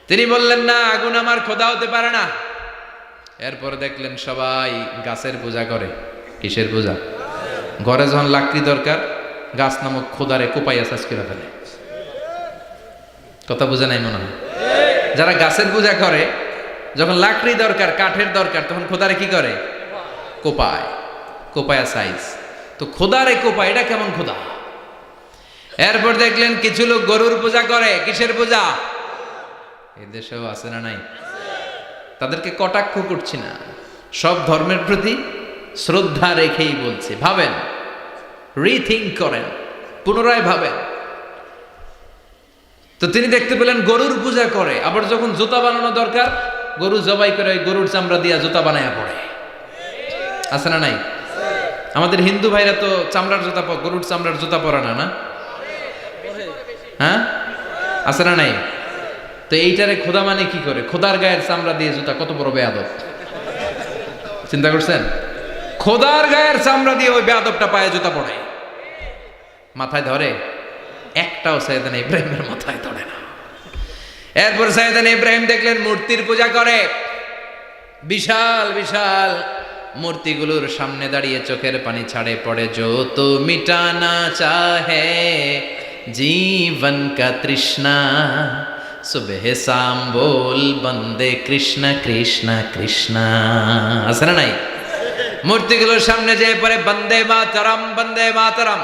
তিনি বললেন না, আগুন আমার খোদা হতে পারে না। এরপর দেখলেন সবাই গাছের পূজা করে। কিসের পূজা? ঘরে যখন লাকড়ি দরকার, গাছ নামক খোদারে কোপাইয়া সাজ করে ফেলে। কথা বুঝে নাই মনে হয়? যারা গাছের পূজা করে, যখন লাকড়ি দরকার, কাঠের দরকার, তখন খোদারে কি করে? কোপায়, কোপায়া সাইজ। তো খোদারে কোপায়, এটা কেমন খোদা? এরপর দেখলেন কিছু লোক গরুর পূজা করে। কিসের পূজা? এদেশেও আছে না নাই? তাদেরকে কটাক্ষ করছি না, সব ধর্মের প্রতি শ্রদ্ধা রেখেই বলছি। ভাবেন, রিথিঙ্ক করেন, পুনরায় ভাবেন। তো তিনি দেখতে পেলেন গরুর পূজা করে, আবার যখন জুতা বানানো দরকার, গরু জবাই করে গরুর চামড়া দিয়া জুতা বানায়া পড়ে। আছে না নাই? আমাদের হিন্দু ভাইরা তো চামড়ার জুতা, গরুর চামড়ার জুতা পরে না, না? হ্যাঁ, আছে না নাই? তো এইটারে খোদা মানে কি করে? খোদার গায়ের চামড়া দিয়ে জুতা, কত বড় বেয়াদব! চিন্তা করছেন? খোদার গায়ের চামড়া দিয়ে ওই বেয়াদবটা পায়ে জুতা পড়ে। মাথায় ধরে? একটাও সাইয়েদনা ইব্রাহিমের মাথায় ধরে না। এরপর সাইয়েদনা ইব্রাহিম দেখলেন মূর্তির পূজা করে। বিশাল বিশাল মূর্তিগুলোর সামনে দাঁড়িয়ে চোখের পানি ছাড়ে পড়ে। যো তো মিটানা চাহে জীবন কা তৃষ্ণা, সুবহ শাম বল বন্দে কৃষ্ণ কৃষ্ণ কৃষ্ণ। আছে না নাই? মূর্তিগুলোর সামনে যেয়ে পরে বন্দে মাতরম, বন্দে মাতরম,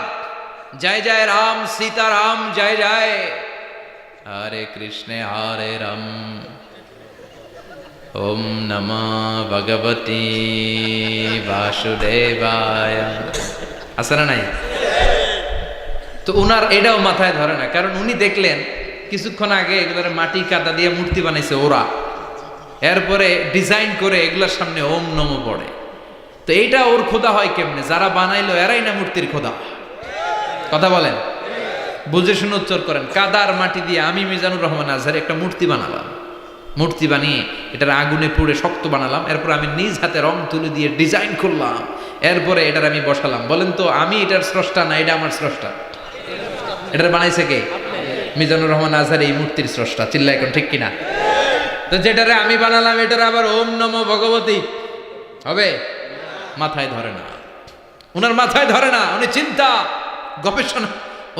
জয় জয় রাম সীতারাম, জয় জয় হরে কৃষ্ণ হরে রাম, ওম নমঃ ভগবতে বাসুদেবায়। আছে না নাই? তো উনার এটাও মাথায় ধরে না, কারণ উনি দেখলেন কিছুক্ষণ আগে এগুলোর মাটি কাদা দিয়ে মূর্তি বানাইছে ওরা, এরপরে ডিজাইন করে এগুলোর সামনে ওম নমঃ পড়ে। তো এইটা ওর খোদা হয় কেমনে? যারা বানাইলো এরাই না মূর্তির খোদা। কথা বলেন, বুঝে শুনে উচ্চার করেন। কাদার মাটি দিয়ে আমি মিজানুর রহমান আজহারি একটা মূর্তি বানালাম, মূর্তি বানিয়ে এটার আগুনে পুড়ে শক্ত বানালাম, এরপর আমি নিজ হাতে রং তুলি দিয়ে ডিজাইন করলাম, এরপরে এটার আমি বসালাম। বলেন তো আমি এটার স্রষ্টা না এটা আমার স্রষ্টা? এটার বানাইছে কে? মিজানুর রহমান আজহার এই মূর্তির স্রষ্টা। চিল্লা এখন ঠিক কিনা? তো যেটারে আমি বানালাম এটার আবার ওম নমো ভগবতী হবে? মাথায় ধরে না, উনার মাথায় ধরে না। উনি চিন্তা গবেষণা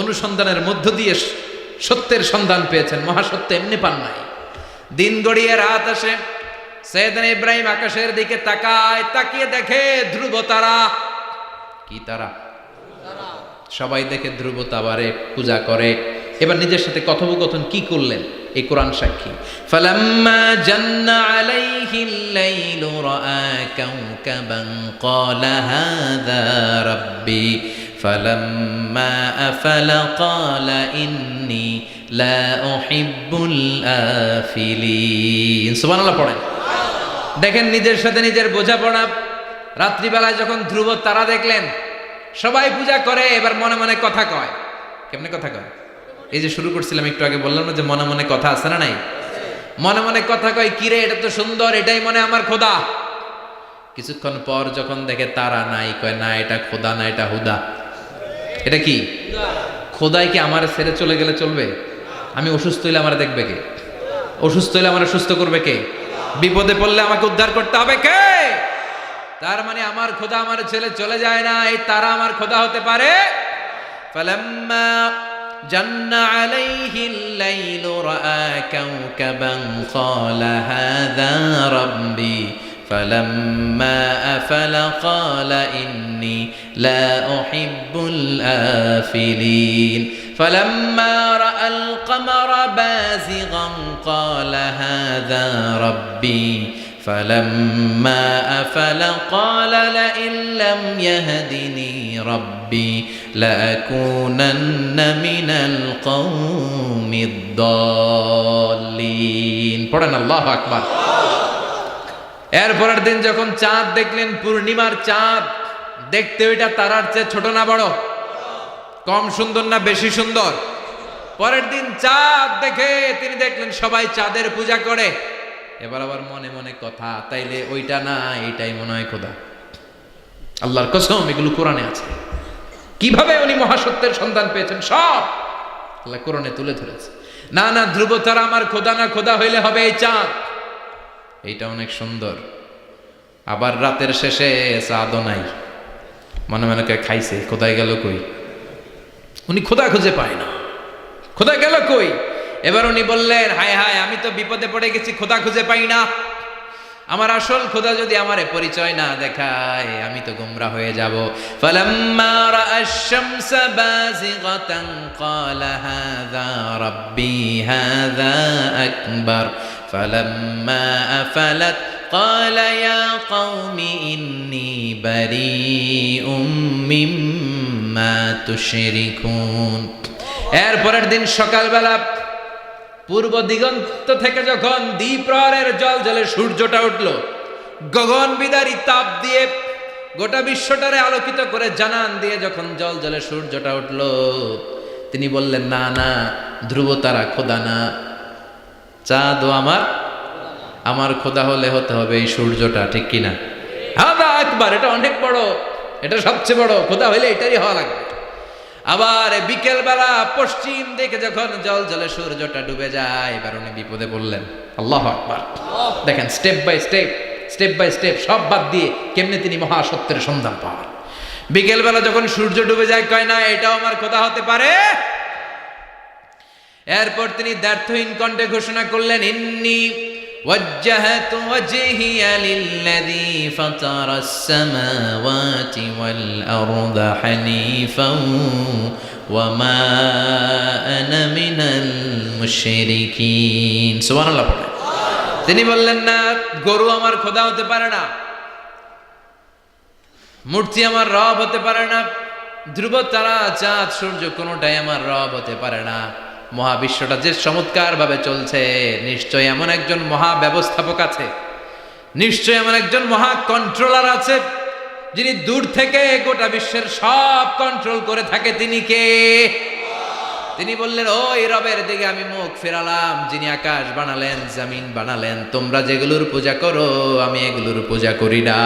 অনুসন্ধানের মধ্য দিয়ে সত্যের সন্ধান পেয়েছেন। মহাসত্য এমনি পান নাই। দিন গড়িয়ে রাত আসে, সৈয়দনা ইব্রাহিম আকাশের দিকে তাকায়, তাকিয়ে দেখে ধ্রুব তারা। কি তারা? সবাই দেখে ধ্রুব তারারে পূজা করে। এবার নিজের সাথে কথোপকথন কি করলেন এই কোরআন সাক্ষী। ফালাম্মা জান্না আলাইহিল লাইলু রাআ কাওকাবান ক্বালা হাযা রাব্বি ফালাম্মা আফালা ক্বালা ইন্নী লা উহিব্বুল আফিলিন। সুবহানাল্লাহ পড়েন। দেখেন নিজের সাথে নিজের বোঝাপড়া। রাত্রিবেলায় যখন ধ্রুব তারা দেখলেন, সবাই পূজা করে, এবার মনে মনে কথা কয়। কেমনে কথা কয়? এই যে শুরু করছিলাম একটু আগে, বললাম না যে মনে মনে কথা আছে না নাই? মনে মনে কথা কয়, কিরে এটা তো সুন্দর, এটাই মনে আমার খোদা। কিছুক্ষণ পর যখন দেখে তারা নাই, কয় না এটা খোদা না, এটা হুদা। এটা কি? খোদাই কি আমার ছেড়ে চলে গেলে চলবে? আমি অসুস্থ হইলে আমার দেখবে কে? অসুস্থ হইলে আমার সুস্থ করবে কে? বিপদে পড়লে আমাকে উদ্ধার করতে হবে কে? তার মানে আমার খোদা আমার ছেলে চলে যায় না, এই তারা আমার খোদা হতে পারে। ফালাম্মা জান্না আলাইহিল লাইলু রাআ কাওকাবান ক্বালা হাযা রাব্বি ফালাম্মা আফালা ক্বালা ইন্নী লা উহিব্বুল আফিলিন ফালাম্মা রাআল কমারা বাযিগান ক্বালা হাযা রাব্বি فلما أفل قال لئن لم يهدني ربي لأكونن من القوم الضالين পড়েন আল্লাহু আকবার। এরপরের দিন যখন চাঁদ দেখলেন, পূর্ণিমার চাঁদ, দেখতে ওইটা তারার চেয়ে ছোট না বড়? কম সুন্দর না বেশি সুন্দর? পরের দিন চাঁদ দেখে তিনি দেখলেন সবাই চাঁদের পূজা করে। এবার আবার মনে মনে কথা, তাইলে ওইটা না এইটাই মনে হয় খোদা। আল্লাহর কসম এগুলো কোরআনে আছে। কিভাবে উনি মহাসত্যের সন্ধান পেয়েছেন সব আল্লাহ কোরআনে তুলে ধরেছে। না না, ধ্রুব তারা আমার খোদা না, খোদা হইলে হবে এই চাঁদ। এইটা অনেক সুন্দর। আবার রাতের শেষে চাঁদও নাই, মনে মনে খাইছে খোদাই গেল কই? উনি খোদা খুঁজে পায় না, খোদা গেল কই? এবার উনি বললেন, হায় হায়, আমি তো বিপদে পড়ে গেছি, খোদা খুঁজে পাই না। আমার আসল খোদা যদি আমারে পরিচয় না দেখায়, আমি তো গোমরা হয়ে যাব। ফালাম্মা রাআশ শামসা বাযিগাতান ক্বালা হাযা রাব্বি হাযা আকবার ফালাম্মা আফালাত ক্বালা ইয়া কওমি ইন্নী বারীউম মিম্মা তুশরিকুন। এরপরের দিন সকালবেলা পূর্ব দিগন্ত থেকে যখন দ্বিপ্রহরের জলজলে সূর্যটা উঠল, গগন বিদারী তাপ দিয়ে গোটা বিশ্বটারে আলোকিত করে জানান দিয়ে যখন জলজলে সূর্যটা উঠল, তিনি বললেন, না না, ধ্রুব তারা খোদা না, চাঁদও আমার খোদা হলে হতে হবে এই সূর্যটা। ঠিক কিনা? হাদা আকবার, এটা অনেক বড়, এটা সবচেয়ে বড়, খোদা হইলে এটাই হওয়া লাগবে। আবার বিকেল বেলা পশ্চিম দিকে যখন জল জলে সূর্যটা ডুবে যায়, এবার উনি বিপদে পড়লেন। আল্লাহু আকবার। দেখেন স্টেপ বাই স্টেপ সব বাদ দিয়ে কেমনে তিনি মহাসত্যের সন্ধান পান। বিকেল বেলা যখন সূর্য ডুবে যায়, কয় না এটাও আমার খোদা হতে পারে। এরপর তিনি দ্ব্যর্থহীন কণ্ঠে ঘোষণা করলেন, ইন্নী وجهت وجهي للذي فطر السماوات والأرض حنيفا وما أنا من المشركين। সুবহান আল্লাহ। তিনি বললেন, না, গরু আমার খোদা হতে পারে না, মূর্তি আমার রব হতে পারে না, ধ্রুব তারা চাঁদ সূর্য কোনোটাই আমার রব হতে পারে না। মহাবিশ্বটা যে চমৎকার ভাবে চলছে, নিশ্চয় এমন একজন মহা ব্যবস্থাপক আছে, নিশ্চয় এমন একজন মহা কন্ট্রোলার আছে, যিনি দূর থেকে গোটা বিশ্বের সব কন্ট্রোল করে থাকে। তিনি কে? তিনি বললেন, ওই রবের দিকে আমি মুখ ফেরালাম যিনি আকাশ বানালেন, জমিন বানালেন। তোমরা যেগুলোর পূজা করো আমি এগুলোর পূজা করি না।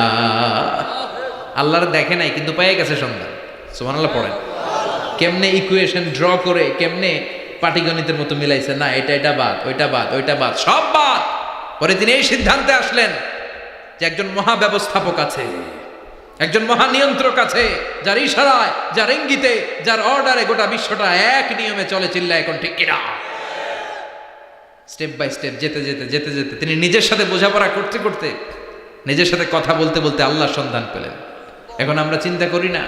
আল্লাহর দেখে নাই কিন্তু পেয়ে গেছে সন্ধান। সুবহানাল্লাহ পড়েন। কেমনে ইকুয়েশন ড্র করে, কেমনে পাটিগণিতের মতো মিলাইছে, না এটা বাদ, ওইটা বাদ, ওইটা বাদ, সব বাদ। পরে তিনি এই সিদ্ধান্তে আসলেন যে একজন মহা ব্যবস্থাপক আছে, একজন মহা নিয়ন্ত্রক আছে, যার ইশারায়, যার ইঙ্গিতে, যার অর্ডারে গোটা বিশ্বটা এক নিয়মে চলে। চিল্লা এখন ঠিক কিনা? স্টেপ বাই স্টেপ যেতে যেতে যেতে যেতে তিনি নিজের সাথে বোঝাপড়া করতে করতে, নিজের সাথে কথা বলতে বলতে আল্লাহর সন্ধান পেলেন। এখন আমরা চিন্তা করি না,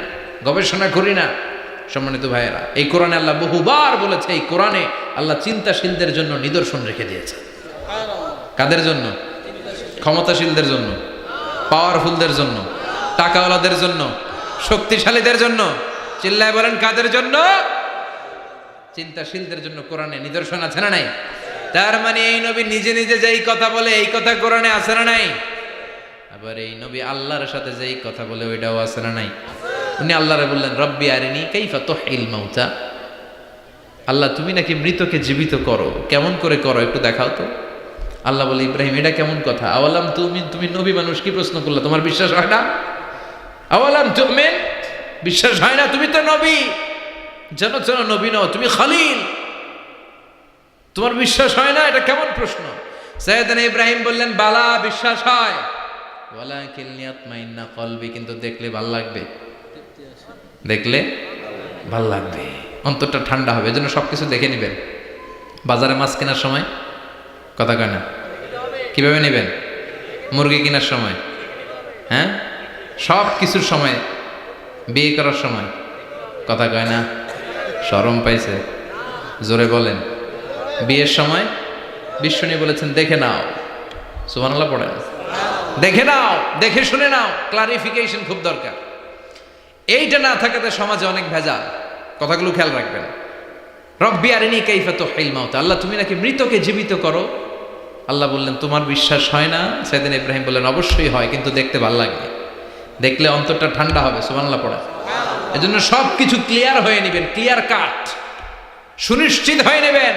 গবেষণা করি না। সম্মানিত ভাইয়েরা, এই কোরআনে আল্লাহ বহুবার বলেছে, এই কোরআনে আল্লাহ চিন্তাশীলদের জন্য নিদর্শন রেখে দিয়েছে। কাদের জন্য? ক্ষমতাশীলদের জন্য, পাওয়ারফুলদের জন্য, টাকাওয়ালাদের জন্য, শক্তিশালীদের জন্য। চিল্লায় বলেন কাদের জন্য? চিন্তাশীলদের জন্য কোরআনে নিদর্শন আছে না নাই? তার মানে এই নবী নিজে নিজে যেই কথা বলে এই কথা কোরআনে আছে না নাই? আবার এই নবী আল্লাহর সাথে যেই কথা বলে ওইটাও আছে না নাই? উনি আল্লাহরে বললেন, রব্বি আরিনি কাইফা তুহিল মাউতা। আল্লাহ তুমি নাকি মৃতকে জীবিত করো, কেমন করে করো একটু দেখাও তো। আল্লাহ বলে, ইব্রাহিম এটা কেমন কথা? আওয়ালাম তুমি নবী মানুষ, কি প্রশ্ন করলা? তোমার বিশ্বাস হয় না? আওয়ালাম তুমিন, বিশ্বাস হয় না? তুমি তো নবী, জানো নবী নও, তুমি খলিল, তোমার বিশ্বাস হয় না? এটা কেমন প্রশ্ন? সাইয়েদনা ইব্রাহিম বললেন, বালা, বিশ্বাস হয়, ওয়ালাকিন লিয়াতমাইন্না কলবি, কিন্তু দেখলে ভাল লাগবে, দেখলে ভাল লাগবে, অন্তরটা ঠান্ডা হবে। এজন্য সবকিছু দেখে নেবেন। বাজারে মাছ কেনার সময় কথা কয় না, কিভাবে নেবেন? মুরগি কেনার সময়, হ্যাঁ, সব কিছুর সময়, বিয়ে করার সময় কথা কয় না, শরম পাইছে, জোরে বলেন। বিয়ের সময় বিশ্বনী বলেছেন, দেখে নাও। সুবহানাল্লাহ পড়েন। দেখে নাও, দেখে শুনে নাও, ক্লারিফিকেশন খুব দরকার। এইটা না থাকাতে সমাজে অনেক ভেজাল। কথাগুলো খেয়াল রাখবেন। রব্বি আরিনি কাইফা তুহিল মাউতা, আল্লাহ তুমি নাকি মৃতকে জীবিত করো। আল্লাহ বললেন, তোমার বিশ্বাস হয় না? সাইয়েদনা ইব্রাহিম বললেন, অবশ্যই হয়, কিন্তু দেখতে ভালো লাগে, দেখলে অন্তরটা ঠান্ডা হবে। সুবহানাল্লাহ পড়েন। এজন্য সব কিছু ক্লিয়ার হয়ে নেবেন, ক্লিয়ার কাট, সুনিশ্চিত হয়ে নেবেন,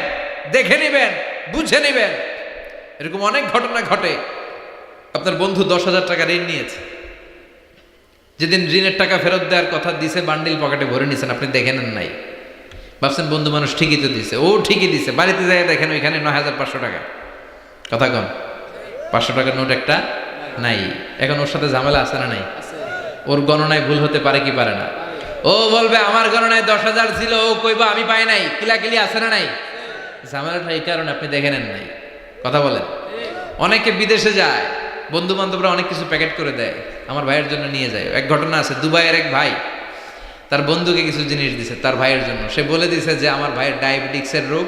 দেখে নেবেন, বুঝে নেবেন। এরকম অনেক ঘটনা ঘটে। আপনার বন্ধু 10,000 টাকা ঋণ নিয়েছে, যেদিন ঋণের টাকা ফেরত দেওয়ার কথা দিছে, বান্ডিল পকেটে ভরে নিয়েছেন, আপনি দেখে নেন নাই। ভাবছেন বন্ধু মানুষ ঠিকই তো দিছে, ও ঠিকই দিছে। বাড়িতে যাই দেখেন ওইখানে 9,500 টাকা। কথা কন, 500 টাকার নোট একটা নাই। এখন ওর সাথে ঝামেলা আছে না নাই? ওর গণনায় ভুল হতে পারে কি পারে না? ও বলবে আমার গণনায় 10,000 ছিল, ও কইবা আমি পাই নাই, কিলাকিলি আছে না নাই? ঝামেলাটা এই কারণে আপনি দেখে নেন নাই। কথা বলেন। অনেকে বিদেশে যায়, বন্ধু বান্ধবরা অনেক কিছু প্যাকেট করে দেয়, আমার ভাইয়ের জন্য নিয়ে যায়। এক ঘটনা আছে, দুবাইয়ের এক ভাই তার বন্ধুকে কিছু জিনিস দিছে তার ভাইয়ের জন্য। সে বলে দিছে যে আমার ভাইয়ের ডায়াবেটিক্সের রোগ,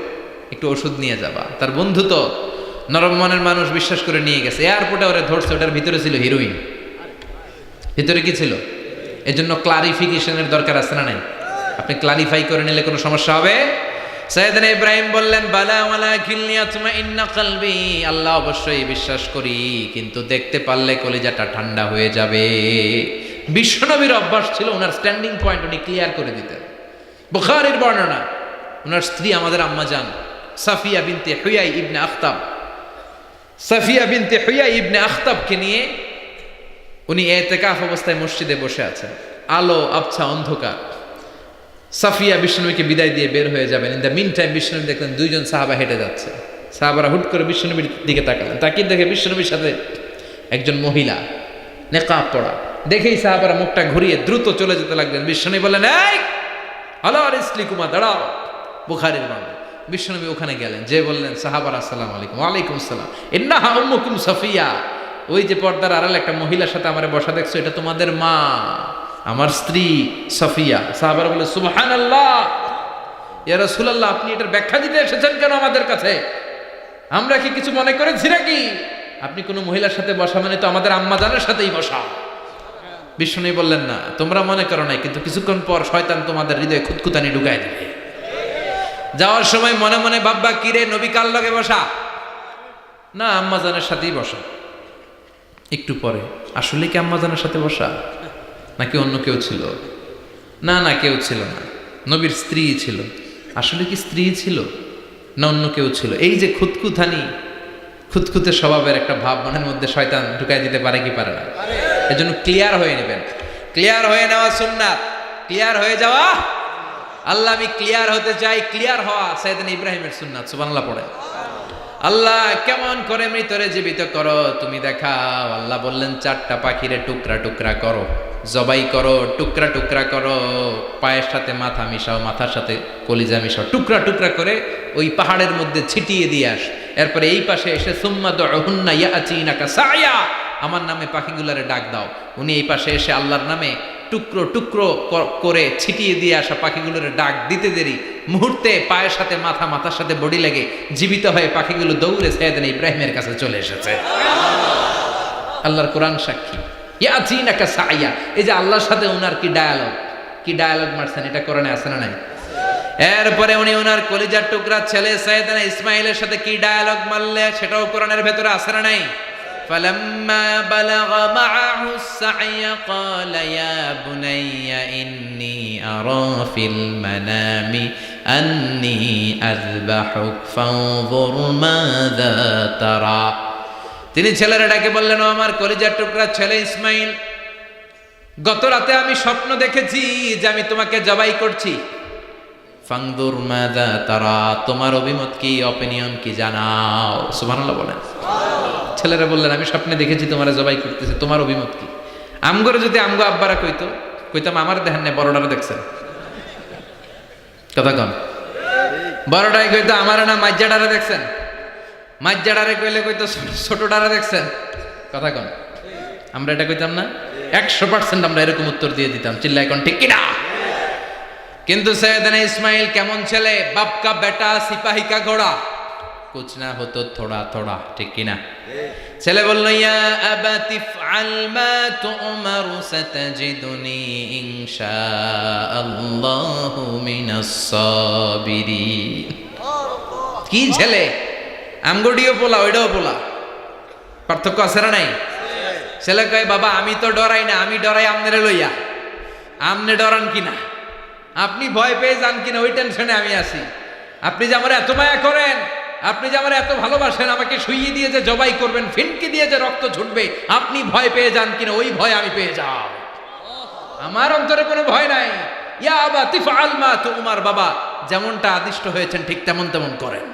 একটু ওষুধ নিয়ে যাবা। তার বন্ধু তো নরম মনের মানুষ, বিশ্বাস করে নিয়ে গেছে। এয়ারপোর্টে ওরা ধরছে, ওটার ভিতরে ছিল হিরোইন। ভিতরে কি ছিল? এজন্য ক্লারিফিকেশনের দরকার আছে না নাই? আপনি ক্লারিফাই করে নিলে কোনো সমস্যা হবে? সাইয়েদনা ইব্রাহিম বললেন, বালা ওয়ালাকিন লিয়াতমাইন্না কলবি, আল্লাহ অবশ্যই বিশ্বাস করি, কিন্তু দেখতে পারলে কলিজাটা ঠান্ডা হয়ে যাবে। বিশ্বনবীর অভ্যাস ছিল, ওনার স্ট্যান্ডিং পয়েন্ট উনি ক্লিয়ার করে দিতেন। বুখারীর বর্ণনা, ওনার স্ত্রী আমাদের আম্মা জান সাফিয়া বিনতে হুয়াই ইবনে আখতাব, সাফিয়া বিনতে হুয়াই ইবনে আখতাবকে নিয়ে উনি ইতিকাফ অবস্থায় মসজিদে বসে আছেন। আলো আবছা অন্ধকার। সাফিয়া বিশ্বনবীকে বিদায় দিয়ে বের হয়ে যাবেন। ইন দ্য মিন টাইম বিশ্বনবী দেখলেন 2 জন সাহাবা হেঁটে যাচ্ছে। সাহাবারা হুট করে বিশ্বনবীর দিকে তাকালেন। তাকিয়ে দেখে বিশ্বনবীর সাথে একজন মহিলা, নেকাব পরা। দেখেই সাহাবারা মুখটা ঘুরিয়ে দ্রুত চলে যেতে লাগলেন। বিশ্বনবী বললেন, এই আলা রিসলিকুমা, দাঁড়াও। বুখারীর বর্ণনা। বিশ্বনবী ওখানে গেলেন, যে বললেন, সাহাবারা আসসালামু আলাইকুম। ওয়ালাইকুম আসসালাম। ইন্নাহা উম্মুকুম সাফিয়া, ওই যে পর্দার আড়ালে একটা মহিলার সাথে আমারে বসা দেখছো, এটা তোমাদের মা, আমার স্ত্রী সাফিয়া। সাহাবারা বলে, সুবহানাল্লাহ, ইয়া রাসূলুল্লাহ, আপনি এটার ব্যাখ্যা দিতে এসেছেন কেন আমাদের কাছে? আমরা কি কিছু মনে করেছি নাকি? আপনি কোনো মহিলার সাথে বসা মানে তো আমাদের আম্মা জানের সাথেই বসা। বিষ্ণু বললেন, না তোমরা মনে করো নাই, কিন্তু কিছুক্ষণ পর শয়তান তোমাদের হৃদয়ে খুঁতখুঁতানি ঢুকায় দেবে। যাওয়ার সময় মনে মনে ভাববা, কিরে নবী কার লগে বসা? না, আম্মা জানের সাথেই বসা। একটু পরে, আসলে কি আম্মা জানের সাথে বসা নাকি অন্য কেউ ছিল? না, কেউ ছিল না, নবীর স্ত্রী ছিল। আসলে কি স্ত্রী ছিল না অন্য কেউ ছিল? এই যে খুঁতখুঁতে স্বভাবের একটা ভাব মনের মধ্যে শয়তান ঢুকাই দিতে পারে কি পারে না? এজন্য ক্লিয়ার হয়ে নেবেন। ক্লিয়ার হয়ে নেওয়া সুন্নাত, ক্লিয়ার হয়ে যাওয়া। আল্লাহ আমি ক্লিয়ার হতে চাই, ক্লিয়ার হওয়া সাইয়েদনা ইব্রাহিমের সুন্নাত। সুবহানাল্লাহ পড়ে। আল্লাহ কেমন করে মৃতরে জীবিত করো তুমি দেখাও। আল্লাহ বললেন 4টা পাখিরে টুকরা টুকরা করো, জবাই করো, টুকরা টুকরা করো, পায়ের সাথে মাথা মিশাও, মাথার সাথে কলিজা মিশাও, টুকরা টুকরা করে ওই পাহাড়ের মধ্যে ছিটিয়ে দিয়ে আস। এরপরে এই পাশে এসে সুম্মা দুহুন্না ইয়াতিনাকা সায়া, আমার নামে পাখিগুলারে ডাক দাও। উনি এই পাশে এসে আল্লাহর নামে টুকরো টুকরো করে ছিটিয়ে দিয়ে আসা পাখিগুলোর ডাক দিতে দেরি মুহূর্তে পায়ের সাথে মাথা, মাথার সাথে বডি লেগে জীবিত হয়ে পাখিগুলো দৌড়ে সাইয়েদনা ইব্রাহিমের কাছে চলে এসেছে। আল্লাহর কোরআন সাক্ষী। ইয়াতিনাকা সায়া, এই যে আল্লাহর সাথে ওনার কি ডায়ালগ মারছেন, এটা কোরআনে আছে না নাই? এরপরে উনি ওনার কলিজার টুকরা ছেলে সাইয়েদনা ইসমাইলের সাথে কি ডায়ালগ মারলে সেটাও কোরআনের ভেতরে আছে না নাই? فلما بلغ معه السعي قال يا بني إني أرى في المنام أني أذبحك فانظر ماذا ترى। তিনি ছেলের ডাকে বললেন, ও আমার কলিজার টুকরা ছেলে ইসমাইল, গত রাতে আমি স্বপ্ন দেখেছি যে আমি তোমাকে জবাই করছি। ফানজুর মাযা তারা, তোমার অভিমত কি, অপিনিয়ন কি জানাও। সুবহানাল্লাহ বলেন। ছেলেরা বললেন, আমি স্বপ্নে দেখেছি তোমারে জবাই করতেছে, তোমার অভিমত কি? আমগরে যদি আমগো আব্বারা কইতাম আমার দেখেন না, বড়ডারে দেখছেন। কথা কন। বড়ডাই কইতো আমার না মাজ্জাডারে দেখছেন, মাজ্জাডারে কইলে কইতো ছোটডারে দেখছেন। কথা কন। আমরা এটা কইতাম না? 100% আমরা এরকম উত্তর দিয়ে দিতাম। চিল্লায় কোন ঠিক কিনা? কিন্তু সাইয়েদনা ইসমাইল কেমন ছেলে, বাপ কা বেটা সিপাহী কা ঘোড়া, কুছ না হতো থোড়া থোড়া, ঠিক কিনা? ছেলে বলল, ইয়া আবাতি ফআল মা তুমারু সাতাজিদুনি ইনশাআল্লাহু মিনাস সাবিরিন। কি ছেলে, আমগডিও পোলা ওইটাও পোলা, পার্থক্য আছে না নাই? ছেলে কয়, বাবা আমি তো ডরাই না, আমি ডরাই আমনেরে লইয়া। আমনে ডরান কিনা, আপনি ভয় পেয়ে যান কিনা ওই টেনশনে আমি আছি। আপনি যে আমার এত মায়া করেন, আপনি যে আমার এত ভালোবাসেন, আমাকে শুইয়ে দিয়ে যে জবাই করবেন, ফিনকি দিয়ে যে রক্ত ছুটবে, আপনি ভয় পেয়ে যান কিনা ওই ভয় আমি পেয়ে যাও। আমার অন্তরে কোনো ভয় নাই। ইয়া আবাতি ফাআল মা তুমার, বাবা যেমনটা আদিষ্ট হয়েছেন ঠিক তেমন করেন।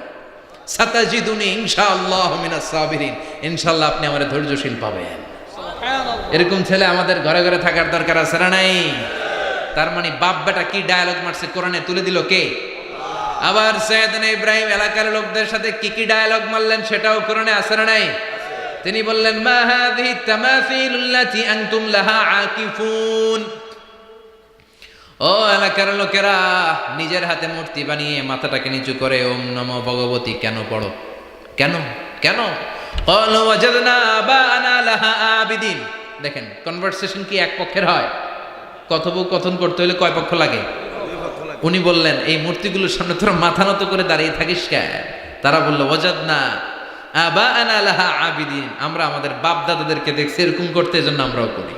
সাতাজিদুনি ইনশাআল্লাহু মিনাস সাবিরিন, ইনশাআল্লাহ আপনি আমারে ধৈর্যশীল পাবেন। সুবহানাল্লাহ। এরকম ছেলে আমাদের ঘরে ঘরে থাকার দরকার আছে না নাই? তার মানে বাপ বেটা কি ডায়ালগ মারছে কোরআনে তুলে দিল কে? আবার সাইয়েদনা ইব্রাহিম এলাকার লোকদের সাথে কি ডায়ালগ মারলেন সেটাও কোরআনে আছে না নাই? তিনি বললেন, মা হাযিহি তামাসিলুল্লাতী আনতুম লাহা আকিফুন। ও এলাকার লোকেরা, নিজের হাতে মূর্তি বানিয়ে মাথাটাকে নিচু করে ওম নমো ভগবতী কেন পড়ো? কেন কেন? ক্বালু ওয়াজাদনা আবানা লাহা আবিদিন। দেখেন কনভারসেশন কি এক পক্ষের হয়? কথোপকথন করতে হলে কয় পক্ষ লাগে? উনি বললেন, এই মূর্তিগুলোর সামনে তোরা মাথা নত করে দাঁড়িয়ে থাকিস কেন? তারা বলল, ওয়াজাদনা আবানা লাহা আবিদিন, আমরা আমাদের বাপ দাদাদেরকে দেখছি এরকম করতে, এজন্য আমরাও করি।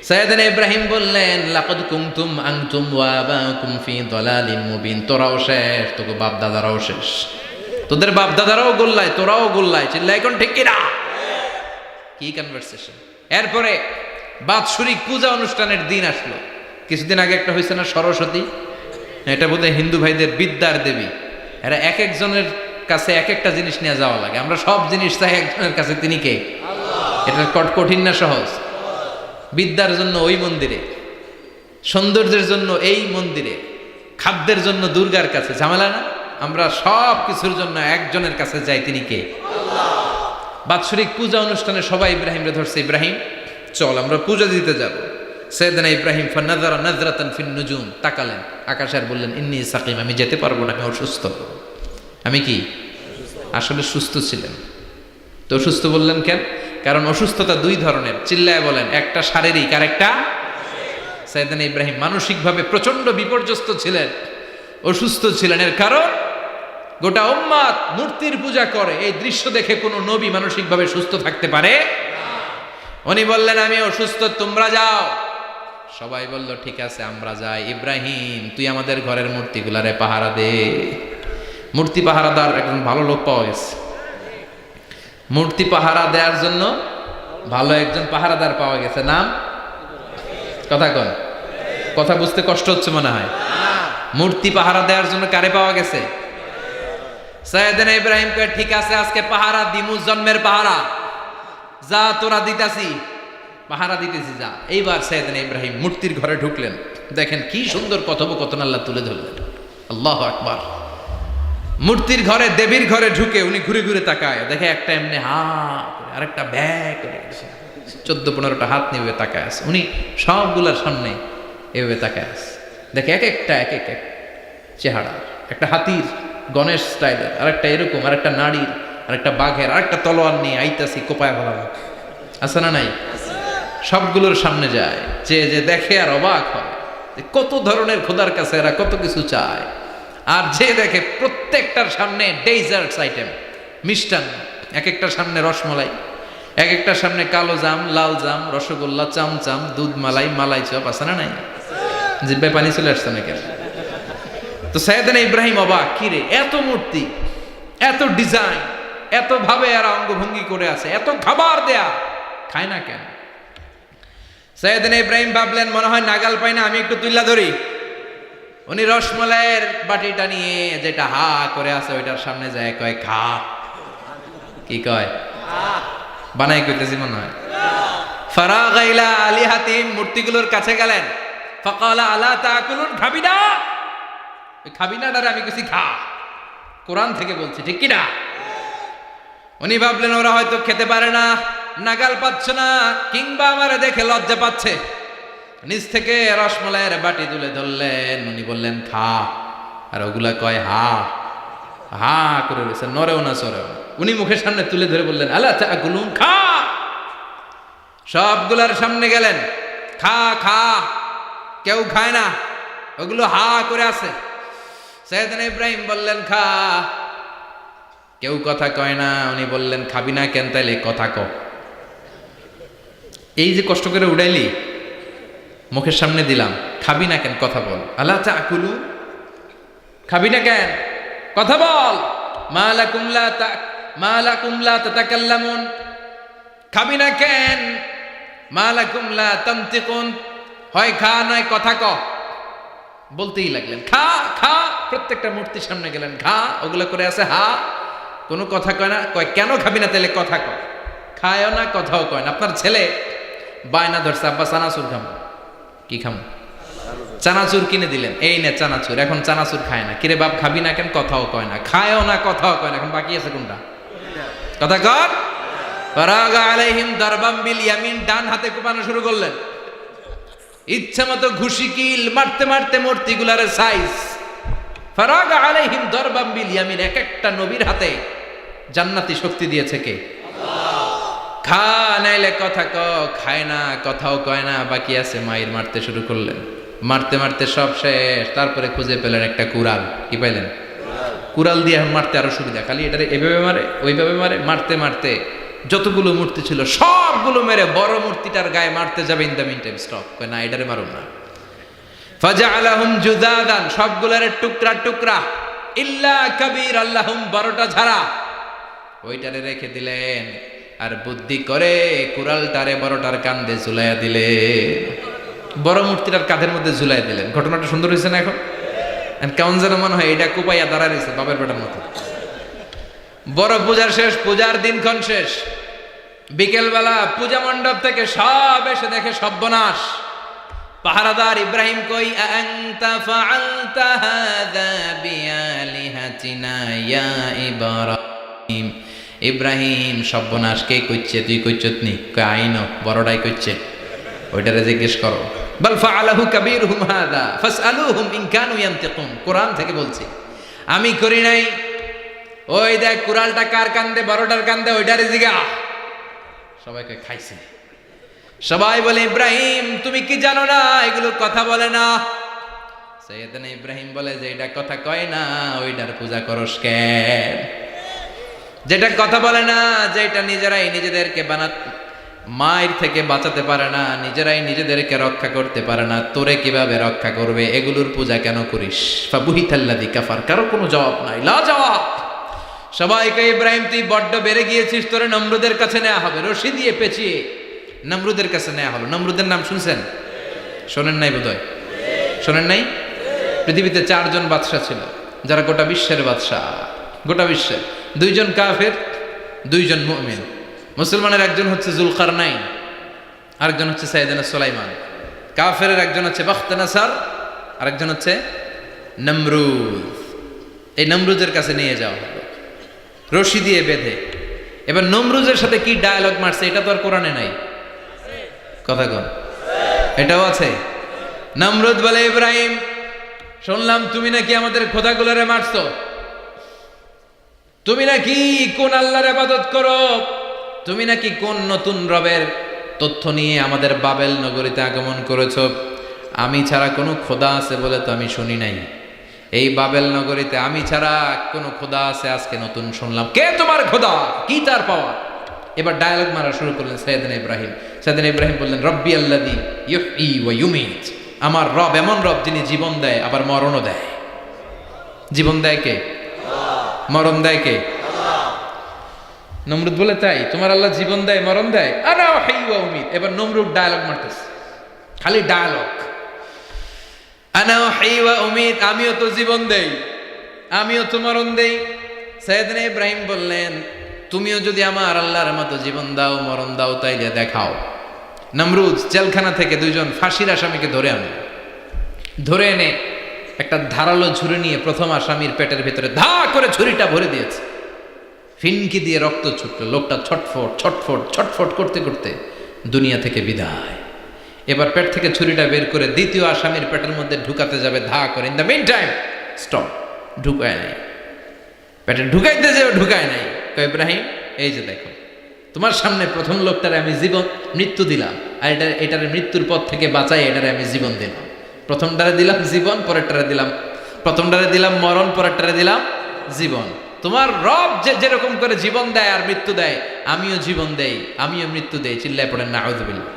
সাইয়েদনা ইব্রাহিম বললেন, লাকাদ কুনতুম আনতুম ওয়া আবাকুম ফি দালালিন মুবিন, তোরাও শেষ, তোকে বাপ দাদারাও শেষ, তোদের বাপ দাদারাও গোল্লায়, তোরাও গোল্লায়। চিল্লাই কোন ঠিক কিনা? কি কনভারসেশন। এরপরে বাৎসরিক পূজা অনুষ্ঠানের দিন আসলো। কিছুদিন আগে একটা হয়েছে না সরস্বতী, এটা বোধহয় হিন্দু ভাইদের বিদ্যার দেবী। এরা এক একজনের কাছে এক একটা জিনিস নিয়ে যাওয়া লাগে। আমরা সব জিনিস চাই একজনের কাছে, তিনি কে? এটা কঠিন না সহজ? বিদ্যার জন্য ওই মন্দিরে, সৌন্দর্যের জন্য এই মন্দিরে, খাদ্যের জন্য দুর্গার কাছে, ঝামেলা না? আমরা সব কিছুর জন্য একজনের কাছে যাই, তিনি কে? বাৎসরিক পূজা অনুষ্ঠানে সবাই ইব্রাহিমরে ধরছে, ইব্রাহিম চল আমরা পূজা দিতে যাব। সাইয়েদনা ইব্রাহিম ফানাযারা নাযরাতান ফিন নুজুম, তাকালেন আকাশে আর বললেন, ইন্নী সাকিম, আমি যেতে পারবো না, আমি অসুস্থ। আমি কি আসলে সুস্থ ছিলেন? তো অসুস্থ বললেন কেন? কারণ অসুস্থতা দুই ধরনের। চিল্লায় বলেন, একটা শারীরিক আর একটা। সাইয়েদনা ইব্রাহিম মানসিকভাবে প্রচন্ড বিপর্যস্ত ছিলেন, অসুস্থ ছিলেন। এর কারণ গোটা উম্মাত মূর্তির পূজা করে, এই দৃশ্য দেখে কোনো নবী মানসিকভাবে সুস্থ থাকতে পারে? উনি বললেন, আমি অসুস্থ, তোমরা যাও সবাই বলল ঠিক আছে আমরা যাই। ইব্রাহিম তুই আমাদের ঘরের মূর্তিগুলারে পাহারা দে। মূর্তি পাহারাদার একজন ভালো লোক পাওয়া গেছে, মূর্তি পাহারা দেওয়ার জন্য ভালো একজন পাহারাদার পাওয়া গেছে। নাম কথা কন, কথা বুঝতে কষ্ট হচ্ছে মনে হয়। মূর্তি পাহারা দেওয়ার জন্য কারে পাওয়া গেছে? সাইয়েদনা ইব্রাহিম কয় ঠিক আছে আজকে পাহারা দিমু, জন্মের পাহারা, যা তোরা দিতাছি, পাহারা দিতেছি যা। এইবার সাইয়েদনা ইব্রাহিম মূর্তির ঘরে ঢুকলেন। দেখেন কি সুন্দর কথোপকথন আল্লাহ তুলে ধরলেন। আল্লাহু আকবার। মূর্তির ঘরে, দেবীর ঘরে ঢুকে উনি ঘুরে ঘুরে তাকায়, দেখে একটা এমনি হা করে আরেকটা ব্যাগ করে 14-15টা হাত নিয়ে তাকায় আছে। উনি সবগুলার সামনে এভাবে তাকায় আছে, দেখে এক একটা এক এক এক চেহারা, একটা হাতির গণেশ স্টাইলের, আরেকটা এরকম, আরেকটা নারীর, আরেকটা বাঘের, আরেকটা তলোয়ার নিয়ে আইতাছি কোপায় ফেলাম, আছে না নাই? সবগুলোর সামনে যায়, যে দেখে আর অবাক হয় যে কত ধরনের খোদার কাছে এরা কত কিছু চায়। আর যে দেখে প্রত্যেকটার সামনে ডেজার্টস আইটেম, মিষ্টান্ন, এক একটার সামনে রসমলাই, এক একটার সামনে কালো জাম, লাল জাম, রসগোল্লা, চামচাম, দুধ মালাই, মালাই চপ, আছে না নাই? জিব্বায় পানি চলে আসছে না কেন? তো সাইয়েদনা ইব্রাহিম অবাক, কি রে এত মূর্তি, এত ডিজাইন, এত ভাবে এরা অঙ্গভঙ্গি করে আছে, এত খাবার দেয়া, খায় না কেন? সাইয়েদনা ইব্রাহিম ভাবলেন মনে হয় নাগাল পাই না, আমি একটু তুইলা ধরি। উনি রসমলাইয়ের বাটিটা নিয়ে যেটা হা করে আছে ওইটার সামনে যায়, কয় খা। কি কয়? বানাই কইতেছি মনে হয়। ফারাগা ইলা আলিহাতিম, মূর্তিগুলোর কাছে গেলেন। ফাকালা আলা তাকুলুন, খাবি না? ওই খাবি না ডারে আমি কিছু খা, কোরআন থেকে বলছি, ঠিক কি না? উনি ভাবলেন ওরা হয়তো খেতে পারে না, নাগাল পাচ্ছে না, কিংবা আমারে দেখে লজ্জা পাচ্ছে। নিচ থেকে রসমলাইয়ের বাটি তুলে ধরলেন, উনি বললেন খা। আর ওগুলা কয় হা হা করে রয়েছে, নরেও না সরেও না। উনি মুখের সামনে তুলে ধরে বললেন আলা তাকুলুন, খা। সবগুলার সামনে গেলেন, খা খা। কেউ খায় না, ওগুলো হা করে আছে। সাইয়েদনা ইব্রাহিম বললেন খা, কেউ কথা কয় না। উনি বললেন খাবি না কেন? তাইলে কথা ক। এই যে কষ্ট করে উড়াইলি, মুখের সামনে দিলাম, খাবি না কেন? কথা বল। আলা তাকুলু, খাবি না কেন? কথা বল। মা লাকুম লা তাতাকাল্লামুন, খাবি না কেন? মা লাকুম লা তানতিকুন, হয় খা নয় কথা ক। বলতেই লাগলেন খা খা। প্রত্যেকটা মূর্তির সামনে গেলেন, খা। ওগুলো করে আছে হা, কোনো কথা কয় না। কয় কেন খাবি না? তাহলে কথা ক। খায়ও না, কথাও কয় না। আপনার ছেলে বায়না ধরছে, আব্বা চানাচুর খাবো। কি খাবো? চানাচুর কিনে দিলেন, এই নে চানাচুর। এখন চানাচুর খায় না। কিরে বাপ খাবি না কেন? কথাও কয় না। খায়ও না, কথাও কয় না। এখন বাকি আছে কোনটা? কথা কর। ফারাগা আলাইহিম দারবাম বিল ইয়ামিন, ডান হাতে কোপানো শুরু করলেন। ইচ্ছা মতো ঘুষি কিল মারতে মারতে মূর্তিগুলার সাইজ। ফারাগা আলাইহিম দারবাম বিল ইয়ামিন, এক একটা নবীর হাতে জান্নাতি শক্তি দিয়েছে কে? খা নাইলে কথা ক। খায় না, কথাও কয় না, বাকি আছে। মায়ের মারতে শুরু করলেন, মারতে মারতে সব শেষ। তারপরে খুঁজে পেলেন একটা কুড়াল। কি পাইলেন? কুড়াল দিয়ে মারতে আরো সুবিধা, খালি এটা এভাবে মারে, ওইভাবে মারে। মারতে মারতে যতগুলো মূর্তি ছিল সবগুলো মেরে বড় মূর্তিটার গায়ে মারতে যাবে, in the meantime stop, কয় না এটারে মারুন না। ফাজআলাহুম জুদাদান, সবগুলার টুকরা টুকরা। ইল্লা কাবীর আল্লাহুম, বড়টা ছাড়া ওইটারে রেখে দিলেন। আর বুদ্ধি করে কুড়ালটারে বড়টার কাঁধে ঝুলাইয়া দিলে, বড় মূর্তিটার কাঁধের মধ্যে ঝুলাই দিলেন। ঘটনাটা সুন্দর হয়েছে না? এখন কেমন যেন মনে হয় এটা কুপাইয়া দাঁড়া রয়েছে বাপের বেটার মতো। বড় পূজার শেষ, পূজার দিনক্ষণ শেষ। বিকেলবেলা পূজা মণ্ডপ থেকে সব এসে দেখে সর্বনাশ। পাহারাদার ইব্রাহিম কই, আনতা ফাআলতা হাযা বিআলিহাতিনা ইয়া ইব্রাহিম। ইব্রাহিম সর্বনাশ কে কইছে? তুই কইছত নি? কই আইনো, বড়টাই কইছে। ওইটারে জিজ্ঞেস করো। বাল ফাআলাহু কাবীরুহুম হাযা ফাসআলুহুম ইন কানু ইয়ানতিকুন, কোরআন থেকে বলছি, আমি করি নাই। ওই দেখ কুড়ালটা কার কান্দে? বড়টার কান্দে, ওইটারে জিগা। সবাইকে খাইছে। সবাই বলে ইব্রাহিম তুমি কি জানো না এগুলো কথা বলে না? সাইয়েদনা ইব্রাহিম বলে যে এটা কথা কয় না, ওইটার পূজা করস কেন? যেটা কথা বলে না, যেটা নিজেরাই নিজেদেরকে মায়ের থেকে বাঁচাতে পারে না, নিজেরাই নিজেদেরকে রক্ষা করতে পারে না, তোরে কিভাবে রক্ষা করবে? এগুলোর পূজা কেন করিস? ফাবুহিতাল্লাযী কাফার, কারো কোনো জবাব নাই, লা জবাব। সবাইকে ইব্রাহিম তুই বড্ড বেড়ে গিয়েছিস, তোরে নমরুদের কাছে নেওয়া হবে, রশি দিয়ে পেঁচিয়ে নমরুদের কাছে নেওয়া হলো। নমরুদের নাম শুনছেন? শোনেন নাই বোধহয়, শোনেন নাই? পৃথিবীতে 4 জন বাদশা ছিল, যারা গোটা বিশ্বের বাদশা, গোটা বিশ্বের। 2 জন কাফের, 2 জন মুমিন। মুসলমানের একজন হচ্ছে যুলকারনাইন, আরেকজন হচ্ছে সাইয়েদনা সুলাইমান। কাফেরের একজন হচ্ছে বাখতানাসার, আরেকজন হচ্ছে নমরুদ। এই নমরুদের কাছে নিয়ে যাওয়া হলো রশি দিয়ে বেঁধে। এবার নমরুদের সাথে কি ডায়ালগ মারছে এটা তো আর কোরআনে নাই, কথা কন, এটাও আছে। নমরুদ বলে, ইব্রাহিম শুনলাম তুমি নাকি আমাদের খোদাগুলোরে মারছো, তুমি নাকি কোন আল্লাহর ইবাদত করো, তুমি নাকি কোন নতুন রবের তথ্য নিয়ে আমাদের বাবেল নগরীতে আগমন করেছো। আমি ছাড়া কোনো খোদা আছে বলে তো আমি শুনি নাই, এই বাবেল নগরীতে আমি ছাড়া কোনো খোদা আছে আজকে নতুন শুনলাম। কে তোমার খোদা, কি তার পাওয়া? এবার ডায়ালগ মারা শুরু করলেন সাইয়েদনা ইব্রাহিম। সাইয়েদনা ইব্রাহিম বললেন, রব্বি আল্লাযী ইউহয়ী ওয়া ইউমীত, আমার রব এমন রব যিনি জীবন দেয় আবার মরণও দেয়। জীবন দেয় কে? মরণ দেয় কে? নমরুদ বলে, তাই তোমার আল্লাহ জীবন দেয় মরণ দেয়? আনা উহয়ী ওয়া উমীত। এবার নমরুদ ডায়ালগ মারতেছে, খালি ডায়ালগ। আনা উহয়ী ওয়া উমীত, আমিও তো জীবন দেই, আমিও তো মরণ দেই। সাইয়েদনা ইব্রাহিম বললেন, তুমিও যদি আমার আল্লাহর মতো জীবন দাও মরণ দাও তাইলে দেখাও। নমরুদ জেলখানা থেকে 2 জন ফাঁসির আসামিকে ধরে আনে, ধরে এনে একটা ধারালো ছুরি নিয়ে প্রথম আসামির পেটের ভিতরে ধা করে ছুরিটা ভরে দিয়েছে। ফিনকি দিয়ে রক্ত ছুটল, লোকটা ছটফট ছটফট ছটফট করতে করতে দুনিয়া থেকে বিদায়। এবার পেট থেকে ছুরিটা বের করে দ্বিতীয় আসামির পেটের মধ্যে ঢুকাতে যাবে ধা করে। In the meantime stop, ঢুকায় নাই, পেটে ঢুকাইতে যাবে ঢুকায় নাই। কয়, ইব্রাহিম এই যে দেখো, তোমার সামনে প্রথম লোকটারে আমি জীবন মৃত্যু দিলাম, আর এটার মৃত্যুর পথ থেকে বাঁচাই এটারে আমি জীবন দিলাম। প্রথমটারে দিলাম জীবন, পরেরটারে দিলাম, প্রথমটারে দিলাম মরণ, পরেরটারে দিলাম জীবন। তোমার রব যেরকম করে জীবন দেয় আর মৃত্যু দেয়, আমিও জীবন দেই আমিও মৃত্যু দেই। চিল্লায় পড়েন নাউযুবিল্লাহ।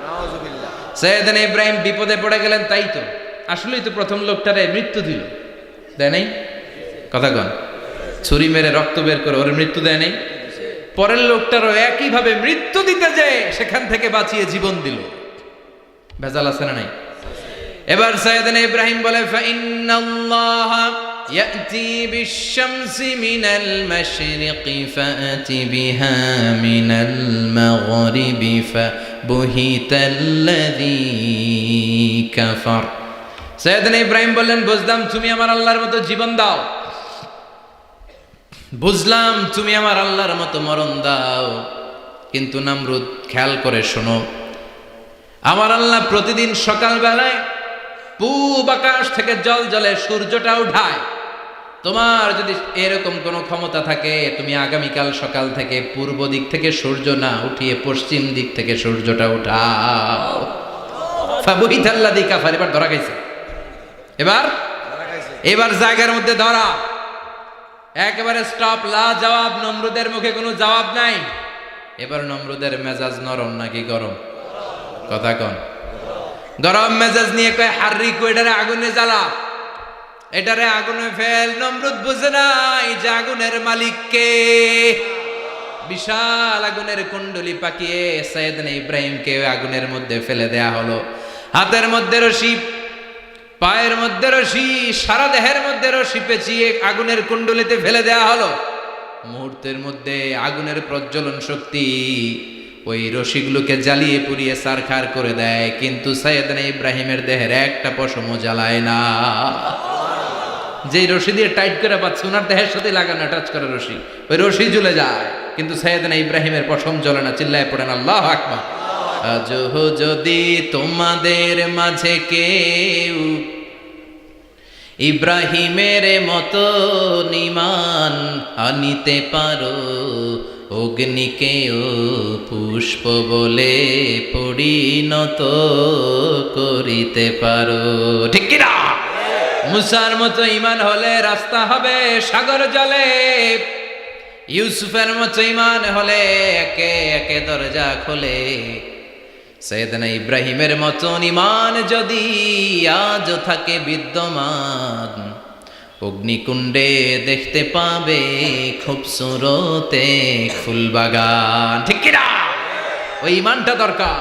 সাইয়েদনা ইব্রাহিম বিপদে পড়ে গেলেন। তাই তো, আসলেই তো প্রথম লোকটারে মৃত্যু দিল, দেয় নাই? কথা কন, ছুরি মেরে রক্ত বের করে ওর মৃত্যু দেয় নাই? পরের লোকটারও একইভাবে মৃত্যু দিতে যায়, সেখান থেকে বাঁচিয়ে জীবন দিল। ভেজাল আছে না নাই? এবার সাইয়েদনা ইব্রাহিম বলে, ফাইন্নাল্লাহা ইয়াতি বিশ-শামসি মিনাল মাশরিকি ফাআতি বিহা মিনাল মাগরিবি ফাবুহিতাল্লাযী কাফার। সাইয়েদনা ইব্রাহিম বললেন, বুঝলাম তুমি আমার আল্লাহর মতো জীবন দাও, বুঝলাম তুমি আমার আল্লাহর মতো মরণ দাও, কিন্তু নমরুদ খেয়াল করে শোনো, আমার আল্লাহ প্রতিদিন সকালবেলায় পূব আকাশ থেকে জল জলে সূর্যটা উঠায়। তোমার যদি এরকম কোনো ক্ষমতা থাকে, তুমি আগামীকাল সকাল থেকে পূর্ব দিক থেকে সূর্য না উঠিয়ে পশ্চিম দিক থেকে সূর্যটা উঠাও। ফাবুহিতাল্লাযী কাফার। এবার ধরা গেছে, এবার জায়গার মধ্যে ধরা, একেবারে স্টপ, লা জবাব। নমরুদের মুখে কোনো জবাব নাই। এবার নমরুদের মেজাজ নরম নাকি গরম? কথা কন। গরম মেজাজ নিয়ে কয়, হাররিকু, এটারে আগুনে জ্বালা, এটারে আগুনে ফেল। নমরুদ বুঝে নাই যে আগুনের মালিক কে। বিশাল আগুনের কুণ্ডলি পাকিয়ে সাইয়েদনা ইব্রাহিমকে আগুনের মধ্যে ফেলে দেয়া হলো। হাতের মধ্যে রশি, পায়ের মধ্যে রশি, সারা দেহের মধ্যে রশি পেঁচিয়ে আগুনের কুণ্ডলিতে ফেলে দেয়া হলো। মুহূর্তের মধ্যে আগুনের প্রজ্বলন শক্তি ওই রশিগুলোকে জ্বালিয়ে পুড়িয়ে ছারখার করে দেয়, কিন্তু সাইয়েদনা ইব্রাহিমের দেহের একটা পশমও জ্বালায় না। যেই রশি দিয়ে টাইট করে পাচ্ছে, ওনার দেহের সাথে লাগানো টাচ করা রশি, ওই রশি জ্বলে যায়, কিন্তু সাইয়েদনা ইব্রাহিমের পশম জ্বলে না। চিল্লায় পড়েন আল্লাহু আকবার। আজহ যদি তোমাদের মাঝে কেউ ইব্রাহিমের মতো ঈমান আনিতে পারো, অগ্নিকেও পুষ্প বলে পরিণত করিতে পারো। ঠিক কি না? মুসার মতো ঈমান হলে রাস্তা হবে সাগর জলে, ইউসুফের মতো ঈমান হলে একে একে দরজা খোলে। সৈয়দনা ইব্রাহিমের মতন ঈমান যদি আজও থাকে বিদ্যমান, অগ্নিকুণ্ডে দেখতে পাবে খুবসুরতে ফুলবাগান। ঠিক কিনা? ওই ঈমানটা দরকার।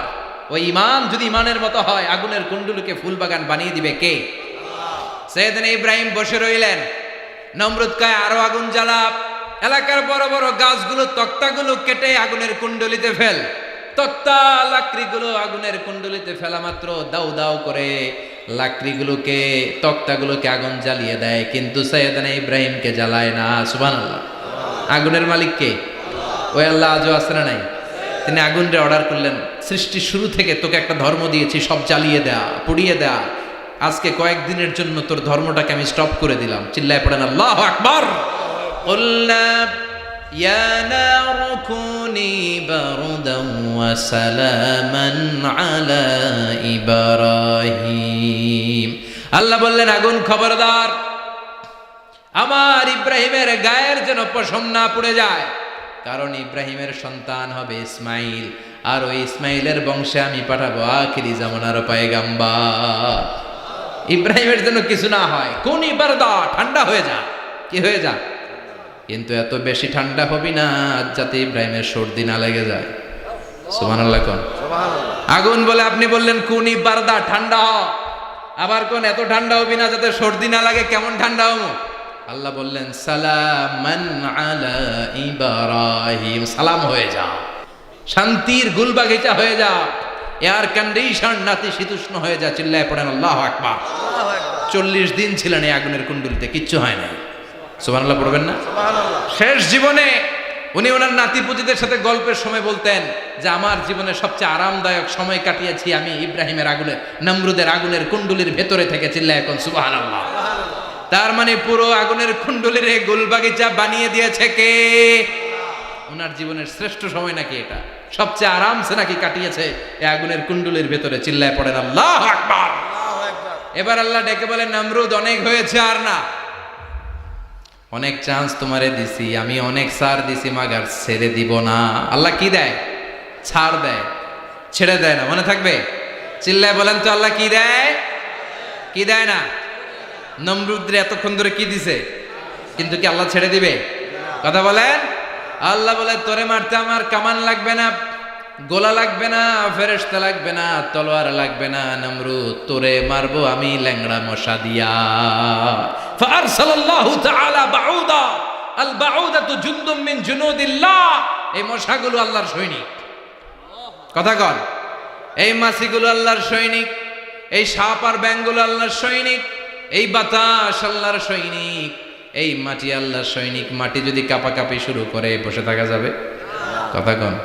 ওই ঈমান যদি ঈমানের মতো হয়, আগুনের কুণ্ডুলকে ফুলবাগান বানিয়ে দিবে কে? সৈয়দনা ইব্রাহিম বসে রইলেন। নমরুদ কয় আরো আগুন জ্বালা, এলাকার বড় বড় গাছগুলো তক্তাগুলো কেটে আগুনের কুণ্ডলিতে ফেল। তক্তা লাকড়িগুলো আগুনের কুণ্ডলিতে ফেলা মাত্র দাউ দাউ করে লাকড়িগুলোকে তক্তাগুলোকে আগুন জ্বালিয়ে দেয়, কিন্তু সৈয়দনা ইব্রাহিমকে জ্বালায় না। সুবহানাল্লাহ। আগুনের মালিক কে? ওই আল্লাহ আজও আছে না নাই? তিনি আগুনরে অর্ডার করলেন, সৃষ্টির শুরু থেকে তোকে একটা ধর্ম দিয়েছি, সব জ্বালিয়ে দেয়া, পুড়িয়ে দেয়া। আজকে কয়েকদিনের জন্য তোর ধর্মটাকে আমি স্টপ করে দিলাম। চিল্লায় পড়েন আল্লাহু আকবার। কুল্লা ইয়া নারু কুনি বারদান ওয়া সালামান আলা ইব্রাহিম। আল্লাহ বললেন, আগুন খবরদার, আমার ইব্রাহিমের গায়ের যেন পশম না পুড়ে যায়, কারণ ইব্রাহিমের সন্তান হবে ইসমাইল, আর ওই ইসমাইলের বংশে আমি পাঠাবো আখিরি জামানার পয়গাম্বার। ইব্রাহিমের জন্য কিছু না হয়, কোন বারদা, ঠান্ডা হয়ে যা। কি হয়ে যা? কিন্তু এত বেশি ঠান্ডা হবি না যাতে ইব্রাহিমের সর্দি না লেগে যায়। সুবহানাল্লাহ কোন? আগুন বলে আপনি বললেন কোনি বারদা, ঠান্ডা হ। আবার কোন এত ঠান্ডা হবি না যাতে সর্দি না লাগে। কেমন ঠান্ডা হবো? আল্লাহ বললেন সালামান আলা ইব্রাহিম, সালাম হয়ে যাও, শান্তির গুলবাগিচা হয়ে যাও, এয়ার কন্ডিশন নাতিশীতোষ্ণ হয়ে যা। চিল্লায় পড়েন আল্লাহু আকবার। 40 দিন ছিলেন এই আগুনের কুণ্ডলিতে, কিচ্ছু হয় নাই। সুবহানাল্লাহ পড়বেন না? শেষ জীবনে উনি ওনার নাতিপুতিদের সাথে গল্পের সময় বলতেন যে আমার জীবনে সবচেয়ে আরামদায়ক সময় কাটিয়েছি আমি ইব্রাহিমের আগুনের, নমরুদের আগুনের কুণ্ডলির ভেতরে থেকে। চিল্লায় এখন সুবহানাল্লাহ। তার মানে পুরো আগুনের কুণ্ডলির গুলবাগিচা বানিয়ে দিয়েছে কে? ওনার জীবনের শ্রেষ্ঠ সময় নাকি এটা, সবচেয়ে আরামসে নাকি কাটিয়েছে এই আগুনের কুণ্ডলির ভেতরে। চিল্লায় পড়েন আল্লাহু আকবার। এবার আল্লাহ ডেকে বলেন, নমরুদ অনেক হয়েছে, আর না, অনেক চান্স তোমারে দিছি আমি, অনেক ছাড় দিছি, মাগার ছেড়ে দিব না। আল্লাহ কি দেয়? ছাড় দেয়, ছেড়ে দেয় না। মনে থাকবে? চিল্লায় বলেন তো, আল্লাহ কি দেয়? কি দেয় না? নমরুদরে এতক্ষণ ধরে কি দিছে, কিন্তু কি আল্লাহ ছেড়ে দিবে? কথা বলেন। আল্লাহ বলে, তোরে মারতে আমার কামান লাগবে না, গোলা লাগবে না, ফেরেশতা লাগবে না, তলোয়ার লাগবে না। নমরুদ, তোরে মারবো আমি ল্যাংড়া মশা দিয়া। ফাআরসালাল্লাহু তাআলা বাউদা, আল বাউদাতু জুনদুম মিন জুনুদিল্লাহ। এই মশাগুলো আল্লাহর সৈনিক। কথা কন। এই মাছিগুলো আল্লাহর সৈনিক, এই সাপ আর ব্যাঙগুলো আল্লাহর সৈনিক, এই বাতাস আল্লাহর সৈনিক, এই মাটি আল্লাহর সৈনিক। মাটি যদি কাঁপাকাঁপি শুরু করে বসে থাকা যাবে? কথা কন।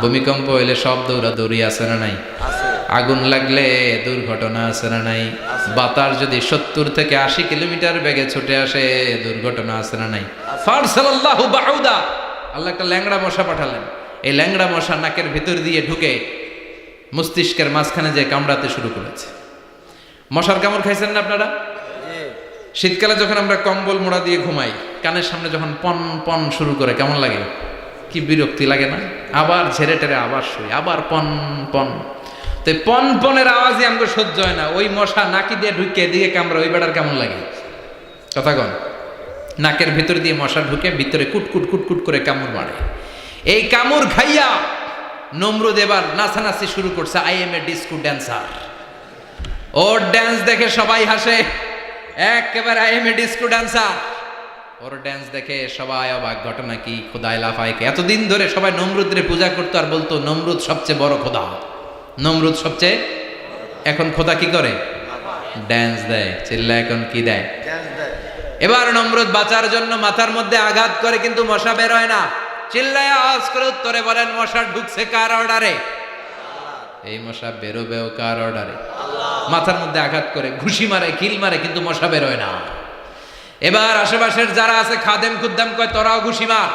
ভূমিকম্প হইলে সব দৌড়াদৌড়ি আছে না নাই? আগুন লাগলে দুর্ঘটনা আছে না নাই? বাতাস যদি 70 থেকে 80 কিলোমিটার বেগে ছুটে আসে, দুর্ঘটনা আছে না নাই? ফারসালাল্লাহু বাউদা, আল্লাহ একটা ল্যাংড়া মশা পাঠালেন। এই ল্যাংড়া মশা নাকের ভিতর দিয়ে ঢুকে মস্তিষ্কের মাঝখানে যে কামড়াতে শুরু করেছে। মশার কামড় খাইছেন না আপনারা? শীতকালে যখন আমরা কম্বল মোড়া দিয়ে ঘুমাই, কানের সামনে যখন পন পন শুরু করে, কেমন লাগে? কি বিরক্তি লাগে না? আবার ঝেড়ে টেরে আবার শুই, আবার পন পন। তো পন পনের আওয়াজই আমাকে সহ্য হয় না। ওই মশা নাকি দিয়ে ঢুকে দিয়ে কামড়া, ওই বেটার কেমন লাগে? কথা কন। নাকের ভিতর দিয়ে মশা ঢুকে ভিতরে কুটকুট কুটকুট করে কামড় মারে। এই কামড় খাইয়া নমরুদ এবার নাচানাচি শুরু করছে। I M A disco dancer. Or dance দেখে সবাই হাসে, একেবারে I M A disco dancer. Or dance দেখে সবাই অবাক। ঘটনা কি? খোদাই লাফাইকে। এতদিন ধরে সবাই নমরুদরে পূজা করতো আর বলতো নমরুদ সবচেয়ে বড় খোদা, নমরুদ সবচেয়ে। এখন খোদা কি করে? ড্যান্স দেয়। চিল্লা এখন কি দেয়? এবার নমরুদ বাঁচার জন্য মাথার মধ্যে আঘাত করে, কিন্তু মশা বের হয় না। চিল্লায় আওয়াজ করে উত্তরে বলেন, মশা ঢুকছে কার অর্ডারে? এই মশা বেরোবেও কার অর্ডারে? মাথার মধ্যে আঘাত করে ঘুষি মারে, কিল মারে, কিন্তু মশা বের হয় না। এবার আশেপাশের যারা আছে খাদেম খুদ্দাম কয়, তোরাও ঘুষি মার।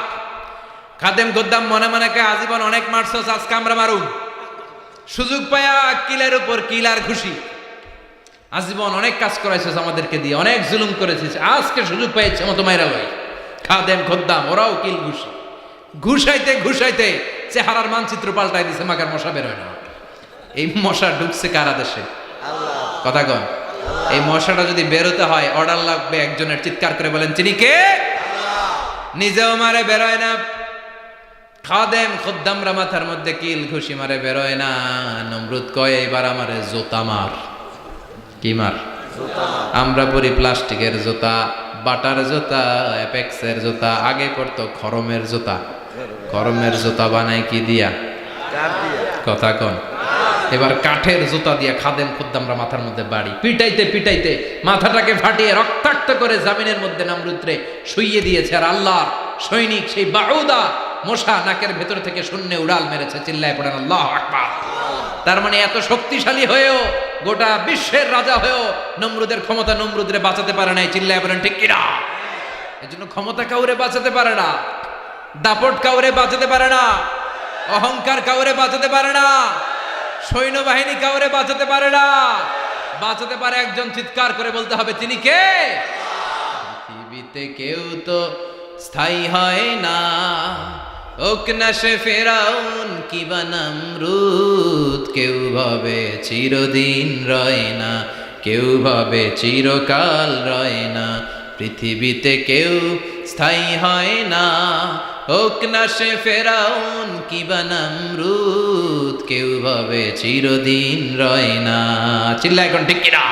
খাদেম খুদ্দাম মনে মনে কয়, আজীবন অনেক মারছস, আজকে আমরা মারুম। সুযোগ পায়া কিলের উপর কিল আর ঘুষি। আজীবন অনেক কাজ করাইছস আমাদেরকে দিয়ে, অনেক জুলুম করেছিস, আজকে সুযোগ পাইছে মতো মাইরা লই। খাদেম খুদ্দাম ওরাও কিল ঘুষি। ঘুষাইতে ঘুষাইতে চেহারার মানচিত্র পাল্টাই দিছে, মাগার মশা বের হয় না। এই মশা ঢুকছে কারা দেশে? কথা কন। এই মশাটা যদি বেরোতে হয় অর্ডার লাগবে একজনের, চিৎকার করে বলেন তিনি কে? নিজেও মারে বেরোয় না, খাদেম খুদ্দামরা মাথার মধ্যে কিল ঘুষি মারে বেরোয় না। নমরুদ কয় এবার আমারে জুতা মার। কি মার? আমরা পরি প্লাস্টিকের জুতা, বাটার জুতা, অ্যাপেক্সের জুতা, আগে পড়তো খরমের জুতা। খরমের জুতা বানায় কি দিয়া? কথা কন। এবার কাঠের জুতা দিয়া খাদেম খুদ্দামরা মাথার মধ্যে বাড়ি, পিটাইতে পিটাইতে মাথাটাকে ফাটিয়ে রক্তাক্ত করে জামিনের মধ্যে নমরুদরে শুইয়ে দিয়েছে। আর আল্লাহর সৈনিক সেই বাউদা মশা নাকের ভেতর থেকে শূন্যে উড়াল মেরেছে। চিল্লায় পড়েন আল্লাহু আকবার। তার মানে এত শক্তিশালী হয়েও, গোটা বিশ্বের রাজা হয়েও নমরুদের ক্ষমতা নমরুদরে বাঁচাতে পারে নাই। চিল্লায় বলেন ঠিক কিনা? এজন্য ক্ষমতা কাউরে বাঁচাতে পারে না, দাপট কাউরে বাঁচাতে পারে না, অহংকার কাউরে বাঁচাতে পারে না, সৈন্যবাহিনী কাউরে বাঁচাতে পারে না। বাঁচাতে পারে একজন, চিৎকার করে বলতে হবে তিনি কে? পৃথিবীতে কেউ তো স্থায়ী হয় না, ওক না সে ফেরাউন কিবা নমরুদ। কেউ ভাবে চিরদিন রয় না, কেউ ভাবে চিরকাল রয় না। পৃথিবীতে কেউ স্থায়ী হয় না, হোক না সে ফেরাউন কিবা নমরুদ। কেউ ভাবে চিরদিন রয় না। চিল্লায় এখন ঠিক কিনা?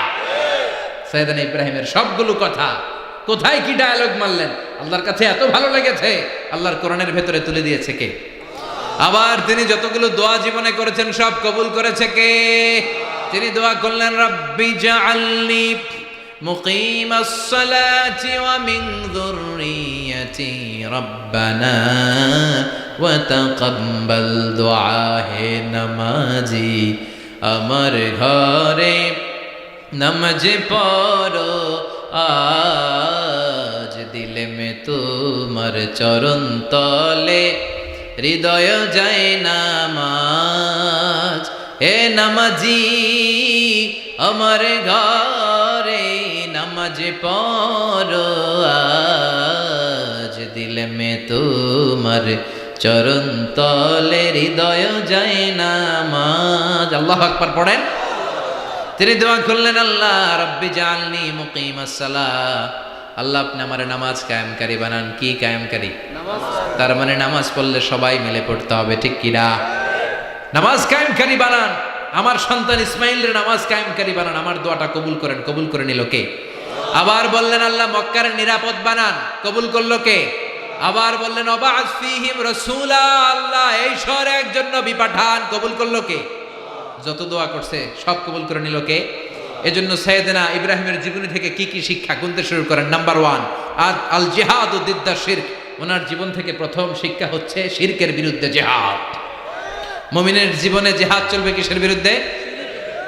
সাইয়েদনা ইব্রাহিমের সবগুলো কথা কোথায় কি ডায়ালগ মারলেন, আল্লাহর কাছে এত ভালো লেগেছে, আল্লাহর কোরআনের ভেতরে তুলে দিয়েছে কে? আবার তিনি যতগুলো দোয়া জীবনে করেছেন সব কবুল করেছে কে? তিনি দোয়া করলেন রাব্বি জাআলনি মুকিমাস সালাতি ওয়া মিন যুররিয়াতি রাব্বানা ওয়া তাকাব্বাল দুআ। হে নামাজি আমার ঘরে নামাজ পড়ো আজ, দিলে মে তোমার চরণ তলে হৃদয় যায় নামাজ। হে নামাজি আমার ঘরে নামাজ পড়ো আজ, দিলে মে তোমার চরণ তলে হৃদয় যায় নামাজ। আল্লাহু আকবার পড়েন। তিনি দোয়া করলেন আল্লাহ রাব্বি জাআলনি মুকিমাস সালাহ, আল্লাহ আপনি আমার নামাজ কায়েমকারী বানান। কি কায়েমকারী? তার মানে নামাজ পড়লে সবাই মিলে পড়তে হবে, ঠিক কিনা? নামাজ কায়েমকারী বানান। আমার সন্তান ইসমাইলের নামাজ কায়েমকারী বানান। আমার দোয়াটা কবুল করেন। কবুল করে নিল কে? আবার বললেন আল্লাহ মক্কার নিরাপদ বানান। কবুল করলো কে? আবার বললেন ওয়াবা'আস ফীহিম রাসূলা, আল্লাহ এই শহরে একজন নবী পাঠান। কবুল করলো কে? যত দোয়া করছে সব কবুল করে নিল কে? এজন্য সাইয়েদনা ইব্রাহিমের জীবনী থেকে কি কি শিক্ষা গুনতে শুরু করেন। নাম্বার 1 আল জিহাদু দিদ্দা শিরক। ওনার জীবন থেকে প্রথম শিক্ষা হচ্ছে শিরকের বিরুদ্ধে জিহাদ। মুমিনের জীবনে জিহাদ চলবে কিসের বিরুদ্ধে?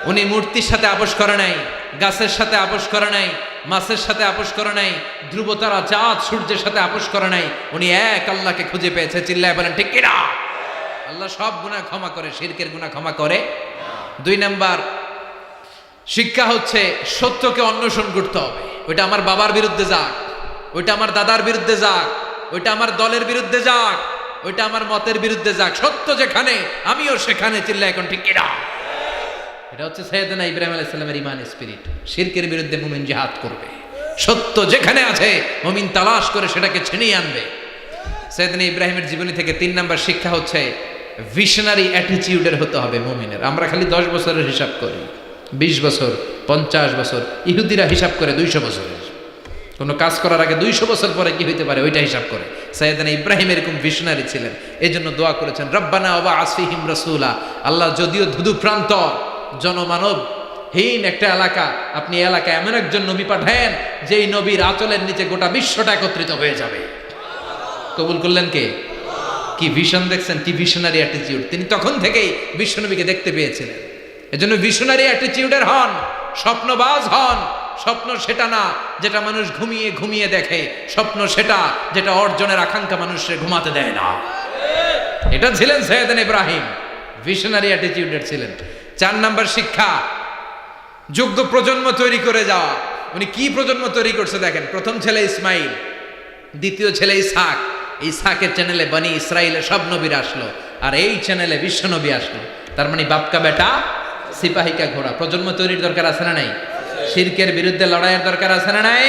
উনি মূর্তির সাথে আপোষ করে নাই, গাছের সাথে আপোষ করে নাই, মাছের সাথে আপোষ করে নাই, ধ্রুবতারা চাঁদ সূর্যের সাথে আপোষ করে নাই। উনি এক আল্লাহকে খুঁজে পেয়েছে। চিল্লায় বলেন ঠিক কিনা? আল্লাহ সব গুনাহ ক্ষমা করে, শিরকের গুনাহ ক্ষমা করে। 2 নাম্বার শিক্ষা হচ্ছে সত্যকে অন্বেষণ করতে হবে। ওইটা আমার বাবার বিরুদ্ধে যাক, ওইটা আমার দাদার বিরুদ্ধে যাক, ওইটা আমার দলের বিরুদ্ধে যাক, ওইটা আমার মতের বিরুদ্ধে যাক, সত্য যেখানে আমিও সেখানে। চিল্লা এখন ঠিক কিনা? এটা হচ্ছে সাইয়েদনা ইব্রাহিম আলাইহিস সালামের ঈমান স্পিরিট। শিরকের বিরুদ্ধে মুমিন জিহাদ করবে। সত্য যেখানে আছে মুমিন তালাশ করে সেটাকে ছিনিয়ে আনবে। সাইয়েদনা ইব্রাহিমের জীবনী থেকে 3 নাম্বার শিক্ষা হচ্ছে ভিশনারি অ্যাটিটিউডের হতে হবে মুমিনের। আমরা খালি 10 বছরের হিসাব করি, 20 বছর, 50 বছর। ইহুদিরা হিসাব করে 200 বছরের। কোনো কাজ করার আগে 200 বছর পরে কি হইতে পারে ওইটা হিসাব করে। সাইয়েদনা ইব্রাহিম এরকম ভিশনারি ছিলেন। এজন্য দোয়া করেছেন রব্বানা ওয়াবা'আস ফীহিম রাসূলা। আল্লাহ যদিও ধুধু প্রান্তর জনমানব হীন একটা এলাকা, আপনি এলাকায় এমন একজন নবী পাঠায়েন যেই নবীর আঁচলের নিচে গোটা বিশ্বটা একত্রিত হয়ে যাবে। কবুল করলেন কে? কি ভিশন দেখছেন, কি ভিশনারি অ্যাটিটিউড। তিনি তখন থেকেই বিশ্বনবীকে দেখতে পেয়েছিলেন। এজন্য ভিশনারি অ্যাটিটিউডের হন, স্বপ্নবাজ হন। স্বপ্ন সেটা না যেটা মানুষ ঘুমিয়ে ঘুমিয়ে দেখে, স্বপ্ন সেটা যেটা অর্জনের আকাঙ্ক্ষা মানুষকে ঘুমাতে দেয় না। এটা ছিলেন সাইয়েদনা ইব্রাহিম, ভিশনারি অ্যাটিটিউডের ছিলেন। 4 নাম্বার শিক্ষা যোগ্য প্রজন্ম তৈরি করে যাওয়া। উনি কি প্রজন্ম তৈরি করছে দেখেন। প্রথম ছেলে ইসমাইল, দ্বিতীয় ছেলে ইসহাক। ইসহাকের চ্যানেলে বনি ইসরাইলের সব নবীরা আসলো, আর এই চ্যানেলে বিশ্ব নবী আসলো। তার মানে বাপকা বেটা সিপাহিকা ঘোড়া। প্রজন্ম তৈরির দরকার আছে না নাই? শিরকের বিরুদ্ধে লড়াইয়ের দরকার আছে না নাই?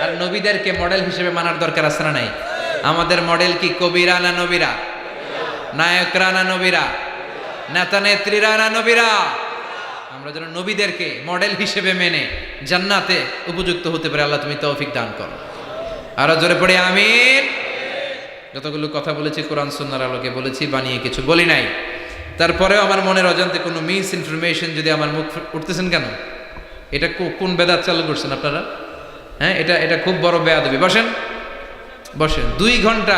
আর নবীদেরকে মডেল হিসেবে মানার দরকার আছে না নাই? আমাদের মডেল কি কবিরা না নবীরা? নায়করা না নবীরা? নেতা নেত্রীরা না নবীরা? আমরা যেন নবীদেরকে মডেল হিসেবে মেনে জান্নাতে উপযুক্ত হতে পারে। আল্লাহ তুমি তৌফিক দান করো। আরো জোরে পড়ে আমিন। যতগুলো কথা বলেছি কোরআন সুন্নাহর আলোকে বলেছি, বানিয়ে কিছু বলি নাই। তারপরেও আমার মনের অজান্তে কোনো মিস ইনফরমেশন যদি আমার মুখ উঠতেছেন কেন? এটা কোন বেদাত চালু করছেন আপনারা? হ্যাঁ, এটা খুব বড় বেয়াদবি। বসেন বসেন। 2 ঘন্টা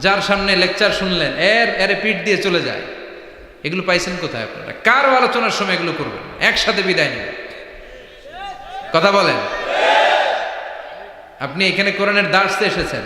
যার সামনে লেকচার শুনলেন, এর পিঠ দিয়ে চলে যায়। এগুলো পাইছেন কোথায় আপনারা? কারো আলোচনার সময় এগুলো করবেন, একসাথে বিদায় নেবেন। কথা বলেন। আপনি এখানে কোরআনের দার্সে এসেছেন,